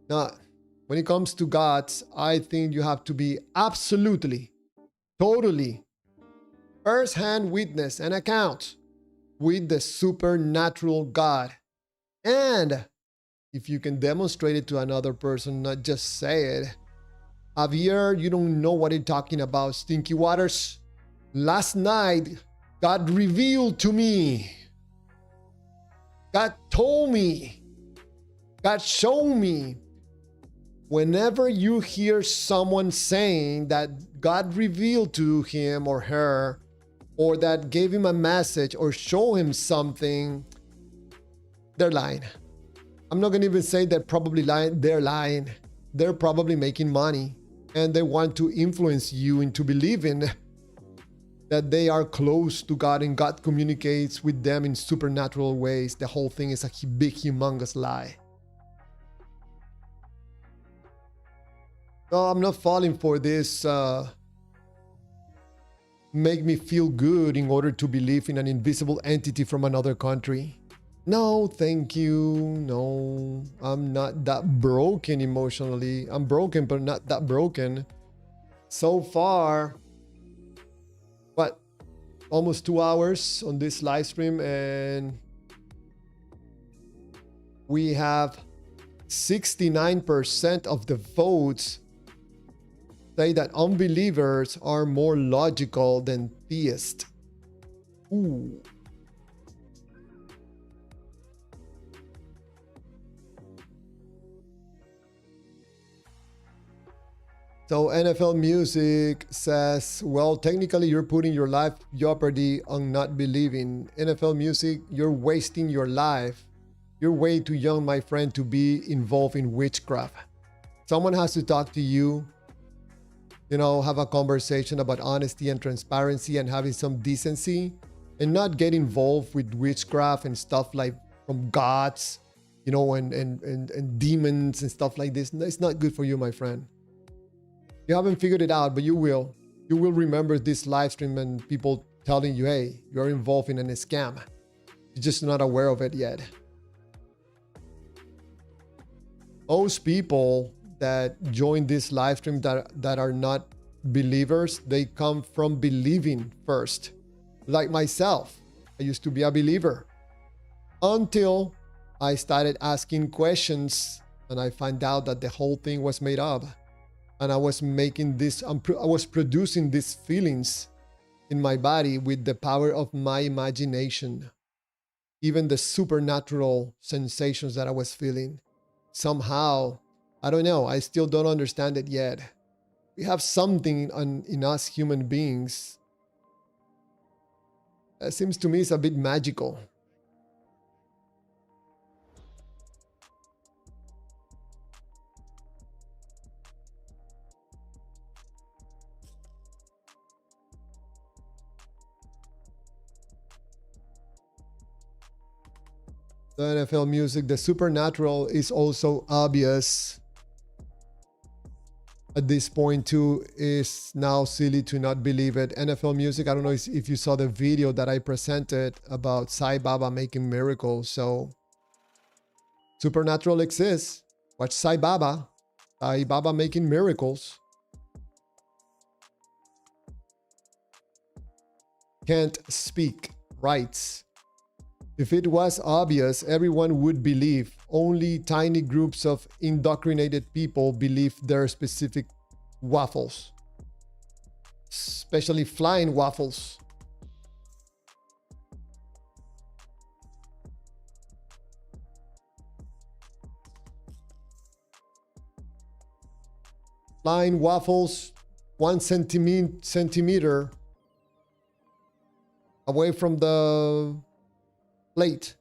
Now, when it comes to gods, I think you have to be absolutely, totally first-hand witness and account with the supernatural God. And if you can demonstrate it to another person, not just say it. Javier, you don't know what you're talking about, Stinky Waters. Last night, God revealed to me. God told me God, show me. Whenever you hear someone saying that God revealed to him or her, or that gave him a message or show him something, they're lying. I'm not going to even say they're probably lying. They're lying. They're probably making money, and they want to influence you into believing that they are close to God and God communicates with them in supernatural ways. The whole thing is a big, humongous lie. No, I'm not falling for this make me feel good in order to believe in an invisible entity from another country. No, thank you. No, I'm not that broken emotionally. I'm broken, but not that broken. So far, what? Almost 2 hours on this live stream, and we have 69% of the votes say that unbelievers are more logical than theists. Ooh. So NFL Music says, well, technically you're putting your life jeopardy on not believing. NFL Music, you're wasting your life. You're way too young, my friend, to be involved in witchcraft. Someone has to talk to you, you know, have a conversation about honesty and transparency and having some decency, and not get involved with witchcraft and stuff like from gods, you know, and demons and stuff like this. It's not good for you, my friend. You haven't figured it out, but you will. You will remember this live stream and people telling you, hey, you're involved in a scam. You're just not aware of it yet. Most people that join this live stream that are not believers, they come from believing first. Like myself, I used to be a believer until I started asking questions and I found out that the whole thing was made up. And I was making this, I was producing these feelings in my body with the power of my imagination. Even the supernatural sensations that I was feeling. Somehow, I don't know, I still don't understand it yet. We have something in us human beings that seems to me is a bit magical. The NFL Music, the supernatural is also obvious. At this point too, is now silly to not believe it. NFL Music, I don't know if you saw the video that I presented about Sai Baba making miracles. So supernatural exists. Watch Sai Baba making miracles. Can't speak, writes. If it was obvious, everyone would believe. Only tiny groups of indoctrinated people believe their specific waffles. Especially flying waffles. Flying waffles 1 centimeter away from the plate.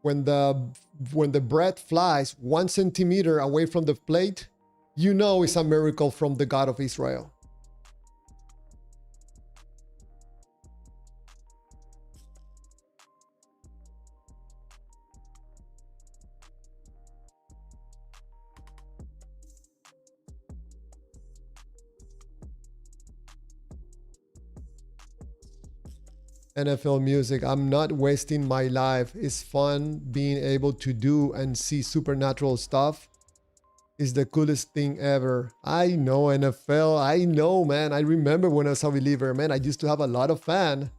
When the bread flies 1 centimeter away from the plate, you know it's a miracle from the God of Israel. NFL Music, I'm not wasting my life. It's fun being able to do and see supernatural stuff. Is the coolest thing ever. I know, NFL. I know, man. I remember when I was a believer, man. I used to have a lot of fun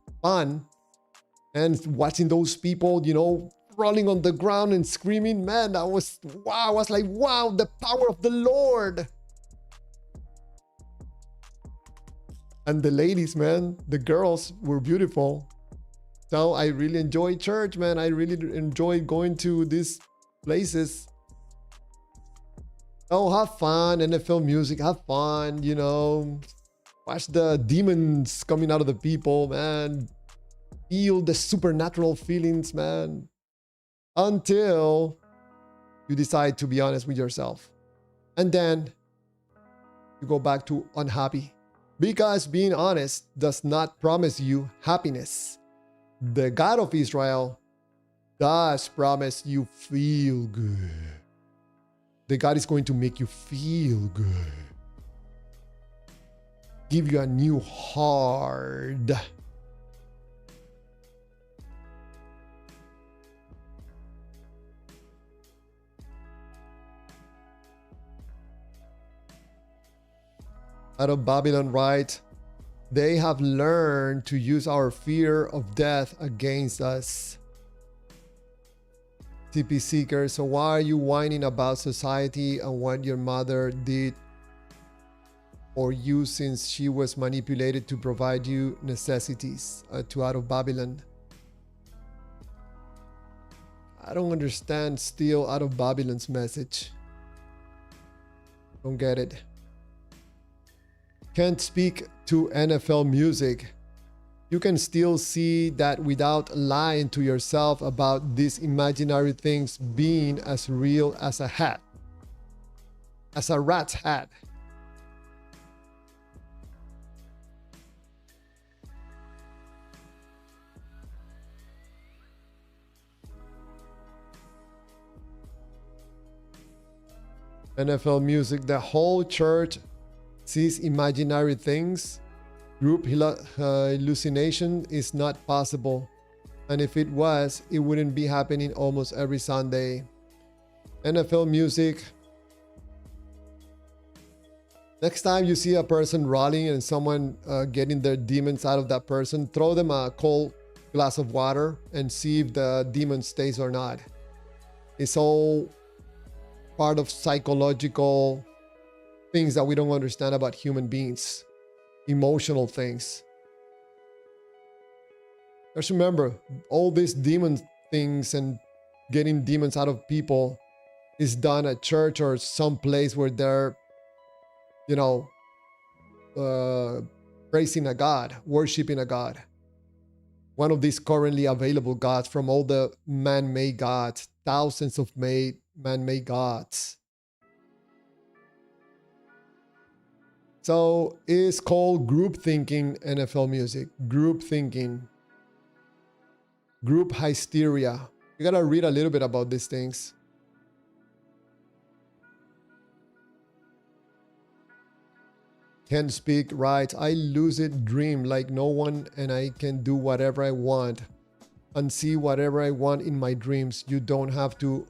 and watching those people, you know, rolling on the ground and screaming, man, that was wow. I was like, wow, the power of the Lord. And the ladies, man, the girls were beautiful. So I really enjoy church, man. I really enjoy going to these places. Oh, have fun. NFL music, have fun, you know. Watch the demons coming out of the people, man. Feel the supernatural feelings, man. Until you decide to be honest with yourself. And then you go back to unhappy. Because being honest does not promise you happiness. The God of Israel does promise you feel good. The God is going to make you feel good. Give you a new heart. Out of Babylon, right? They have learned to use our fear of death against us. TP Seeker, so why are you whining about society and what your mother did for you since she was manipulated to provide you necessities to out of Babylon? I don't understand still out of Babylon's message. Don't get it. Can't speak to NFL music. You can still see that without lying to yourself about these imaginary things being as real as a hat. As a rat's hat. NFL music, the whole church sees imaginary things. Group hallucination is not possible. And if it was, it wouldn't be happening almost every Sunday. NFL music. Next time you see a person rallying and someone getting their demons out of that person, throw them a cold glass of water and see if the demon stays or not. It's all part of psychological things that we don't understand about human beings. Emotional things. Just remember, all these demon things and getting demons out of people is done at church or some place where they're, you know, praising a god, worshiping a god. One of these currently available gods from all the man-made gods, thousands of man-made gods. So it's called group thinking, NFL music. Group thinking. Group hysteria. You gotta read a little bit about these things. Can't speak right. I lucid dream like no one and I can do whatever I want and see whatever I want in my dreams. You don't have to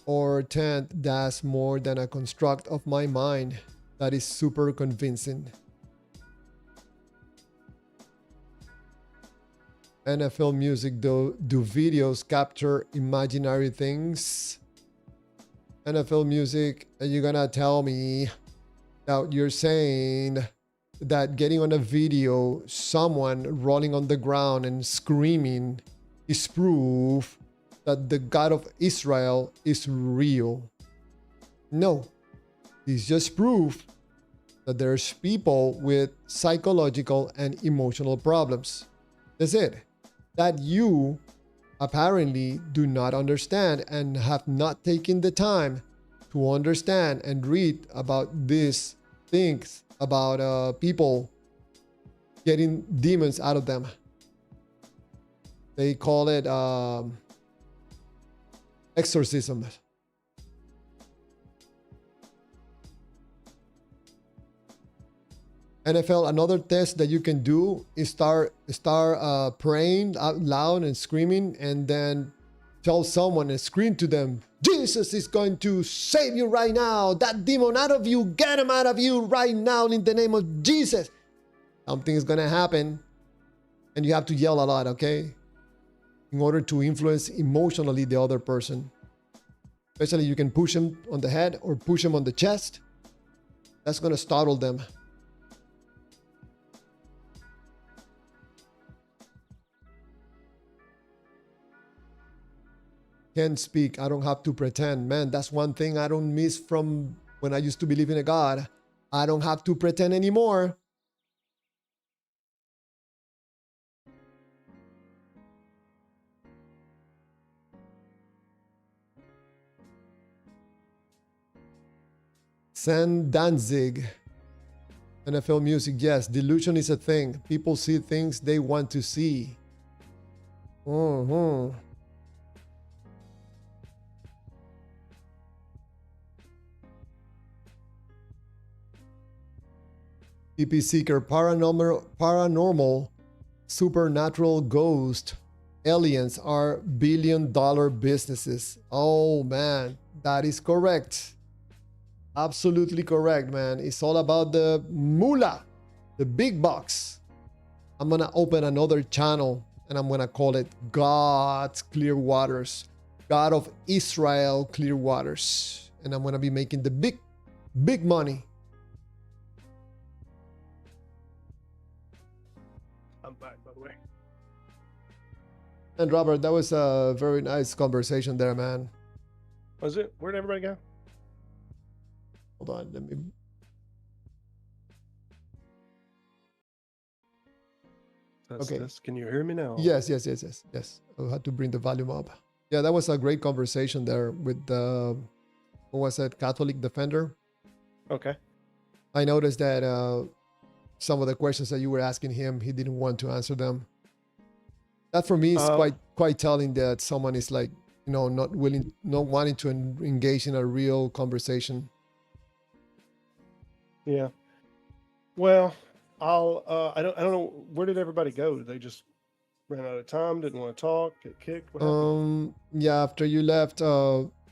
or tend. That's more than a construct of my mind. That is super convincing. NFL music, do videos capture imaginary things? NFL music, are you gonna tell me that you're saying that getting on a video, someone rolling on the ground and screaming is proof that the God of Israel is real? No. It's just proof that there's people with psychological and emotional problems. That's it. That you apparently do not understand and have not taken the time to understand and read about these things about people getting demons out of them. They call it exorcism. NFL, another test that you can do is start praying out loud and screaming, and then tell someone and scream to them, Jesus is going to save you right now. That demon out of you, get him out of you right now in the name of Jesus. Something is going to happen, and you have to yell a lot, okay? In order to influence emotionally the other person. Especially you can push him on the head or push him on the chest. That's going to startle them. Can't speak. I don't have to pretend. Man, that's one thing I don't miss from when I used to believe in a God. I don't have to pretend anymore. San Danzig. NFL music, yes. Delusion is a thing. People see things they want to see. Mm-hmm. PP Seeker, paranormal, supernatural, ghost, aliens are billion-dollar businesses. Oh man, that is correct. Absolutely correct, man. It's all about the moolah, the big bucks. I'm gonna open another channel and I'm gonna call it God's Clear Waters, God of Israel Clear Waters, and I'm gonna be making the big money. I'm back, by the way. And Robert, that was a very nice conversation there, man. Was it? Where'd everybody go? Hold on, let me. That's Okay. this. Can you hear me now? Yes. I had to bring the volume up. Yeah, that was a great conversation there with the, what was it, Catholic Defender. Okay. I noticed that some of the questions that you were asking him, he didn't want to answer them. That for me is quite telling that someone is like, you know, not wanting to engage in a real conversation. Yeah. Well, I don't know, where did everybody go? Did they just ran out of time, didn't want to talk, get kicked? What happened? Yeah, after you left,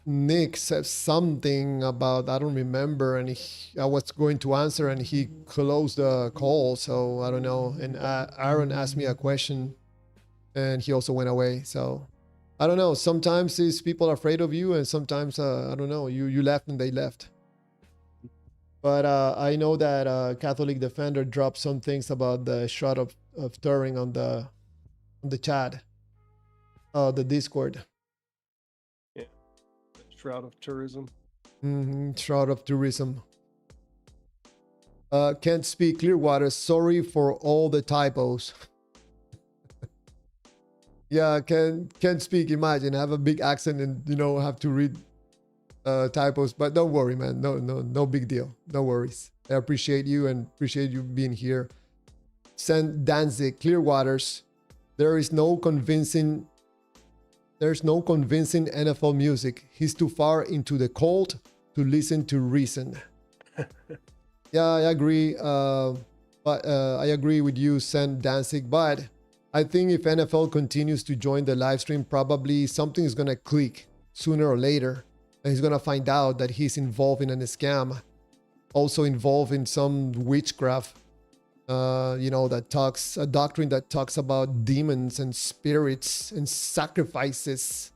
Nick said something about, I don't remember, and I was going to answer and he closed the call, so I don't know. And Aaron asked me a question and he also went away, so I don't know. Sometimes these people are afraid of you, and sometimes I don't know, you left and they left. But I know that Catholic Defender dropped some things about the Shroud of Turing on the chat, the Discord. Yeah. Shroud of Tourism. Shroud of Tourism. Can't speak Clearwater. Sorry for all the typos. Yeah, can't speak. Imagine, have a big accent and have to read typos. But don't worry, man. No big deal. No worries. I appreciate you and appreciate you being here. St. Danzig, Clearwaters. There's no convincing NFL music. He's too far into the cult to listen to reason. Yeah, I agree. But I agree with you, St. Danzig. But I think if NFL continues to join the live stream, probably something is going to click sooner or later. And he's going to find out that he's involved in a scam. Also involved in some witchcraft. A doctrine that talks about demons and spirits and sacrifices.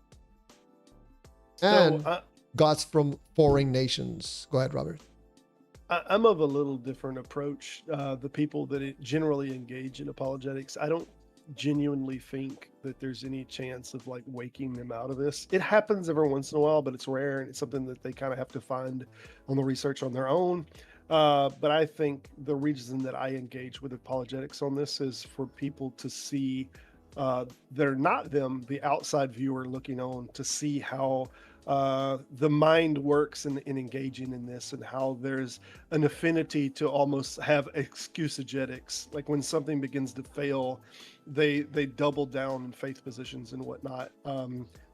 And gods from foreign nations. Go ahead, Robert. I'm of a little different approach. The people that generally engage in apologetics, I don't genuinely think that there's any chance of like waking them out of this. It happens every once in a while, but it's rare, and it's something that they kind of have to find on the research on their own. But I think the reason that I engage with apologetics on this is for people to see they're not them, the outside viewer looking on, to see how the mind works in engaging in this, and how there's an affinity to almost have excusegetics. Like when something begins to fail, they double down in faith positions and whatnot,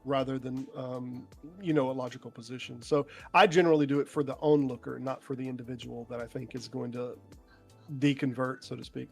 rather than a logical position. So I generally do it for the onlooker, not for the individual that I think is going to deconvert, so to speak.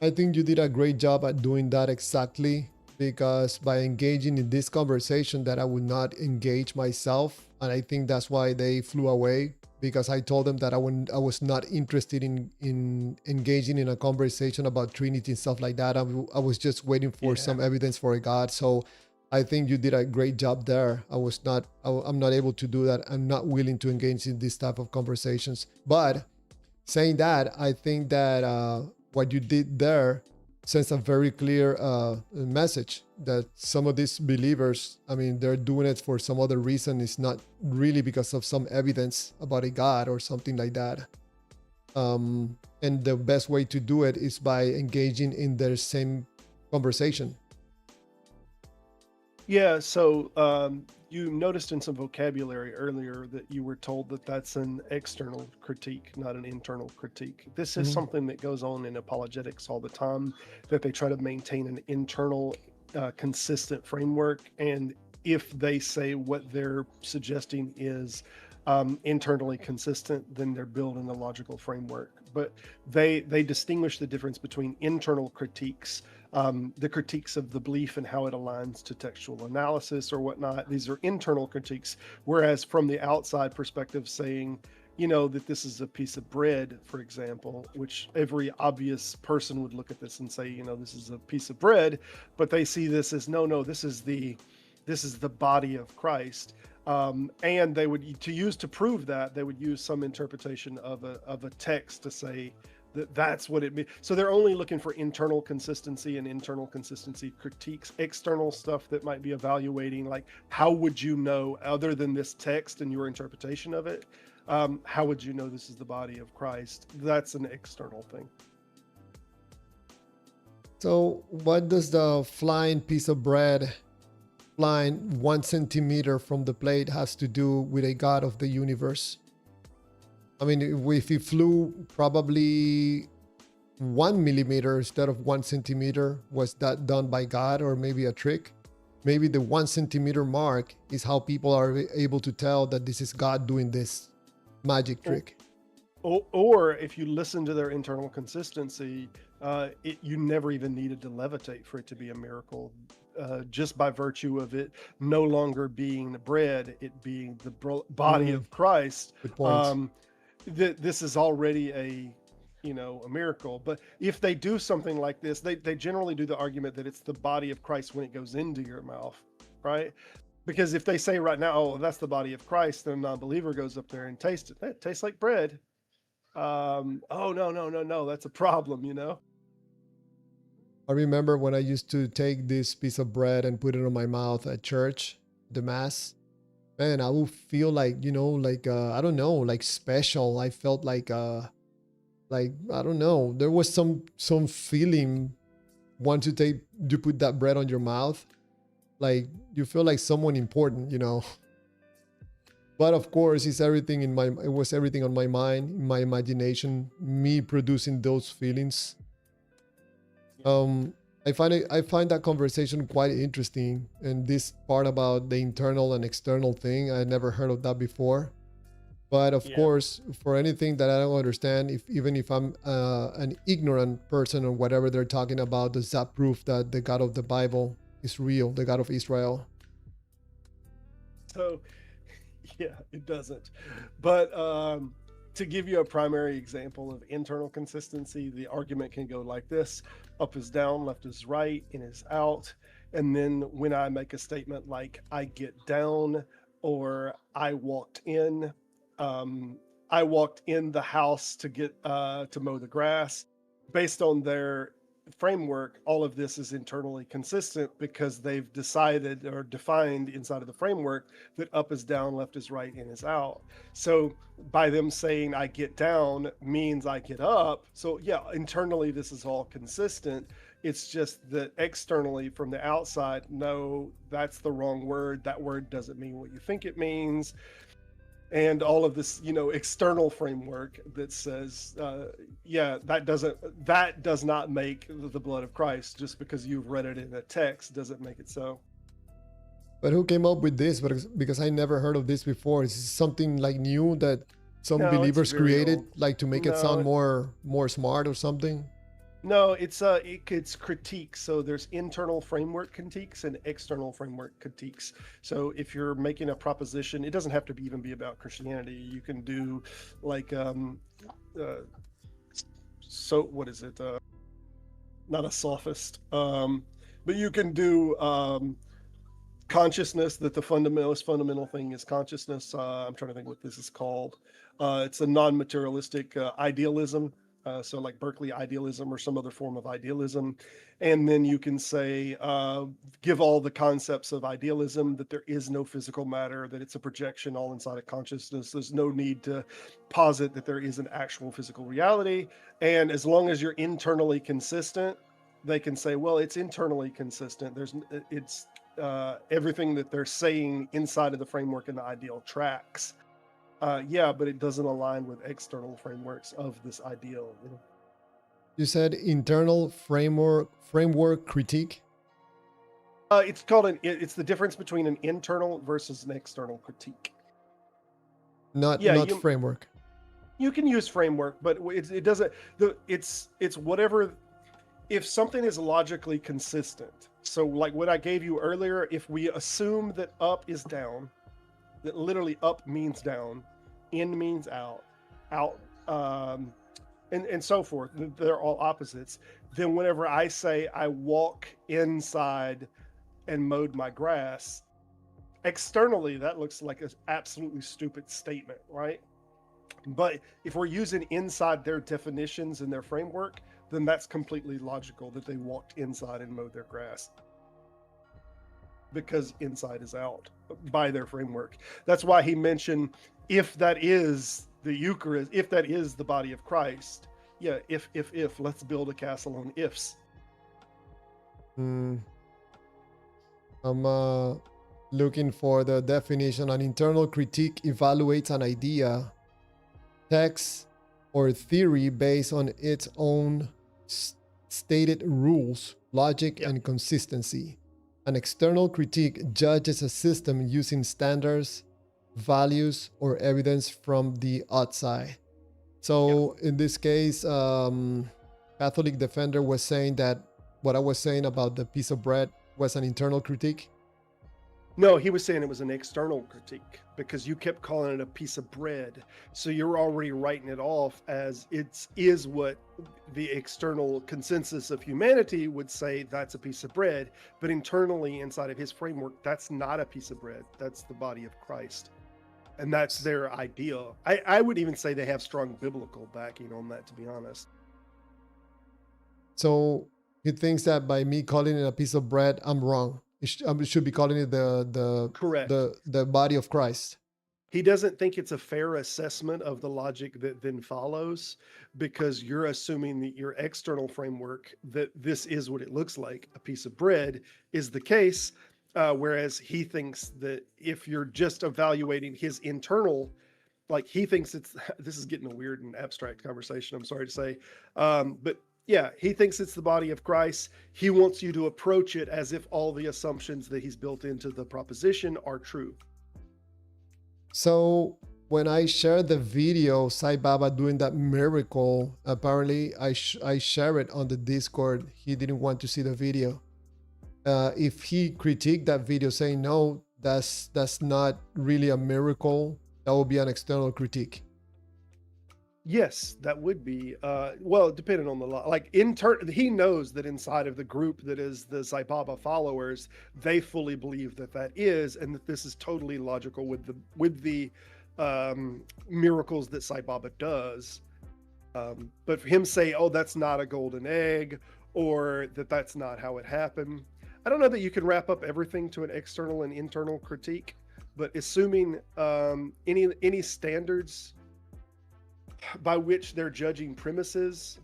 I think you did a great job at doing that exactly, because by engaging in this conversation that I would not engage myself, and I think that's why they flew away, because I told them that I was not interested in engaging in a conversation about Trinity and stuff like that. I was just waiting for some evidence for a God. So I think you did a great job there. I'm not able to do that. I'm not willing to engage in this type of conversations. But saying that, I think that what you did there sends a very clear message that some of these believers, I mean, they're doing it for some other reason. It's not really because of some evidence about a God or something like that. And the best way to do it is by engaging in their same conversation. Yeah, so you noticed in some vocabulary earlier that you were told that that's an external critique, not an internal critique. This is something that goes on in apologetics all the time, that they try to maintain an internal, consistent framework. And if they say what they're suggesting is internally consistent, then they're building a logical framework. But they distinguish the difference between internal critiques, the critiques of the belief and how it aligns to textual analysis or whatnot. These are internal critiques, whereas from the outside perspective, saying, you know, that this is a piece of bread, for example, which every obvious person would look at this and say, you know, this is a piece of bread, but they see this as no, this is the body of Christ. And they would, to use to prove that, they would use some interpretation of a text to say that that's what it means. So they're only looking for internal consistency, and internal consistency critiques external stuff that might be evaluating, like, how would you know, other than this text and your interpretation of it, how would you know this is the body of Christ? That's an external thing. So what does the flying piece of bread flying 1 centimeter from the plate has to do with a God of the universe? I mean, if it flew probably 1 millimeter instead of 1 centimeter, was that done by God or maybe a trick? Maybe the 1 centimeter mark is how people are able to tell that this is God doing this magic trick. Or if you listen to their internal consistency, you never even needed to levitate for it to be a miracle. Just by virtue of it no longer being the bread, it being the body of Christ. Good point. This is already a miracle. But if they do something like this, they generally do the argument that it's the body of Christ when it goes into your mouth, right? Because if they say right now, oh, that's the body of Christ, then a non-believer goes up there and tastes it. It tastes like bread. Oh, no, that's a problem, you know? I remember when I used to take this piece of bread and put it on my mouth at church, the mass, man, I would feel like, I don't know, like special. I felt like, I don't know, there was some feeling once you put that bread on your mouth, like you feel like someone important, But of course, it was everything on my mind, my imagination, me producing those feelings. I find that conversation quite interesting, and this part about the internal and external thing, I never heard of that before. But of course, for anything that I don't understand, even if I'm an ignorant person or whatever they're talking about, does that prove that the God of the Bible is real, the God of Israel? So, yeah, it doesn't. But to give you a primary example of internal consistency, the argument can go like this: up is down, left is right, in is out. And then when I make a statement like I get down, or I walked in the house to get to mow the grass, based on their framework, all of this is internally consistent because they've decided or defined inside of the framework that up is down, left is right, in is out. So by them saying I get down means I get up. So yeah, internally this is all consistent. It's just that externally from the outside, no, that's the wrong word. That word doesn't mean what you think it means. And all of this, external framework that says, that does not make the blood of Christ. Just because you've read it in a text doesn't make it so. But who came up with this? Because I never heard of this before. Is this something like new that some believers created, old. like to make it sound more smart or something? No, it's critiques. So there's internal framework critiques and external framework critiques. So if you're making a proposition, it doesn't have to even be about Christianity. You can do like so what is it? Not a sophist, but you can do consciousness. That the most fundamental thing is consciousness. I'm trying to think what this is called. It's a non-materialistic idealism. So like Berkeley idealism or some other form of idealism. And then you can say, give all the concepts of idealism, that there is no physical matter, that it's a projection all inside of consciousness. There's no need to posit that there is an actual physical reality. And as long as you're internally consistent, they can say, well, it's internally consistent. It's everything that they're saying inside of the framework and the ideal tracks. Yeah, but it doesn't align with external frameworks of this ideal. You said internal framework critique. It's called it's the difference between an internal versus an external critique. Not framework. You can use framework, but it doesn't. It's whatever. If something is logically consistent, so like what I gave you earlier, if we assume that up is down, that literally up means down, in means out, and so forth, they're all opposites, then whenever I say I walk inside and mowed my grass, externally that looks like an absolutely stupid statement, right? But if we're using inside their definitions and their framework, then that's completely logical that they walked inside and mowed their grass, because inside is out by their framework. That's why he mentioned, if that is the Eucharist, if that is the body of Christ, yeah, if, let's build a castle on ifs. I'm looking for the definition. An internal critique evaluates an idea, text, or theory based on its own stated rules, logic, and consistency. An external critique judges a system using standards, values, or evidence from the outside. So in this case, Catholic Defender was saying that what I was saying about the piece of bread was an internal critique. No, he was saying it was an external critique, because you kept calling it a piece of bread. So you're already writing it off as it is what the external consensus of humanity would say, that's a piece of bread. But internally, inside of his framework, that's not a piece of bread. That's the body of Christ. And that's their ideal. I would even say they have strong biblical backing on that, to be honest. So he thinks that by me calling it a piece of bread, I'm wrong. I should be calling it Correct. the body of Christ. He doesn't think it's a fair assessment of the logic that then follows, because you're assuming that your external framework, that this is what it looks like, a piece of bread, is the case. Whereas he thinks that if you're just evaluating his internal, like he thinks this is getting a weird and abstract conversation, I'm sorry to say. But yeah, he thinks it's the body of Christ. He wants you to approach it as if all the assumptions that he's built into the proposition are true. So when I shared the video, Sai Baba doing that miracle, apparently I share it on the Discord. He didn't want to see the video. If he critiqued that video saying, no, that's not really a miracle, that would be an external critique. Yes, that would be. Well, depending on the law, like he knows that inside of the group that is the Sai Baba followers, they fully believe that is, and that this is totally logical with the miracles that Sai Baba does. But for him say, oh, that's not a golden egg, or that's not how it happened. I don't know that you can wrap up everything to an external and internal critique, but assuming any standards by which they're judging premises,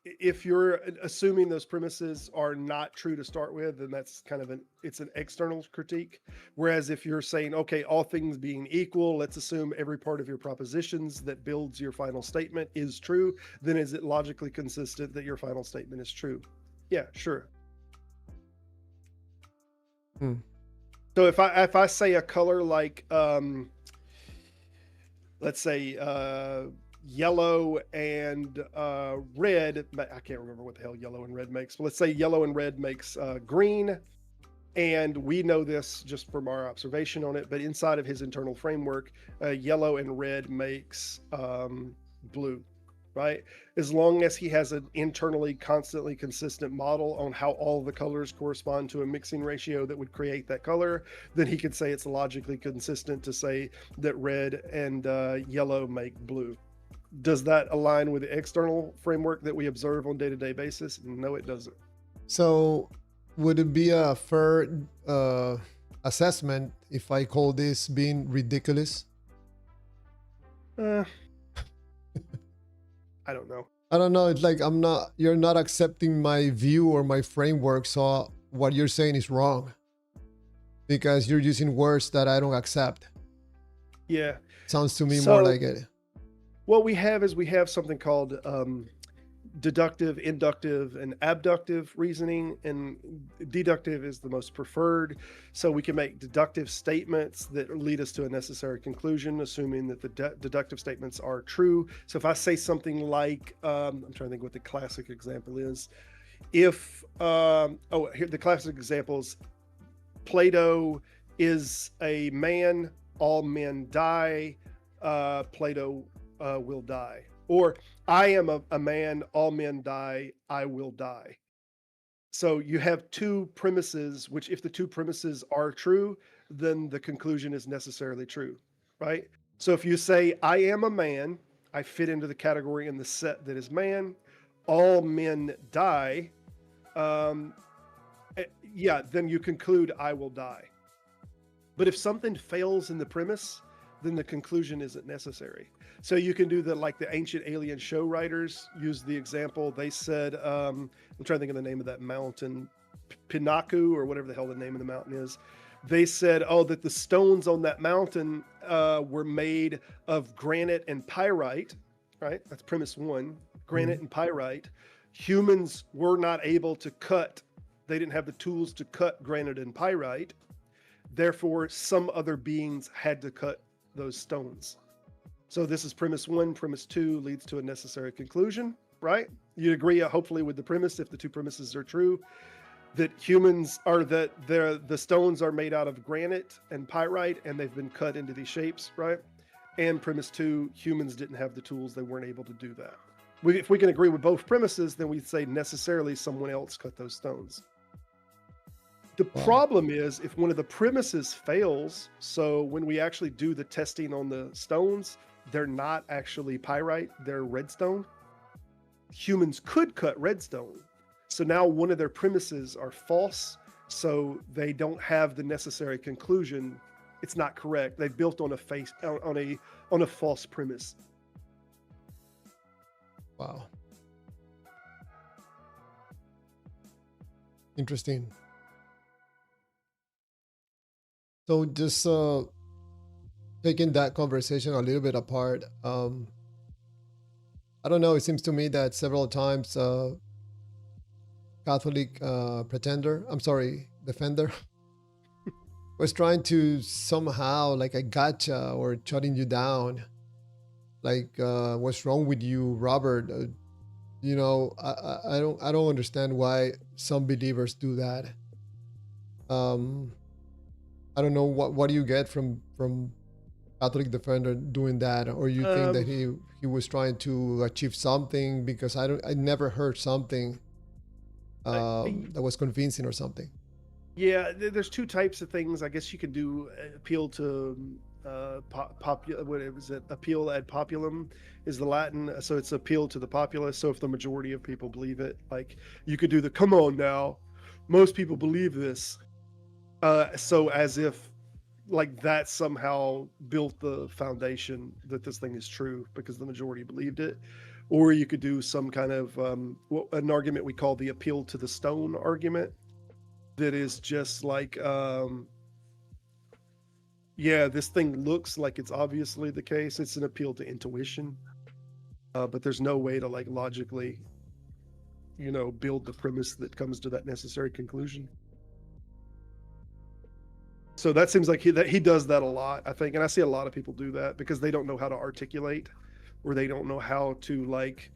if you're assuming those premises are not true to start with, then that's kind of it's an external critique. Whereas if you're saying, okay, all things being equal, let's assume every part of your propositions that builds your final statement is true, then is it logically consistent that your final statement is true? Yeah, sure. So if I say a color like let's say yellow and red, I can't remember what the hell yellow and red makes, but let's say yellow and red makes green, and we know this just from our observation on it, but inside of his internal framework, yellow and red makes blue, right? As long as he has an internally constantly consistent model on how all the colors correspond to a mixing ratio that would create that color, then he could say it's logically consistent to say that red and yellow make blue. Does that align with the external framework that we observe on day-to-day basis? No, it doesn't. So, would it be a fair assessment if I call this being ridiculous? I don't know. I don't know. It's like you're not accepting my view or my framework. So what you're saying is wrong because you're using words that I don't accept. Yeah. Sounds to me So- more like it. What we have something called deductive, inductive, and abductive reasoning, and deductive is the most preferred. So we can make deductive statements that lead us to a necessary conclusion, assuming that the deductive statements are true. So if I say something like, I'm trying to think what the classic example is. If, here the classic examples, Plato is a man, all men die, Plato will die. Or I am a man, all men die, I will die. So you have two premises, which if the two premises are true, then the conclusion is necessarily true, right? So if you say, I am a man, I fit into the category in the set that is man, all men die, then you conclude I will die. But if something fails in the premise, then the conclusion isn't necessary. So you can do like the ancient alien show writers used the example. They said, I'm trying to think of the name of that mountain, Pinaku or whatever the hell the name of the mountain is. They said, that the stones on that mountain were made of granite and pyrite, right? That's premise one, granite and pyrite. Humans were not able to they didn't have the tools to cut granite and pyrite. Therefore, some other beings had to cut those stones. So this is premise one. Premise two leads to a necessary conclusion, right? You'd agree, hopefully, with the premise, if the two premises are true, that the stones are made out of granite and pyrite, and they've been cut into these shapes, right? And premise two, humans didn't have the tools; they weren't able to do that. If we can agree with both premises, then we'd say necessarily someone else cut those stones. The problem is if one of the premises fails, so when we actually do the testing on the stones, they're not actually pyrite, they're redstone. Humans could cut redstone. So now one of their premises are false, so they don't have the necessary conclusion. It's not correct. They built on a false premise. Wow. Interesting. So just taking that conversation a little bit apart, I don't know, it seems to me that several times Catholic defender was trying to somehow like a gotcha or shutting you down. Like, what's wrong with you, Robert? I don't understand why some believers do that. I don't know what do you get from Catholic defender doing that, or you think that he was trying to achieve something, because I never heard something that was convincing or something. Yeah, there's two types of things. I guess you can do appeal to appeal ad populum is the Latin, so it's appeal to the populace. So if the majority of people believe it, like you could do the come on now, most people believe this. So as if like that somehow built the foundation that this thing is true because the majority believed it. Or you could do some kind of an argument we call the appeal to the stone argument, that is just like this thing looks like it's obviously the case. It's an appeal to intuition, but there's no way to like logically build the premise that comes to that necessary conclusion. So that seems like he does that a lot, I think, and I see a lot of people do that because they don't know how to articulate, or they don't know how to like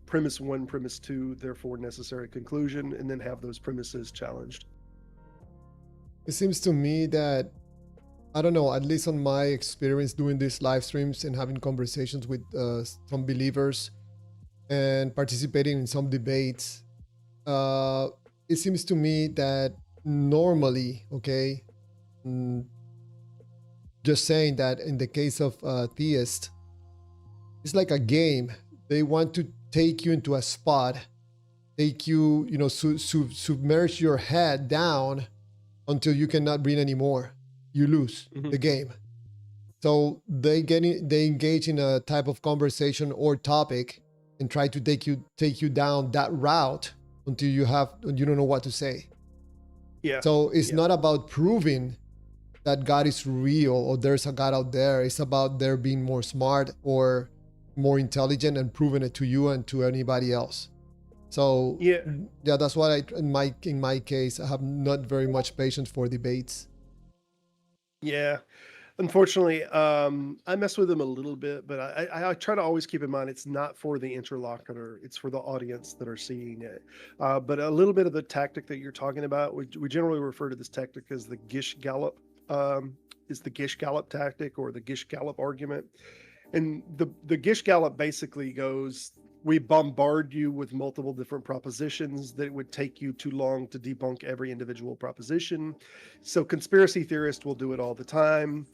premise one, premise two, therefore necessary conclusion, and then have those premises challenged. It seems to me that, I don't know, at least on my experience doing these live streams and having conversations with some believers and participating in some debates, it seems to me that normally, okay, just saying that in the case of theists, it's like a game. They want to take you into a spot, take you, you know, submerge your head down until you cannot breathe anymore. You lose the game. So they engage in a type of conversation or topic and try to take you down that route until you don't know what to say. Yeah. So it's not about proving that God is real or there's a God out there. It's about their being more smart or more intelligent and proving it to you and to anybody else. So yeah, that's why in my case, I have not very much patience for debates. Yeah. Unfortunately, I mess with them a little bit, but I try to always keep in mind it's not for the interlocutor; it's for the audience that are seeing it. But a little bit of the tactic that you're talking about, we generally refer to this tactic as the Gish Gallop, is the Gish Gallop tactic or the Gish Gallop argument. And the Gish Gallop basically goes, we bombard you with multiple different propositions that it would take you too long to debunk every individual proposition. So conspiracy theorists will do it all the time.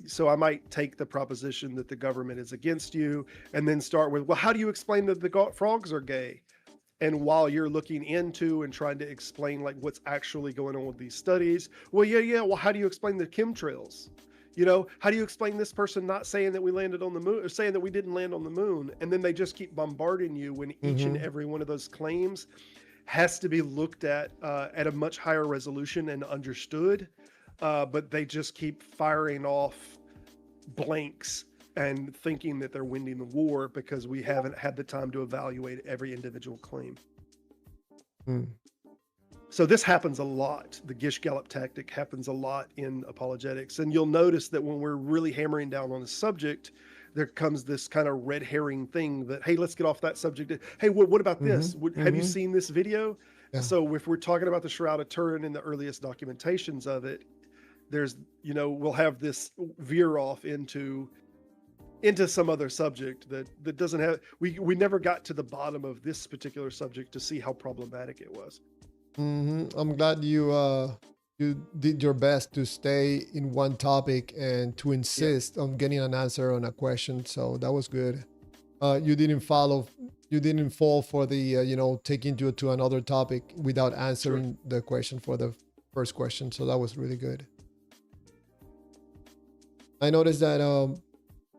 So I might take the proposition that the government is against you and then start with, well, how do you explain that the frogs are gay? And while you're looking into and trying to explain like what's actually going on with these studies, well, well, how do you explain the chemtrails? You know, how do you explain this person not saying that we landed on the moon or saying that we didn't land on the moon? And then they just keep bombarding you when each and every one of those claims has to be looked at a much higher resolution and understood. But they just keep firing off blanks and thinking that they're winning the war because we haven't had the time to evaluate every individual claim. So this happens a lot. The Gish Gallop tactic happens a lot in apologetics. And you'll notice that when we're really hammering down on a subject, there comes this kind of red herring thing that, hey, let's get off that subject. Hey, what about this? Have you seen this video? Yeah. So if we're talking about the Shroud of Turin and the earliest documentations of it, there's, you know, we'll have this veer off into some other subject that doesn't have, we never got to the bottom of this particular subject to see how problematic it was. I'm glad you did your best to stay in one topic and to insist on getting an answer on a question. So that was good. You didn't fall for the you know, taking you to another topic without answering the question for the first question. So that was really good. I noticed that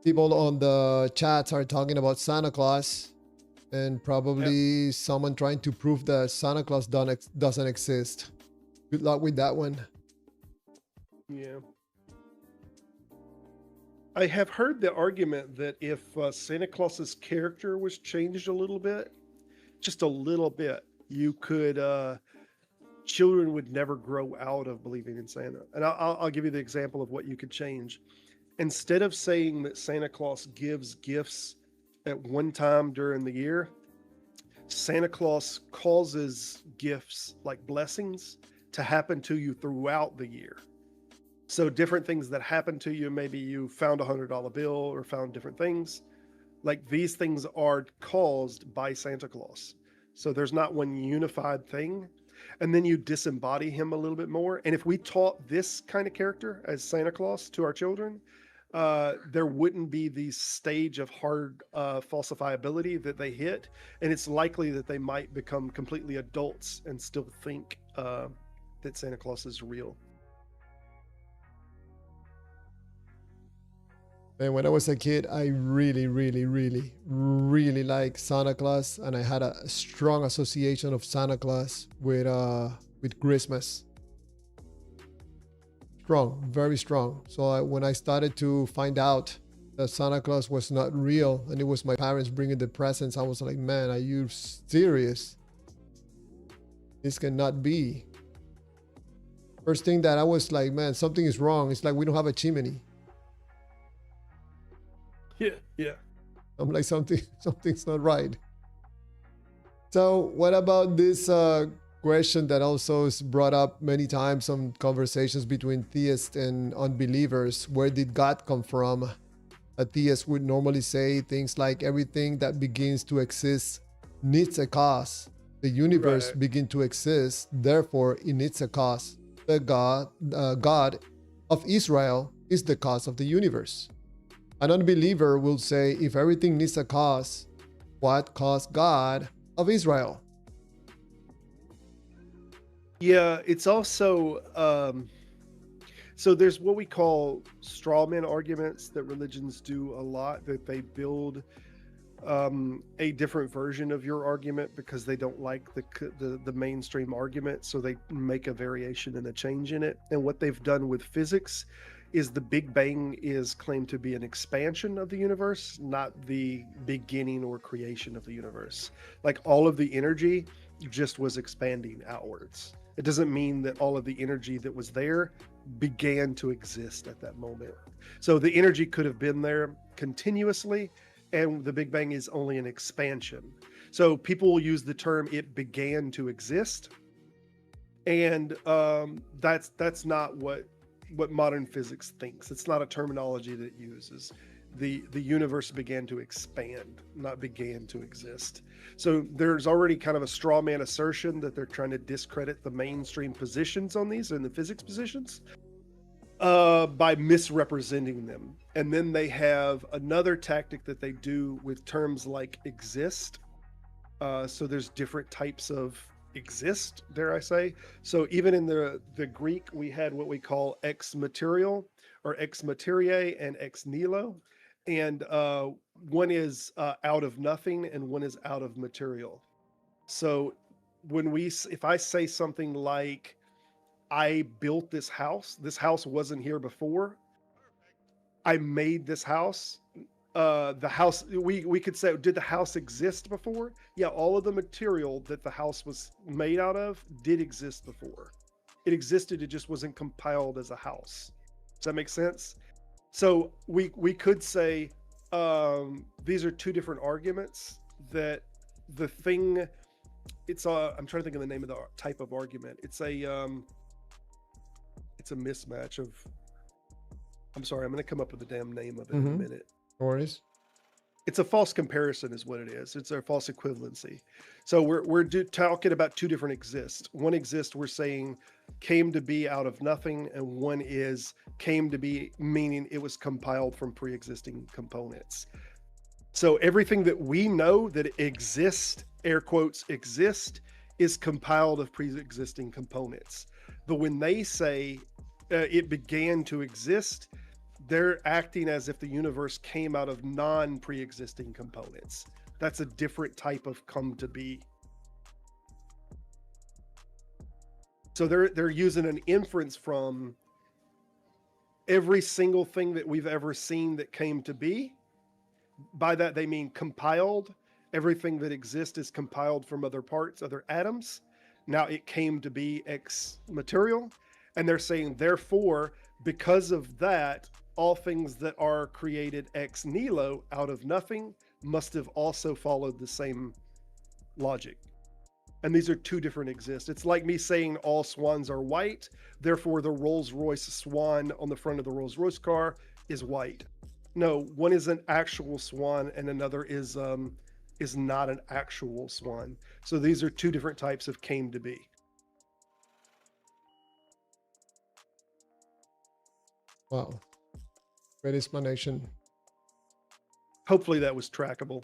people on the chats are talking about Santa Claus. And probably someone trying to prove that Santa Claus doesn't exist. Good luck with that one. Yeah. I have heard the argument that if Santa Claus's character was changed a little bit, just a little bit, you could, children would never grow out of believing in Santa. And I'll give you the example of what you could change. Instead of saying that Santa Claus gives gifts at one time during the year, Santa Claus causes gifts like blessings to happen to you throughout the year. So different things that happen to you, maybe you found $100 bill or found different things, like these things are caused by Santa Claus. So there's not one unified thing. And then you disembody him a little bit more. And if we taught this kind of character as Santa Claus to our children, there wouldn't be the stage of hard falsifiability that they hit, and it's likely that they might become completely adults and still think that Santa Claus is real. And when I was a kid, I really liked Santa Claus, and I had a strong association of Santa Claus with Christmas. Strong, very strong. So when I started to find out that Santa Claus was not real and it was my parents bringing the presents, I was like, man, are you serious? This cannot be. First thing that I was like, man, something is wrong. It's like we don't have a chimney. Yeah. I'm like, something's not right. So what about this question that also is brought up many times on conversations between theists and unbelievers? Where did God come from? A theist would normally say things like everything that begins to exist needs a cause. The universe begin to exist, therefore it needs a cause. The God of Israel is the cause of the universe. An unbeliever will say, if everything needs a cause, what caused God of Israel? Yeah, it's also so there's what we call straw man arguments that religions do a lot, that they build a different version of your argument because they don't like the mainstream argument, so they make a variation and a change in it. And what they've done with physics is the Big Bang is claimed to be an expansion of the universe, not the beginning or creation of the universe. Like all of the energy just was expanding outwards. It doesn't mean that all of the energy that was there began to exist at that moment. So the energy could have been there continuously, and the Big Bang is only an expansion. So people will use the term "it began to exist," and that's not what modern physics thinks. It's not a terminology that it uses. The universe began to expand, not began to exist. So there's already kind of a straw man assertion that they're trying to discredit the mainstream positions on these and the physics positions by misrepresenting them. And then they have another tactic that they do with terms like exist. So there's different types of exist, dare I say. So even in the Greek, we had what we call ex material or ex materie and ex nihilo. And one is out of nothing and one is out of material. So if I say something like, I built this house wasn't here before, I made this house, the house, we could say, did the house exist before? Yeah, all of the material that the house was made out of did exist before. It existed, it just wasn't compiled as a house. Does that make sense? So we could say these are two different arguments, that the thing, it's I'm trying to think of the name of the type of argument. It's a mismatch of, I'm sorry, I'm going to come up with the damn name of it in a minute. No worries. It's a false comparison is what it is. It's a false equivalency. So we're talking about two different exists. One exist we're saying came to be out of nothing, and one is came to be meaning it was compiled from pre-existing components. So everything that we know that exists, air quotes, exist, is compiled of pre-existing components. But when they say it began to exist, they're acting as if the universe came out of non-pre-existing components. That's a different type of come to be. So they're using an inference from every single thing that we've ever seen that came to be. By that they mean compiled. Everything that exists is compiled from other parts, other atoms. Now it came to be ex material. And they're saying, therefore, because of that, all things that are created ex nihilo, out of nothing, must have also followed the same logic. And these are two different exists. It's like me saying all swans are white, therefore the Rolls-Royce swan on the front of the Rolls-Royce car is white. No, one is an actual swan and another is not an actual swan. So these are two different types of came to be. Wow. Great explanation. Hopefully that was trackable.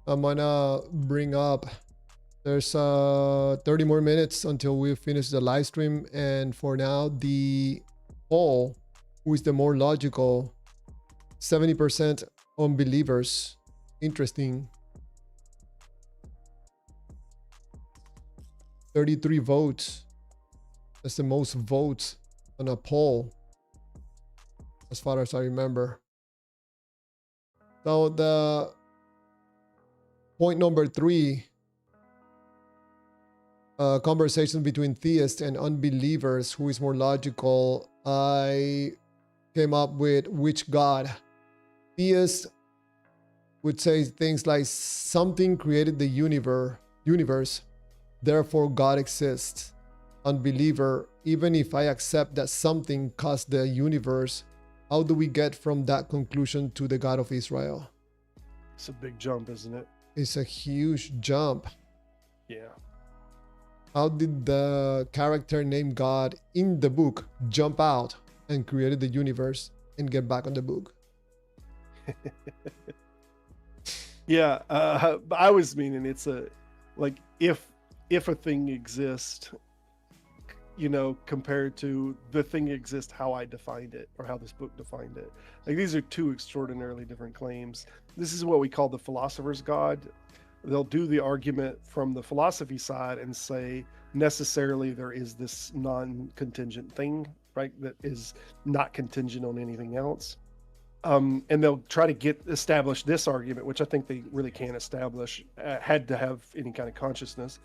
I'm gonna bring up, there's 30 more minutes until we finish the live stream, and for now the poll, who is the more logical, 70% unbelievers. Interesting. 33 votes. That's the most votes on a poll, as far as I remember. So the point number 3, conversation between theists and unbelievers, who is more logical. I came up with which God. Theists would say things like something created the universe, therefore God exists. Unbeliever, even if I accept that something caused the universe, how do we get from that conclusion to the God of Israel? It's a big jump, isn't it? It's a huge jump. Yeah. How did the character named God in the book jump out and created the universe and get back on the book? Yeah, I was meaning it's a like if a thing exists, you know, compared to the thing exists how I defined it or how this book defined it. Like these are two extraordinarily different claims. This is what we call the philosopher's God. They'll do the argument from the philosophy side and say necessarily there is this non-contingent thing, right, that is not contingent on anything else. And they'll try to establish this argument, which I think they really can't establish, had to have any kind of consciousness.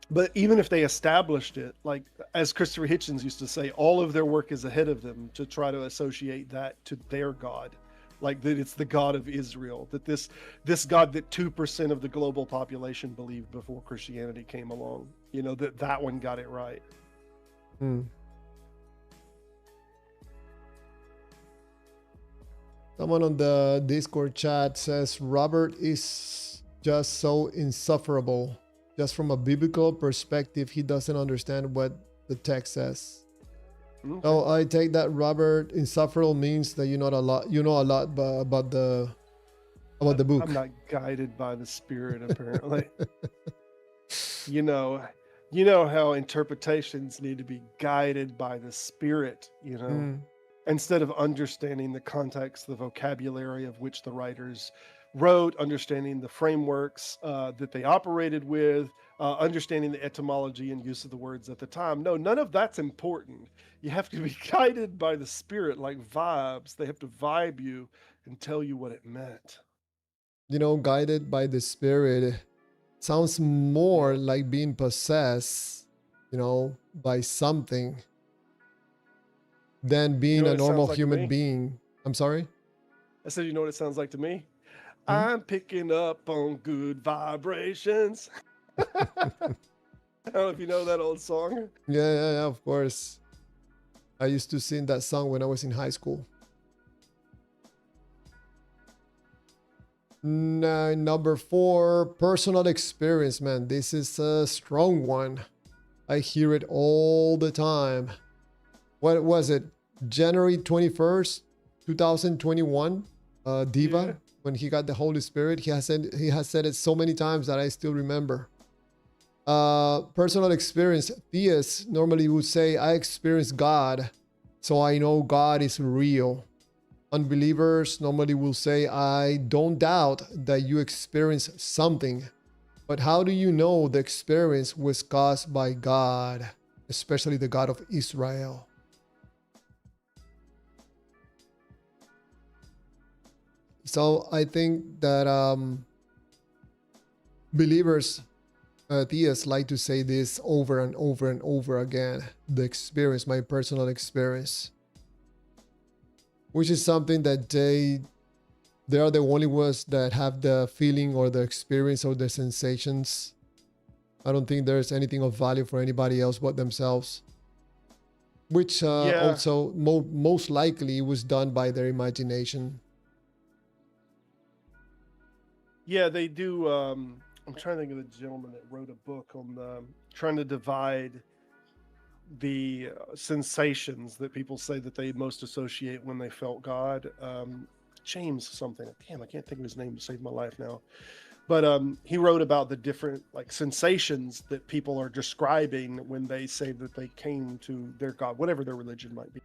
But even if they established it, like as Christopher Hitchens used to say, all of their work is ahead of them to try to associate that to their God, like that it's the God of Israel, that this God that 2% of the global population believed before Christianity came along, you know, that one got it right. Someone on the Discord chat says Robert is just so insufferable. Just from a biblical perspective, he doesn't understand what the text says. Okay. So I take that Robert insufferable means that you know a lot about the book. I'm not guided by the Spirit, apparently. you know how interpretations need to be guided by the Spirit, you know, instead of understanding the context, the vocabulary of which the writers wrote, understanding the frameworks that they operated with, understanding the etymology and use of the words at the time. No, none of that's important. You have to be guided by the Spirit, like vibes. They have to vibe you and tell you what it meant. You know, guided by the Spirit sounds more like being possessed, you know, by something than being a normal human being. I'm sorry? I said, you know what it sounds like to me? I'm picking up on good vibrations. I don't know if you know that old song. Yeah, of course. I used to sing that song when I was in high school. Number 4, personal experience, man. This is a strong one. I hear it all the time. What was it? January 21st, 2021? Diva? Yeah. When he got the Holy Spirit, he has said it so many times that I still remember. Personal experience. Theists normally would say, I experienced God, so I know God is real. Unbelievers normally will say, I don't doubt that you experienced something, but how do you know the experience was caused by God, especially the God of Israel? So I think that believers, theists like to say this over and over and over again. The experience, my personal experience. Which is something that they are the only ones that have the feeling or the experience or the sensations. I don't think there's anything of value for anybody else but themselves. Which also most likely was done by their imagination. Yeah, they do. I'm trying to think of the gentleman that wrote a book on trying to divide the sensations that people say that they most associate when they felt God. James something. Damn, I can't think of his name to save my life now. But he wrote about the different like sensations that people are describing when they say that they came to their God, whatever their religion might be.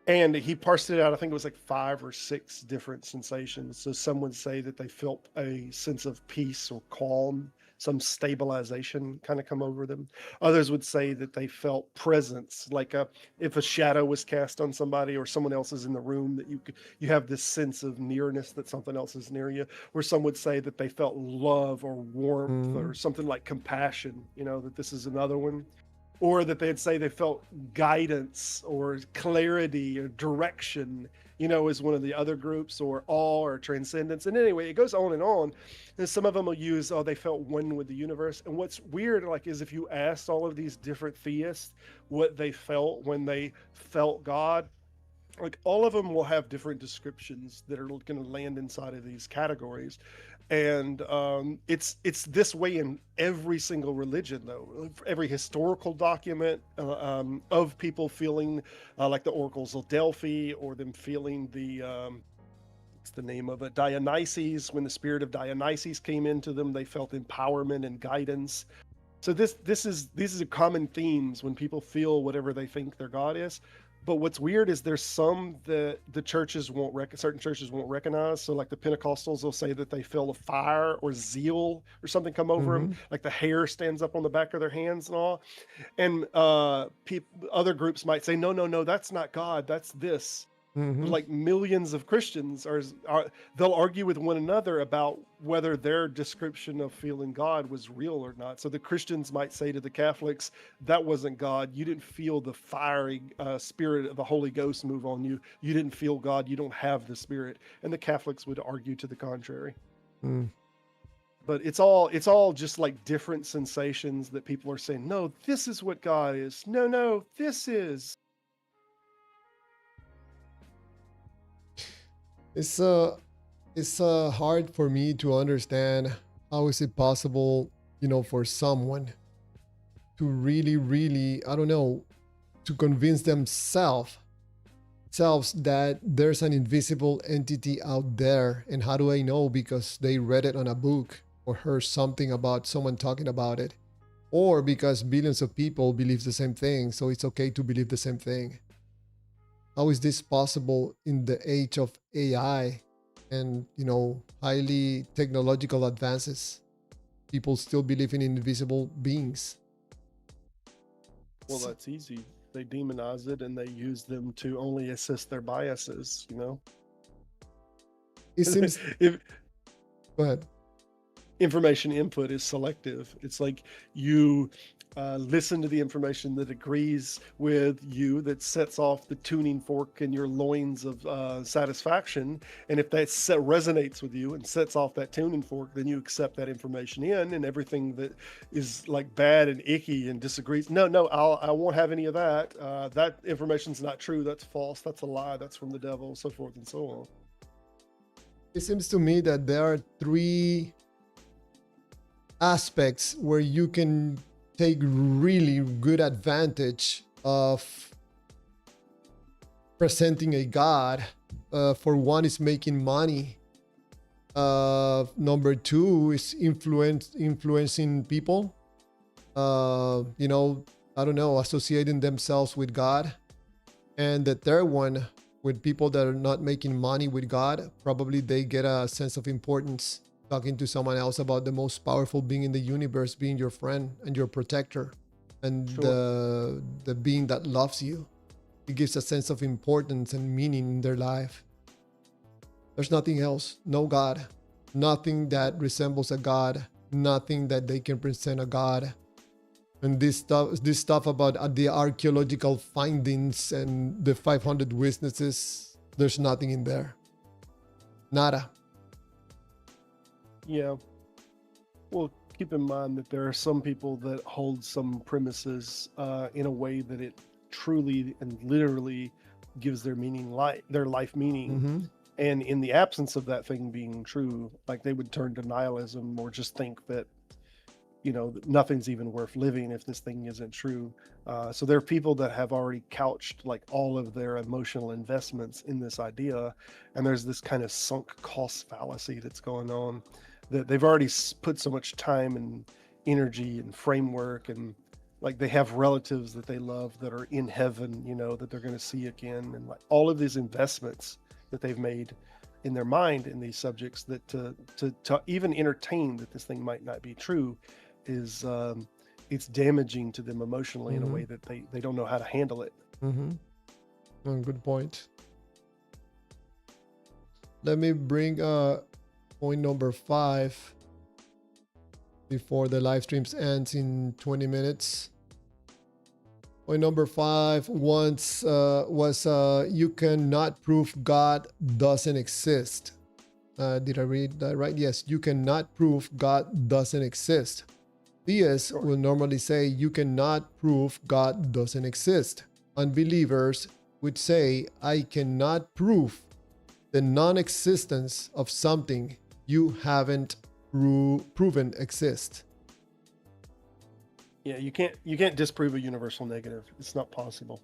And he parsed it out. I think it was like 5 or 6 different sensations. So some would say that they felt a sense of peace or calm, some stabilization kind of come over them. Others would say that they felt presence, like if a shadow was cast on somebody or someone else is in the room, that you have this sense of nearness, that something else is near you. Or some would say that they felt love or warmth or something like compassion, you know, that this is another one. Or that they'd say they felt guidance or clarity or direction, you know, is one of the other groups, or awe or transcendence. And anyway, it goes on. And some of them will use, they felt one with the universe. And what's weird, like, is if you asked all of these different theists what they felt when they felt God, like all of them will have different descriptions that are going to land inside of these categories, and it's this way in every single religion, though. Every historical document of people feeling like the oracles of Delphi, or them feeling the what's the name of it, Dionysus. When the spirit of Dionysus came into them, they felt empowerment and guidance. So these are common themes when people feel whatever they think their God is. But what's weird is there's some that the churches won't certain churches won't recognize. So like the Pentecostals will say that they feel a fire or zeal or something come over them, like the hair stands up on the back of their hands and all. And other groups might say, no, that's not God, that's this. Like millions of Christians they'll argue with one another about whether their description of feeling God was real or not. So the Christians might say to the Catholics, that wasn't God. You didn't feel the fiery spirit of the Holy Ghost move on you. You didn't feel God. You don't have the Spirit. And the Catholics would argue to the contrary. But it's all just like different sensations that people are saying, no, this is what God is. No, this is. It's hard for me to understand how is it possible, for someone to really, I don't know, to convince themselves that there's an invisible entity out there. And how do I know? Because they read it on a book or heard something about someone talking about it, or because billions of people believe the same thing, so it's okay to believe the same thing. How is this possible in the age of AI and, highly technological advances? People still believe in invisible beings. Well, that's easy. They demonize it and they use them to only assist their biases, It seems... Go ahead. Information input is selective. It's like you listen to the information that agrees with you, that sets off the tuning fork in your loins of satisfaction. And if that resonates with you and sets off that tuning fork, then you accept that information in, and everything that is like bad and icky and disagrees. No, I won't have any of that. That information's not true. That's false. That's a lie. That's from the devil, so forth and so on. It seems to me that there are three aspects where you can take really good advantage of presenting a God. For one is making money. Number two is influencing people. I don't know, associating themselves with God. And the third one, with people that are not making money with God, probably they get a sense of importance talking to someone else about the most powerful being in the universe being your friend and your protector, and sure, the being that loves you. It gives a sense of importance and meaning in their life. There's nothing else. No God. Nothing that resembles a God. Nothing that they can present a God. And this stuff about the archaeological findings and the 500 witnesses, there's nothing in there. Nada. Yeah. Well, keep in mind that there are some people that hold some premises in a way that it truly and literally gives their life meaning. And in the absence of that thing being true, like they would turn to nihilism or just think that, nothing's even worth living if this thing isn't true. So there are people that have already couched like all of their emotional investments in this idea. And there's this kind of sunk cost fallacy that's going on, that they've already put so much time and energy and framework, and like they have relatives that they love that are in heaven, that they're going to see again. And like all of these investments that they've made in their mind in these subjects, that to even entertain that this thing might not be true is it's damaging to them emotionally in a way that they don't know how to handle it. Good point. Let me bring point number 5 before the live streams ends in 20 minutes. Point number 5 was you cannot prove God doesn't exist. Did I read that right? Yes, you cannot prove God doesn't exist. Theists will normally say you cannot prove God doesn't exist. Unbelievers would say, I cannot prove the non-existence of something you haven't proven exist. Yeah, you can't disprove a universal negative. It's not possible.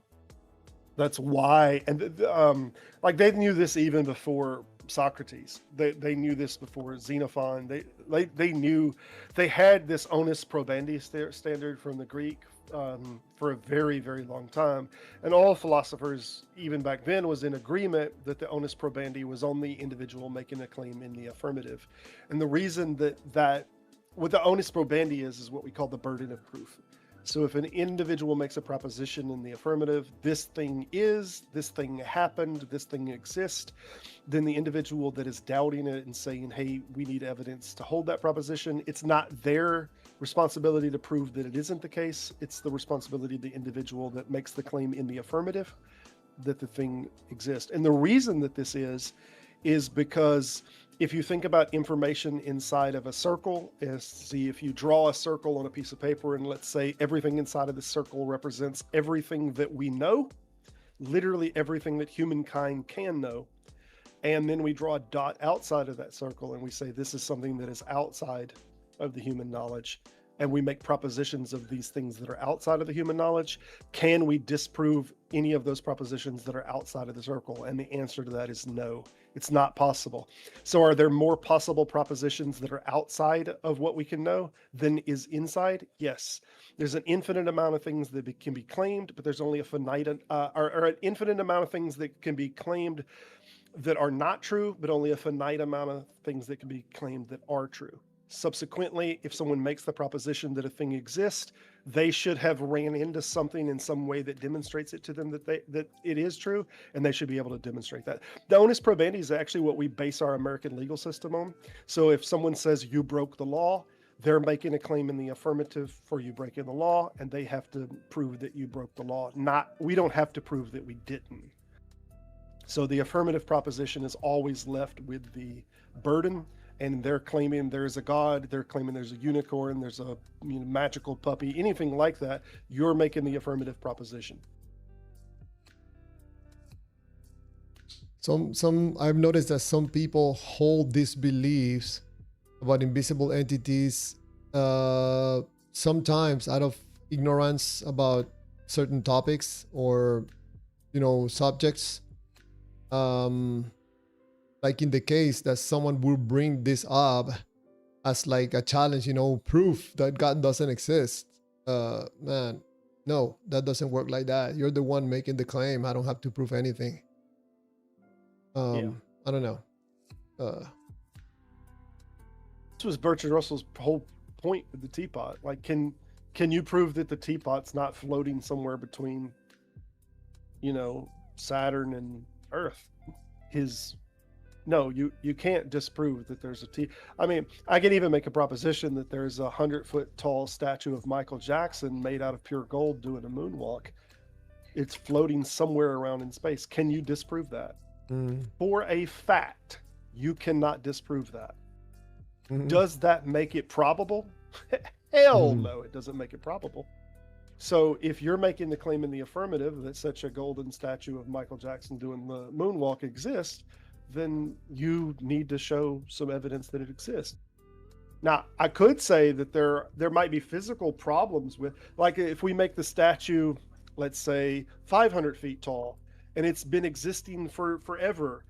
That's why, and like they knew this even before Socrates. They knew this before Xenophon. They knew they had this onus probandi standard from the Greek for a very, very long time, and all philosophers even back then was in agreement that the onus probandi was on the individual making a claim in the affirmative, and the reason that what the onus probandi is what we call the burden of proof. So if an individual makes a proposition in the affirmative, this thing is, this thing happened, this thing exists, then the individual that is doubting it and saying, hey, we need evidence to hold that proposition, it's not their responsibility to prove that it isn't the case. It's the responsibility of the individual that makes the claim in the affirmative that the thing exists. And the reason that this is because if you think about information inside of a circle, if you draw a circle on a piece of paper and let's say everything inside of the circle represents everything that we know, literally everything that humankind can know, and then we draw a dot outside of that circle and we say this is something that is outside of the human knowledge, and we make propositions of these things that are outside of the human knowledge, can we disprove any of those propositions that are outside of the circle? And the answer to that is no, it's not possible. So are there more possible propositions that are outside of what we can know than is inside? Yes. There's an infinite amount of things that can be claimed, but there's only a finite, or an infinite amount of things that can be claimed that are not true, but only a finite amount of things that can be claimed that are true. Subsequently, if someone makes the proposition that a thing exists, they should have ran into something in some way that demonstrates it to them that it is true, and they should be able to demonstrate that. The onus probandi is actually what we base our American legal system on. So if someone says you broke the law, they're making a claim in the affirmative for you breaking the law, and they have to prove that you broke the law. We don't have to prove that we didn't. So the affirmative proposition is always left with the burden, and they're claiming there's a God, they're claiming there's a unicorn, there's a magical puppy, anything like that. You're making the affirmative proposition. I've noticed that some people hold these beliefs about invisible entities sometimes out of ignorance about certain topics or subjects. Like in the case that someone will bring this up as like a challenge, proof that God doesn't exist. Man, no, that doesn't work like that. You're the one making the claim. I don't have to prove anything. I don't know. This was Bertrand Russell's whole point with the teapot. Like, can you prove that the teapot's not floating somewhere between, Saturn and Earth? No, you can't disprove that there's I mean, I can even make a proposition that there's a 100-foot tall statue of Michael Jackson made out of pure gold doing a moonwalk. It's floating somewhere around in space. Can you disprove that? For a fact, you cannot disprove that. Does that make it probable? Hell no, it doesn't make it probable. So if you're making the claim in the affirmative that such a golden statue of Michael Jackson doing the moonwalk exists, then you need to show some evidence that it exists. Now, I could say that there might be physical problems with, like if we make the statue, let's say 500 feet tall, and it's been existing for forever,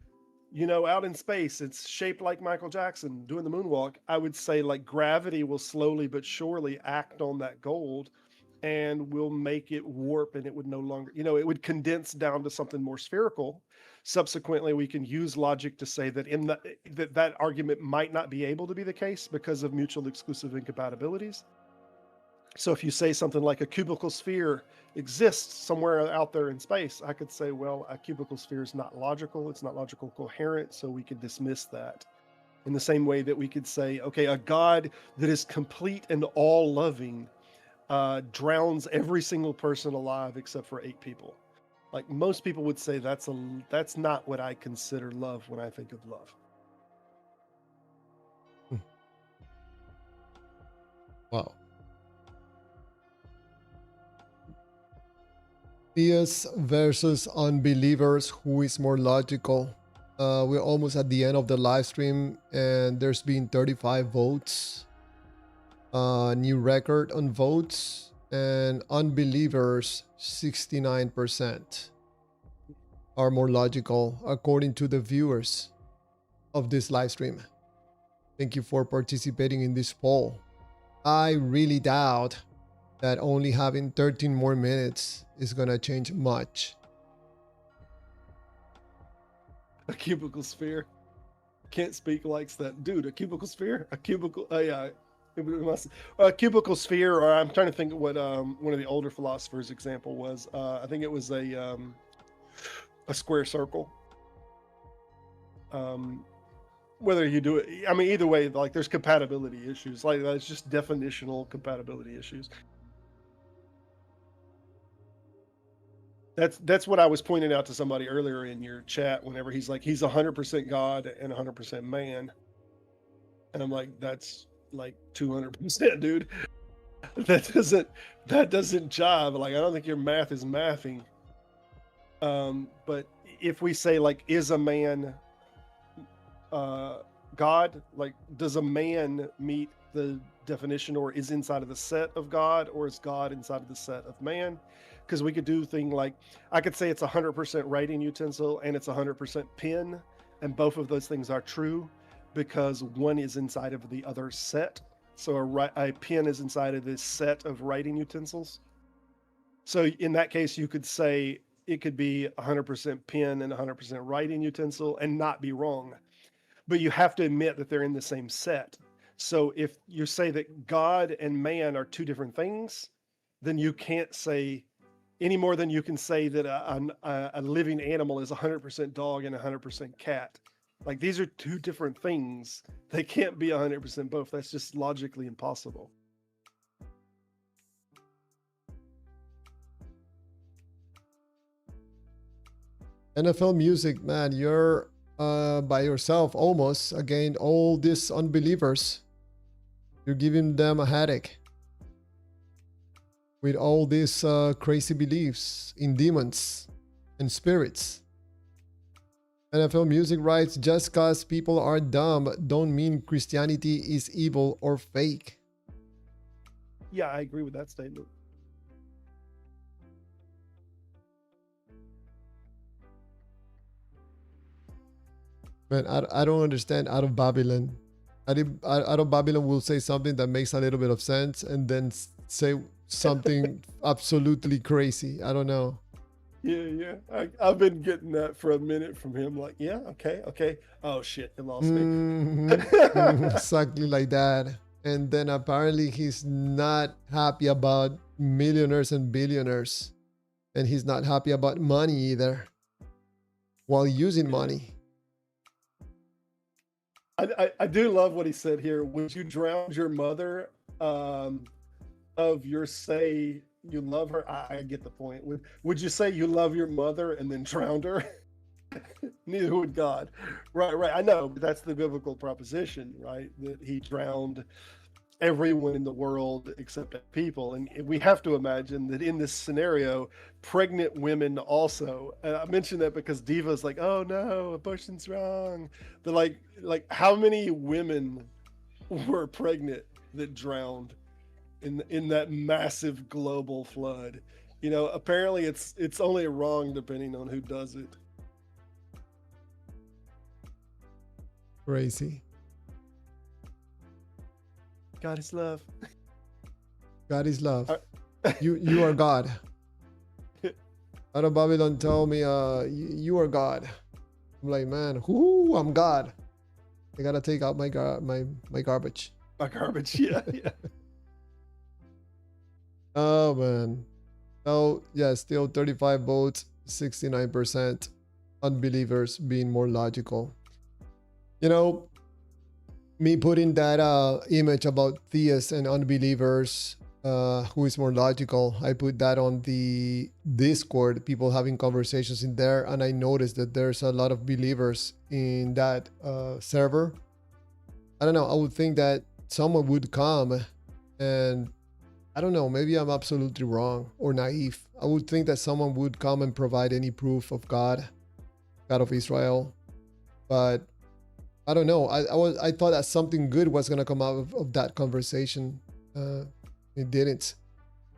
out in space, it's shaped like Michael Jackson doing the moonwalk, I would say like gravity will slowly but surely act on that gold and will make it warp, and it would no longer, it would condense down to something more spherical. Subsequently, we can use logic to say that that argument might not be able to be the case because of mutual exclusive incompatibilities. So if you say something like a cubical sphere exists somewhere out there in space, I could say, well, a cubical sphere is not logical. It's not logical coherent. So we could dismiss that. In the same way that we could say, okay, a God that is complete and all loving drowns every single person alive except for 8 people. Like most people would say that's not what I consider love when I think of love. Wow. Theists versus unbelievers. Who is more logical? We're almost at the end of the live stream, and there's been 35 votes. New record on votes, and unbelievers 69% are more logical according to the viewers of this live stream. Thank you for participating in this poll. I really doubt that only having 13 more minutes is gonna change much. A cubicle sphere. Can't speak likes that. Dude, a cubicle sphere? A cubicle, yeah. A cubicle sphere, or I'm trying to think what one of the older philosophers' example was. I think it was a square circle. Whether you do it, I mean, either way, like there's compatibility issues. Like that's just definitional compatibility issues. That's what I was pointing out to somebody earlier in your chat. Whenever he's like, he's 100% God and 100% man, and I'm like, that's like 200%, dude. That doesn't jive. Like, I don't think your math is mathing. But if we say like, is a man God? Like, does a man meet the definition, or is inside of the set of God, or is God inside of the set of man? Because we could do thing like, I could say it's 100% writing utensil and it's 100% pen, and both of those things are true because one is inside of the other set. So a pen is inside of this set of writing utensils. So in that case, you could say it could be 100% pen and 100% writing utensil and not be wrong. But you have to admit that they're in the same set. So if you say that God and man are two different things, then you can't say any more than you can say that a living animal is 100% dog and 100% cat. Like, these are two different things. They can't be 100% both. That's just logically impossible. NFL music, man, you're by yourself almost against all these unbelievers. You're giving them a headache with all these crazy beliefs in demons and spirits. NFL music writes, just cause people are dumb don't mean Christianity is evil or fake. Yeah, I agree with that statement. Man, I don't understand Out of Babylon. Out of Babylon will say something that makes a little bit of sense and then say something absolutely crazy. I don't know. Yeah. I've been getting that for a minute from him. Like, yeah, okay. Oh shit, it lost me. Exactly like that. And then apparently he's not happy about millionaires and billionaires. And he's not happy about money either. While using money. I do love what he said here. Would you drown your mother of your say you love her? I get the point. Would you say you love your mother and then drowned her? Neither would God. Right. I know, but that's the biblical proposition, right? That he drowned everyone in the world except people. And we have to imagine that in this scenario, pregnant women also, and I mention that because Diva's like, oh no, abortion's wrong. But like how many women were pregnant that drowned in that massive global flood? You know, apparently it's only wrong depending on who does it. Crazy. God is love. God is love. You are God. Out of Babylon told me, you are God. I'm like, man, I'm God. I gotta take out my garbage. My garbage, yeah. Oh man. Oh yeah, still 35 votes, 69% unbelievers being more logical. You know, me putting that image about theists and unbelievers, who is more logical, I put that on the Discord, people having conversations in there, and I noticed that there's a lot of believers in that server. I don't know, I would think that someone would come and I don't know, maybe I'm absolutely wrong or naive. I would think that someone would come and provide any proof of God of Israel, but I don't know. I thought that something good was gonna come out of that conversation. It didn't.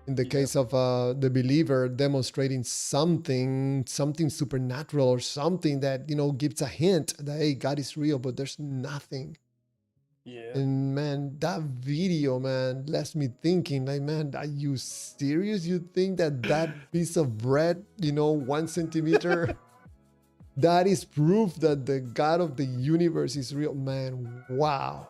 In the case of the believer demonstrating something supernatural or something that gives a hint that hey, God is real, but there's nothing. Yeah. And man, that video, man, left me thinking, like, man, are you serious? You think that piece of bread, 1 centimeter, that is proof that the God of the universe is real? Man, wow.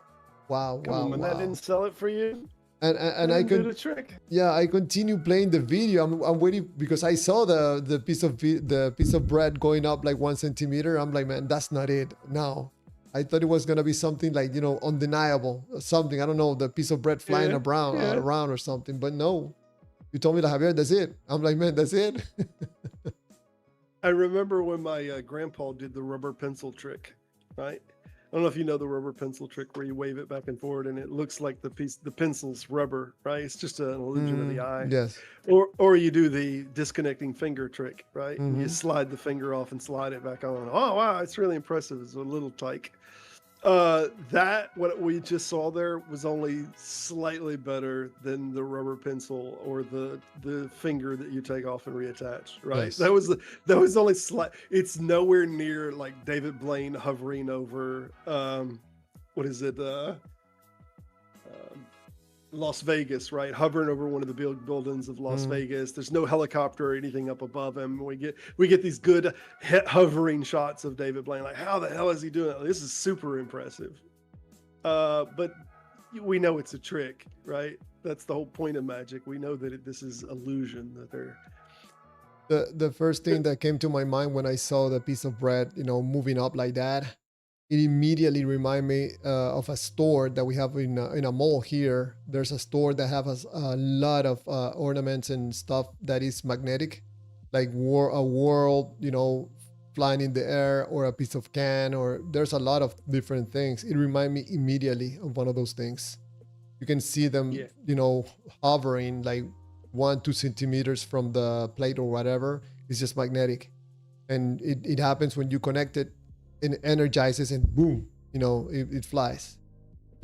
Wow, Come on, man, that didn't sell it for you. And I do could, the trick. yeah, I continue playing the video. I'm waiting because I saw the piece of bread going up like 1 centimeter. I'm like, man, that's not it. No, I thought it was gonna be something like undeniable, something, I don't know, the piece of bread flying around or something. But no, you told me that, Javier, that's it. I'm like, man, that's it. I remember when my grandpa did the rubber pencil trick, right? I don't know if you know the rubber pencil trick where you wave it back and forward and it looks like the pencil's rubber, right? It's just an illusion of the eye. Yes. Or you do the disconnecting finger trick, right? And you slide the finger off and slide it back on. Oh wow, it's really impressive. It's a little tyke. That what we just saw there was only slightly better than the rubber pencil or the finger that you take off and reattach, right? Nice. That was only slight. It's nowhere near like David Blaine hovering over what is it, Las Vegas, right? Hovering over one of the buildings of Las Vegas. There's no helicopter or anything up above him. We get these good hovering shots of David Blaine. Like, how the hell is he doing it? This is super impressive. But we know it's a trick, right? That's the whole point of magic. We know that this is illusion. That they're the first thing that came to my mind when I saw the piece of bread, moving up like that, it immediately reminded me of a store that we have in a mall here. There's a store that has a lot of ornaments and stuff that is magnetic, like a world, flying in the air, or a piece of can, or there's a lot of different things. It reminded me immediately of one of those things. You can see them, hovering like 1-2 centimeters from the plate or whatever. It's just magnetic, and it happens when you connect it. It energizes and boom, it flies.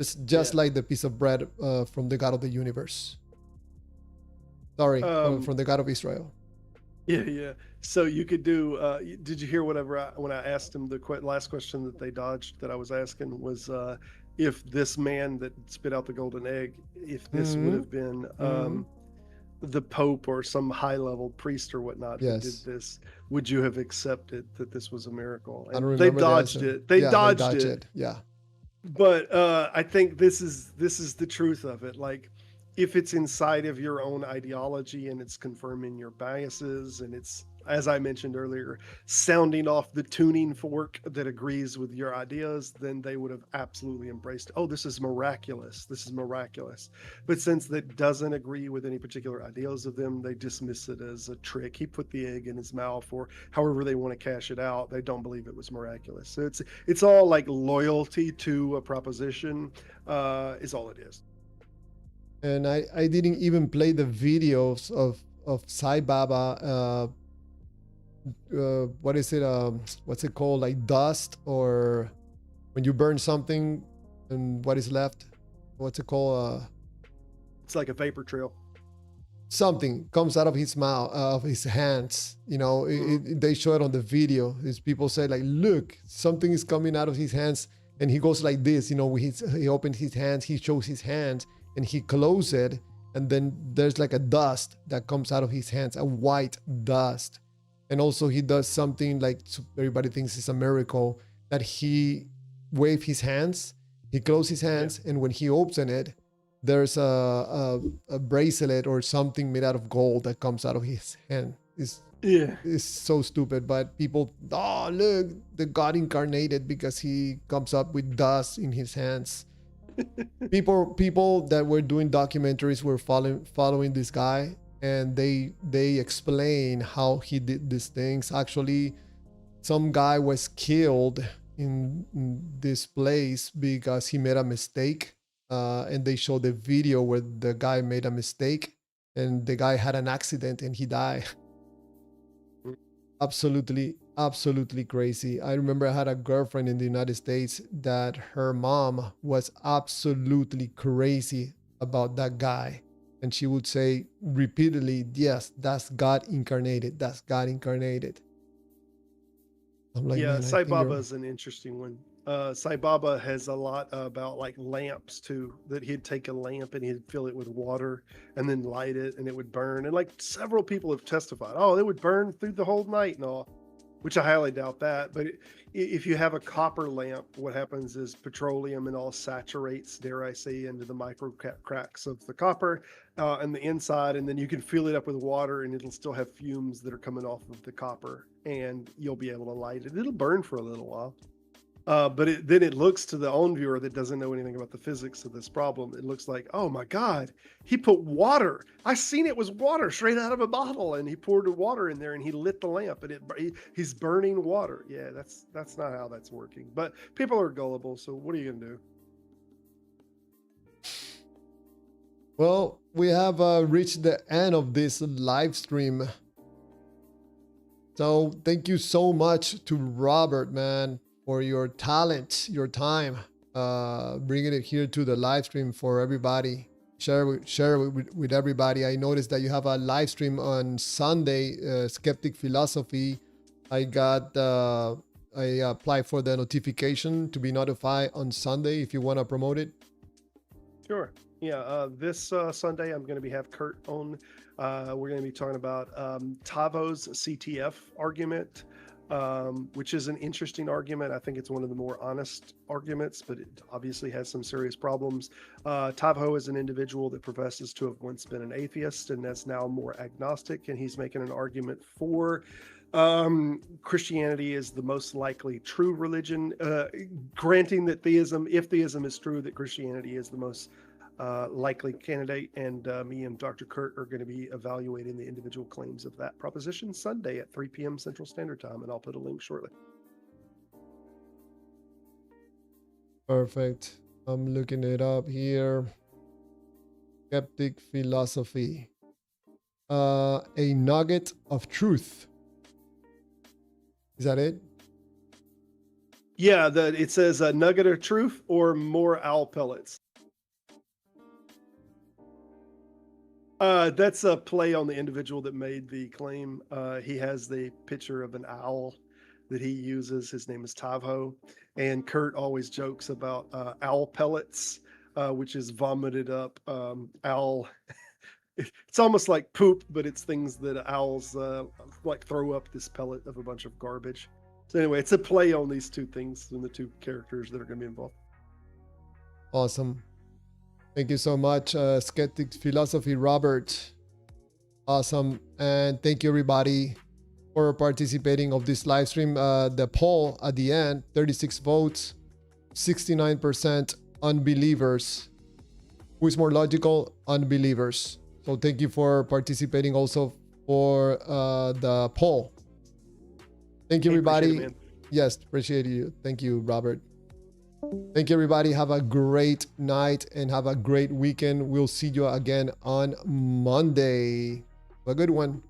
It's just like the piece of bread from the God of the universe. Sorry, from the God of Israel. Yeah. So you could do. Did you hear whatever when I asked him the last question that they dodged that I was asking was if this man that spit out the golden egg, if this would have been the Pope or some high-level priest or whatnot that did this, would you have accepted that this was a miracle? And I don't remember. They dodged it. They dodged it. Yeah. But I think this is the truth of it. Like, if it's inside of your own ideology and it's confirming your biases and it's, as I mentioned earlier, sounding off the tuning fork that agrees with your ideas, then they would have absolutely embraced, oh, this is miraculous. This is miraculous. But since that doesn't agree with any particular ideas of them, they dismiss it as a trick. He put the egg in his mouth, or however they want to cash it out. They don't believe it was miraculous. So it's all like loyalty to a proposition is all it is. And I didn't even play the videos of Sai Baba. What is it? What's it called? Like dust, or when you burn something and what is left? What's it called? It's like a vapor trail. Something comes out of his mouth, of his hands. They show it on the video. These people say like, look, something is coming out of his hands, and he goes like this. He opens his hands, he shows his hands, and he closes it, and then there's like a dust that comes out of his hands, a white dust. And also he does something like everybody thinks is a miracle, that he wave his hands, he closes his hands, and when he opens it, there's a bracelet or something made out of gold that comes out of his hand. It's so stupid, but people, oh look, the God incarnated because he comes up with dust in his hands. people that were doing documentaries were following this guy, and they explain how he did these things. Actually, some guy was killed in this place because he made a mistake and they showed the video where the guy made a mistake and the guy had an accident and he died. Absolutely crazy. I remember I had a girlfriend in the United States that her mom was absolutely crazy about that guy. And she would say repeatedly, yes, that's God incarnated. That's God incarnated. I'm like, Yeah, man, I Sai think Baba you're... is an interesting one. Sai Baba has a lot about like lamps too, that he'd take a lamp and he'd fill it with water and then light it and it would burn. And like several people have testified, oh, it would burn through the whole night and all, which I highly doubt that. But if you have a copper lamp, what happens is petroleum and all saturates, dare I say, into the micro cracks of the copper and the inside, and then you can fill it up with water and it'll still have fumes that are coming off of the copper and you'll be able to light it. It'll burn for a little while. But then it looks to the own viewer that doesn't know anything about the physics of this problem. It looks like, oh my God, he put water. I seen it was water straight out of a bottle, and he poured the water in there and he lit the lamp, and he's burning water. Yeah, that's not how that's working. But people are gullible, so what are you gonna do? Well, we have reached the end of this live stream. So thank you so much to Robert, man, for your talent, your time, bringing it here to the live stream for everybody. Share with everybody. I noticed that you have a live stream on Sunday, Skeptic Philosophy. I applied for the notification to be notified on Sunday if you want to promote it. Sure. Yeah, this Sunday I'm going to have Kurt on. We're going to be talking about Tavo's CTF argument, which is an interesting argument. I think it's one of the more honest arguments, but it obviously has some serious problems. Tavo is an individual that professes to have once been an atheist and that's now more agnostic, and he's making an argument for Christianity is the most likely true religion, granting that if theism is true, that Christianity is the most likely candidate, and me and Dr. Kurt are going to be evaluating the individual claims of that proposition Sunday at 3 p.m. Central Standard Time, and I'll put a link shortly. Perfect. I'm looking it up here. Skeptic Philosophy. A nugget of truth. Is that it? Yeah, it says a nugget of truth or more owl pellets. That's a play on the individual that made the claim. He has the picture of an owl that he uses. His name is Tavo. And Kurt always jokes about owl pellets, which is vomited up owl. It's almost like poop, but it's things that owls like throw up this pellet of a bunch of garbage. So anyway, it's a play on these two things and the two characters that are going to be involved. Awesome. Thank you so much, Skeptic Philosophy, Robert. Awesome. And thank you, everybody, for participating of this live stream. The poll at the end, 36 votes, 69% unbelievers. Who is more logical? Unbelievers. So thank you for participating also for the poll. Thank you, everybody. Appreciate it, man. Yes, appreciate you. Thank you, Robert. Thank you, everybody. Have a great night and have a great weekend. We'll see you again on Monday. Have a good one.